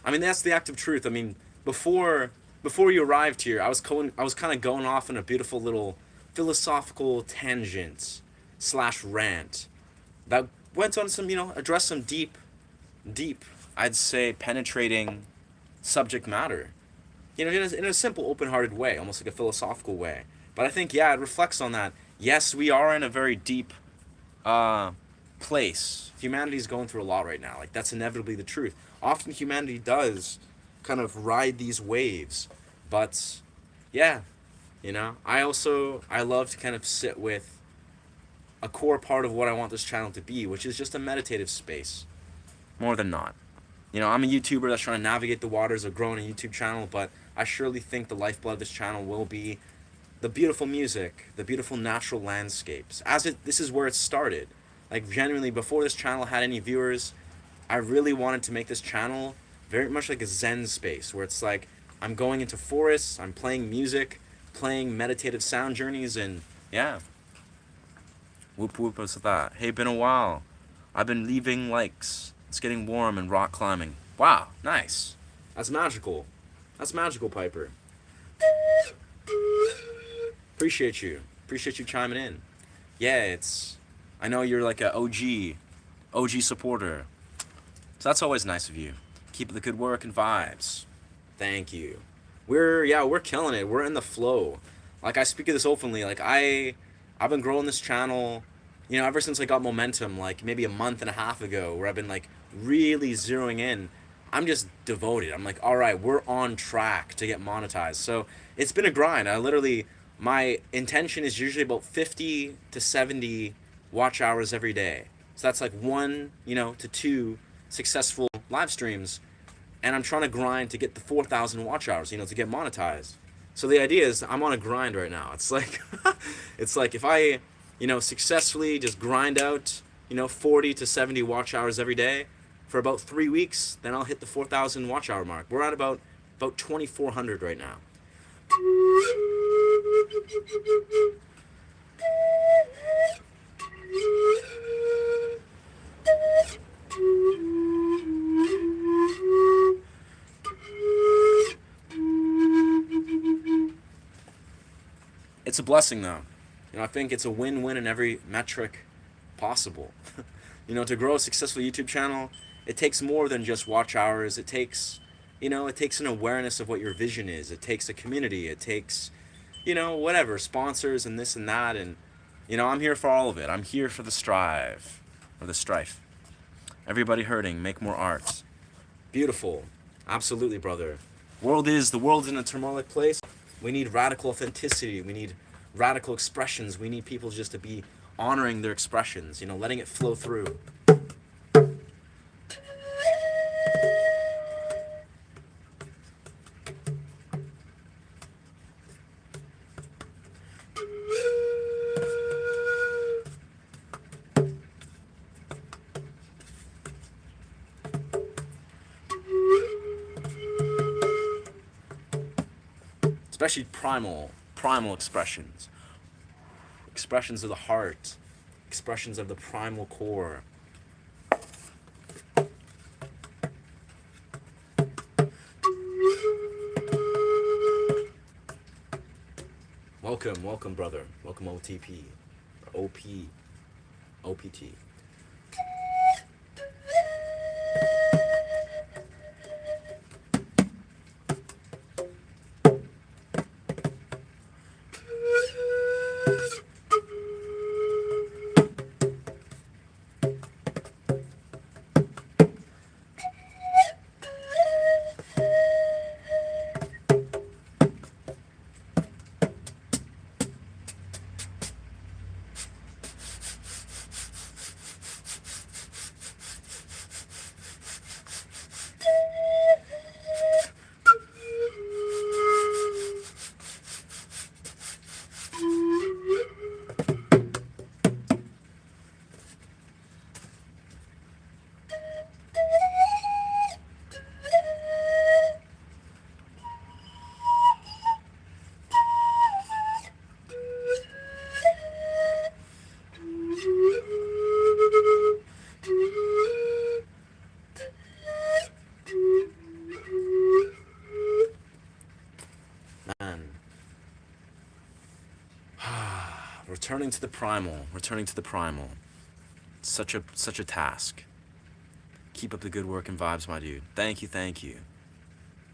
I mean, that's the act of truth. I mean, before before you arrived here, I was kind of going off on a beautiful little philosophical tangent slash rant that went on some, addressed some deep, I'd say, penetrating subject matter. In a simple, open-hearted way, almost like a philosophical way. But I think, yeah, it reflects on that. Yes, we are in a very deep uh, place. Humanity's going through a lot right now. Like, that's inevitably the truth. Often humanity does kind of ride these waves. But, yeah, I love to kind of sit with a core part of what I want this channel to be, which is just a meditative space. More than not. I'm a YouTuber that's trying to navigate the waters of growing a YouTube channel, but I surely think the lifeblood of this channel will be the beautiful music, the beautiful natural landscapes. This is where it started. Like, genuinely, before this channel had any viewers, I really wanted to make this channel very much like a Zen space, where it's like I'm going into forests, I'm playing music, playing meditative sound journeys, and yeah. Whoop whoop, what's that? Hey, been a while. I've been leaving likes. It's getting warm and rock climbing. Wow, nice. That's magical. That's magical, Piper. Appreciate you. Appreciate you chiming in. Yeah, I know you're like a OG supporter. So that's always nice of you. Keep up the good work and vibes. Thank you. We're killing it. We're in the flow. Like, I speak of this openly. Like, I've been growing this channel, ever since I got momentum, like maybe a month and a half ago, where I've been like really zeroing in. I'm just devoted. I'm like, all right, we're on track to get monetized. So it's been a grind. My intention is usually about 50 to 70 watch hours every day. So that's like 1, to 2 successful live streams. And I'm trying to grind to get the 4,000 watch hours, to get monetized. So the idea is I'm on a grind right now. It's like, it's like if I, successfully just grind out, 40 to 70 watch hours every day for about 3 weeks, then I'll hit the 4,000 watch hour mark. We're at about 2,400 right now. It's a blessing, though. I think it's a win-win in every metric possible. To grow a successful YouTube channel, it takes more than just watch hours. It takes an awareness of what your vision is. It takes a community. It takes, whatever, sponsors and this and that. And, I'm here for all of it. I'm here for the strife. Everybody hurting, make more art. Beautiful. Absolutely, brother. The world's in a tumultuous place. We need radical authenticity. We need radical expressions. We need people just to be honoring their expressions, letting it flow through. Especially primal expressions. Expressions of the heart. Expressions of the primal core. Welcome, brother. Welcome, OTP. Or OPT. returning to the primal. Returning to the primal. Such a task. Keep up the good work and vibes, my dude. Thank you, thank you.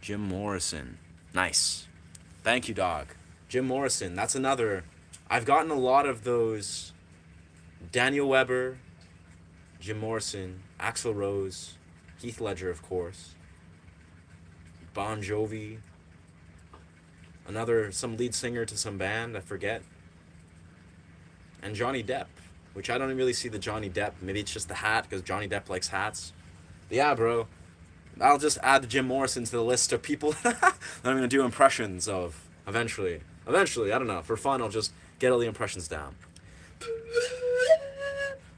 Jim Morrison. Nice. Thank you, dog. Jim Morrison. That's another. I've gotten a lot of those. Daniel Weber, Jim Morrison, Axl Rose, Heath Ledger, of course. Bon Jovi. Some lead singer to some band, I forget. And Johnny Depp, which I don't really see the Johnny Depp. Maybe it's just the hat, because Johnny Depp likes hats. But yeah, bro. I'll just add the Jim Morrison to the list of people that I'm going to do impressions of eventually. Eventually, I don't know. For fun, I'll just get all the impressions down.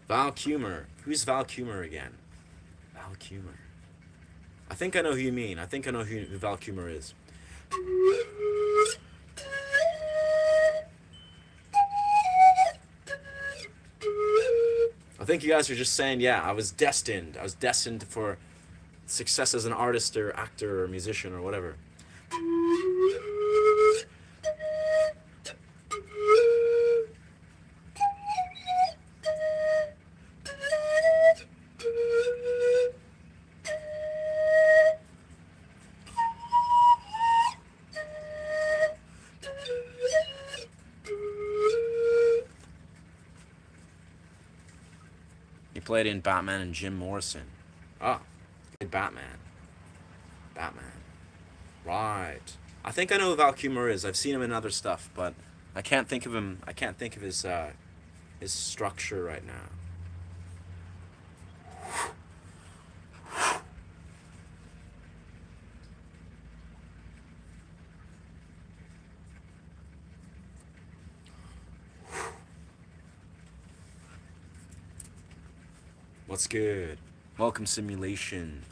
Val Kilmer. Who's Val Kilmer again? Val Kilmer. I think I know who you mean. I think I know who Val Kilmer is. I think you guys are just saying, yeah, I was destined. I was destined for success as an artist or actor or musician or whatever. He played in Batman and Jim Morrison. Ah, good Batman. Batman. Right. I think I know who Val Kilmer is. I've seen him in other stuff, but I can't think of him. I can't think of his structure right now. What's good? Welcome simulation.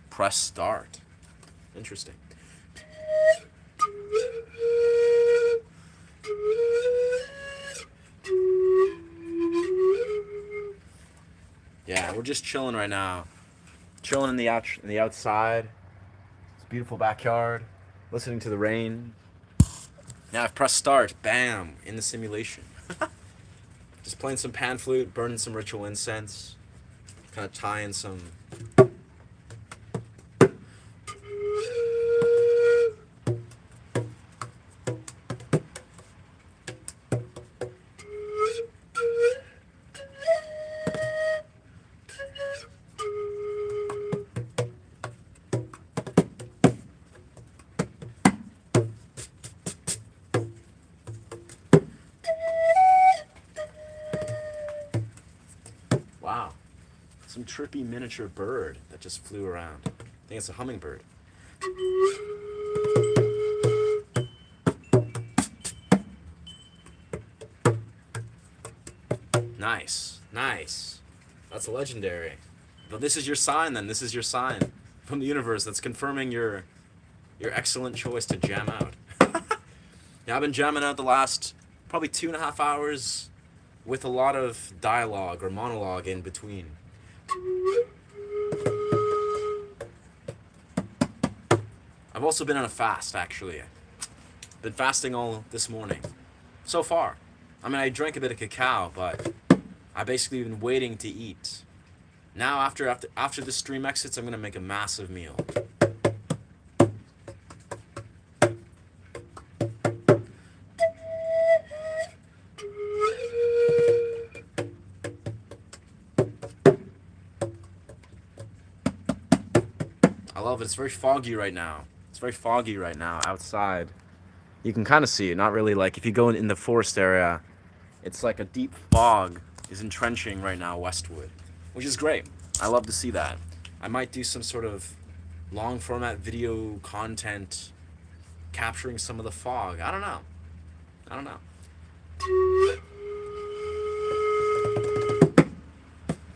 Press start. Interesting. Yeah, we're just chilling right now. Chilling in the outside. It's a beautiful backyard. Listening to the rain. Now I've pressed start. Bam! In the simulation. Just playing some pan flute, burning some ritual incense. Kind of tying some... Wow. Some trippy miniature bird that just flew around. I think it's a hummingbird. Nice. Nice. That's legendary. But this is your sign then. This is your sign from the universe that's confirming your excellent choice to jam out. Yeah, I've been jamming out the last probably 2.5 hours with a lot of dialogue or monologue in between. I've also been on a fast, actually. Been fasting all this morning. So far. I mean, I drank a bit of cacao, but I've basically been waiting to eat. Now, after the stream exits, I'm going to make a massive meal. I love it. It's very foggy right now. It's very foggy right now outside. You can kind of see it. Not really like if you go in the forest area, it's like a deep fog is entrenching right now westward, which is great. I love to see that. I might do some sort of long format video content capturing some of the fog. I don't know. I don't know.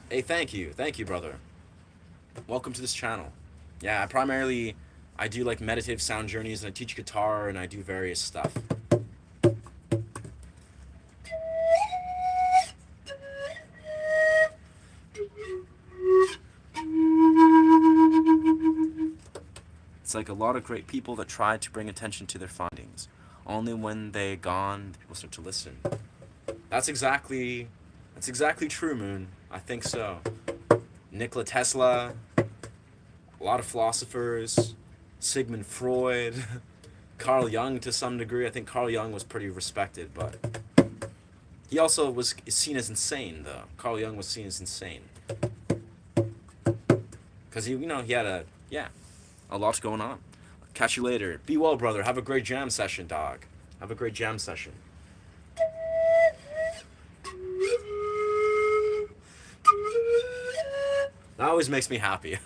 Hey, thank you. Thank you, brother. Welcome to this channel. Yeah, I do like meditative sound journeys, and I teach guitar, and I do various stuff. It's like a lot of great people that try to bring attention to their findings. Only when they're gone, people start to listen. That's exactly true, Moon. I think so. Nikola Tesla, a lot of philosophers, Sigmund Freud, Carl Jung to some degree. I think Carl Jung was pretty respected, but he also was seen as insane, though. Carl Jung was seen as insane because he had a lot going on. Catch you later. Be well, brother. Have a great jam session, dog. Have a great jam session. That always makes me happy.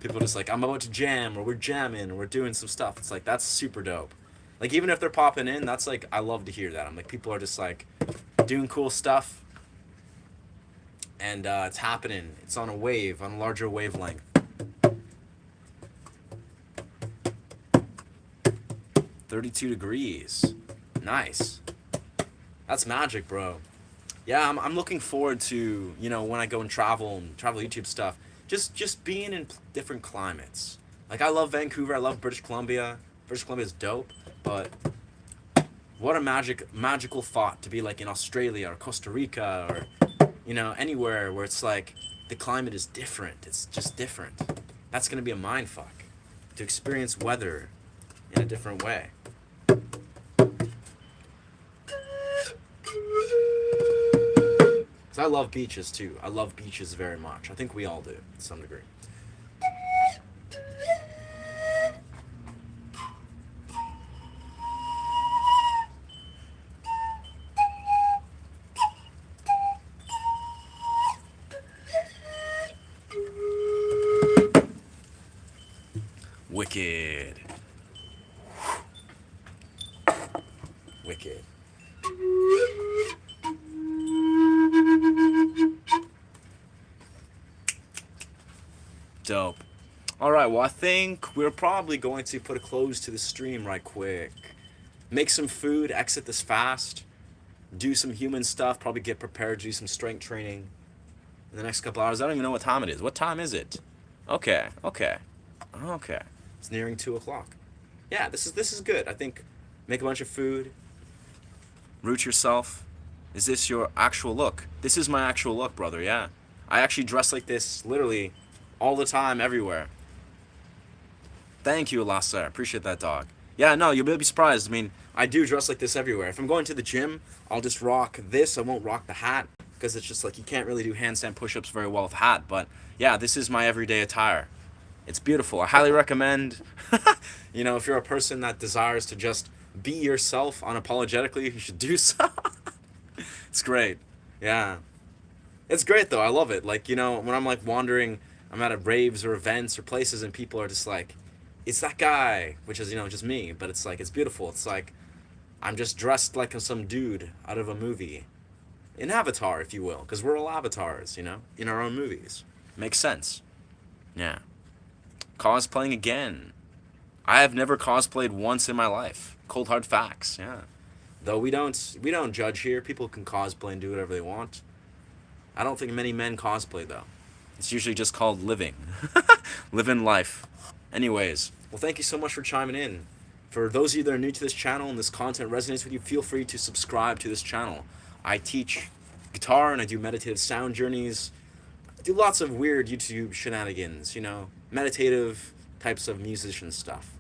People are just like, I'm about to jam, or we're jamming, or we're doing some stuff. It's like, that's super dope. Like, even if they're popping in, that's like, I love to hear that. I'm like, people are just like doing cool stuff, and it's happening. It's on a wave, on a larger wavelength. 32 degrees. Nice. That's magic, bro. Yeah, I'm looking forward to, when I go and travel YouTube stuff, just being in different climates. Like, I love Vancouver, I love British Columbia. British Columbia is dope, but what a magical thought to be like in Australia or Costa Rica or, anywhere where it's like the climate is different. It's just different. That's going to be a mind fuck to experience weather in a different way. I love beaches too. I love beaches very much. I think we all do to some degree. Wicked. Wicked. Dope. Alright, well, I think we're probably going to put a close to the stream right quick. Make some food, exit this fast, do some human stuff, probably get prepared to do some strength training in the next couple hours. I don't even know what time it is. What time is it? Okay. It's nearing 2 o'clock. Yeah, this is good. I think make a bunch of food, root yourself. Is this your actual look? This is my actual look, brother, yeah. I actually dress like this, literally, all the time, everywhere. Thank you, Alasa. Appreciate that, dog. Yeah, no, you'll be surprised. I mean, I do dress like this everywhere. If I'm going to the gym, I'll just rock this. I won't rock the hat because it's just like you can't really do handstand push-ups very well with a hat. But yeah, this is my everyday attire. It's beautiful. I highly recommend, if you're a person that desires to just be yourself unapologetically, you should do so. It's great. Yeah. It's great, though. I love it. Like, when I'm, like, wandering, I'm at raves or events or places, and people are just like, it's that guy, which is, just me. But it's, like, it's beautiful. It's, like, I'm just dressed like some dude out of a movie. An avatar, if you will. Because we're all avatars, in our own movies. Makes sense. Yeah. Cosplaying again. I have never cosplayed once in my life. Cold hard facts, yeah. Though we don't judge here. People can cosplay and do whatever they want. I don't think many men cosplay, though. It's usually just called living. Living life. Anyways, well, thank you so much for chiming in. For those of you that are new to this channel and this content resonates with you, feel free to subscribe to this channel. I teach guitar and I do meditative sound journeys. I do lots of weird YouTube shenanigans, meditative types of musician stuff.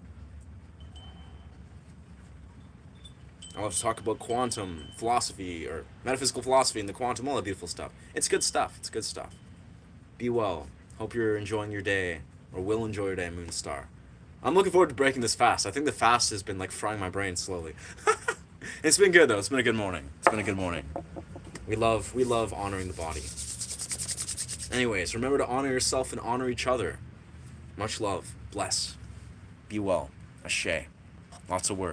I love to talk about quantum philosophy or metaphysical philosophy and the quantum, all that beautiful stuff. It's good stuff. It's good stuff. Be well. Hope you're enjoying your day, or will enjoy your day, Moonstar. I'm looking forward to breaking this fast. I think the fast has been like frying my brain slowly. It's been good though. It's been a good morning. We love honoring the body. Anyways, remember to honor yourself and honor each other. Much love. Bless. Be well. Ashe. Lots of words.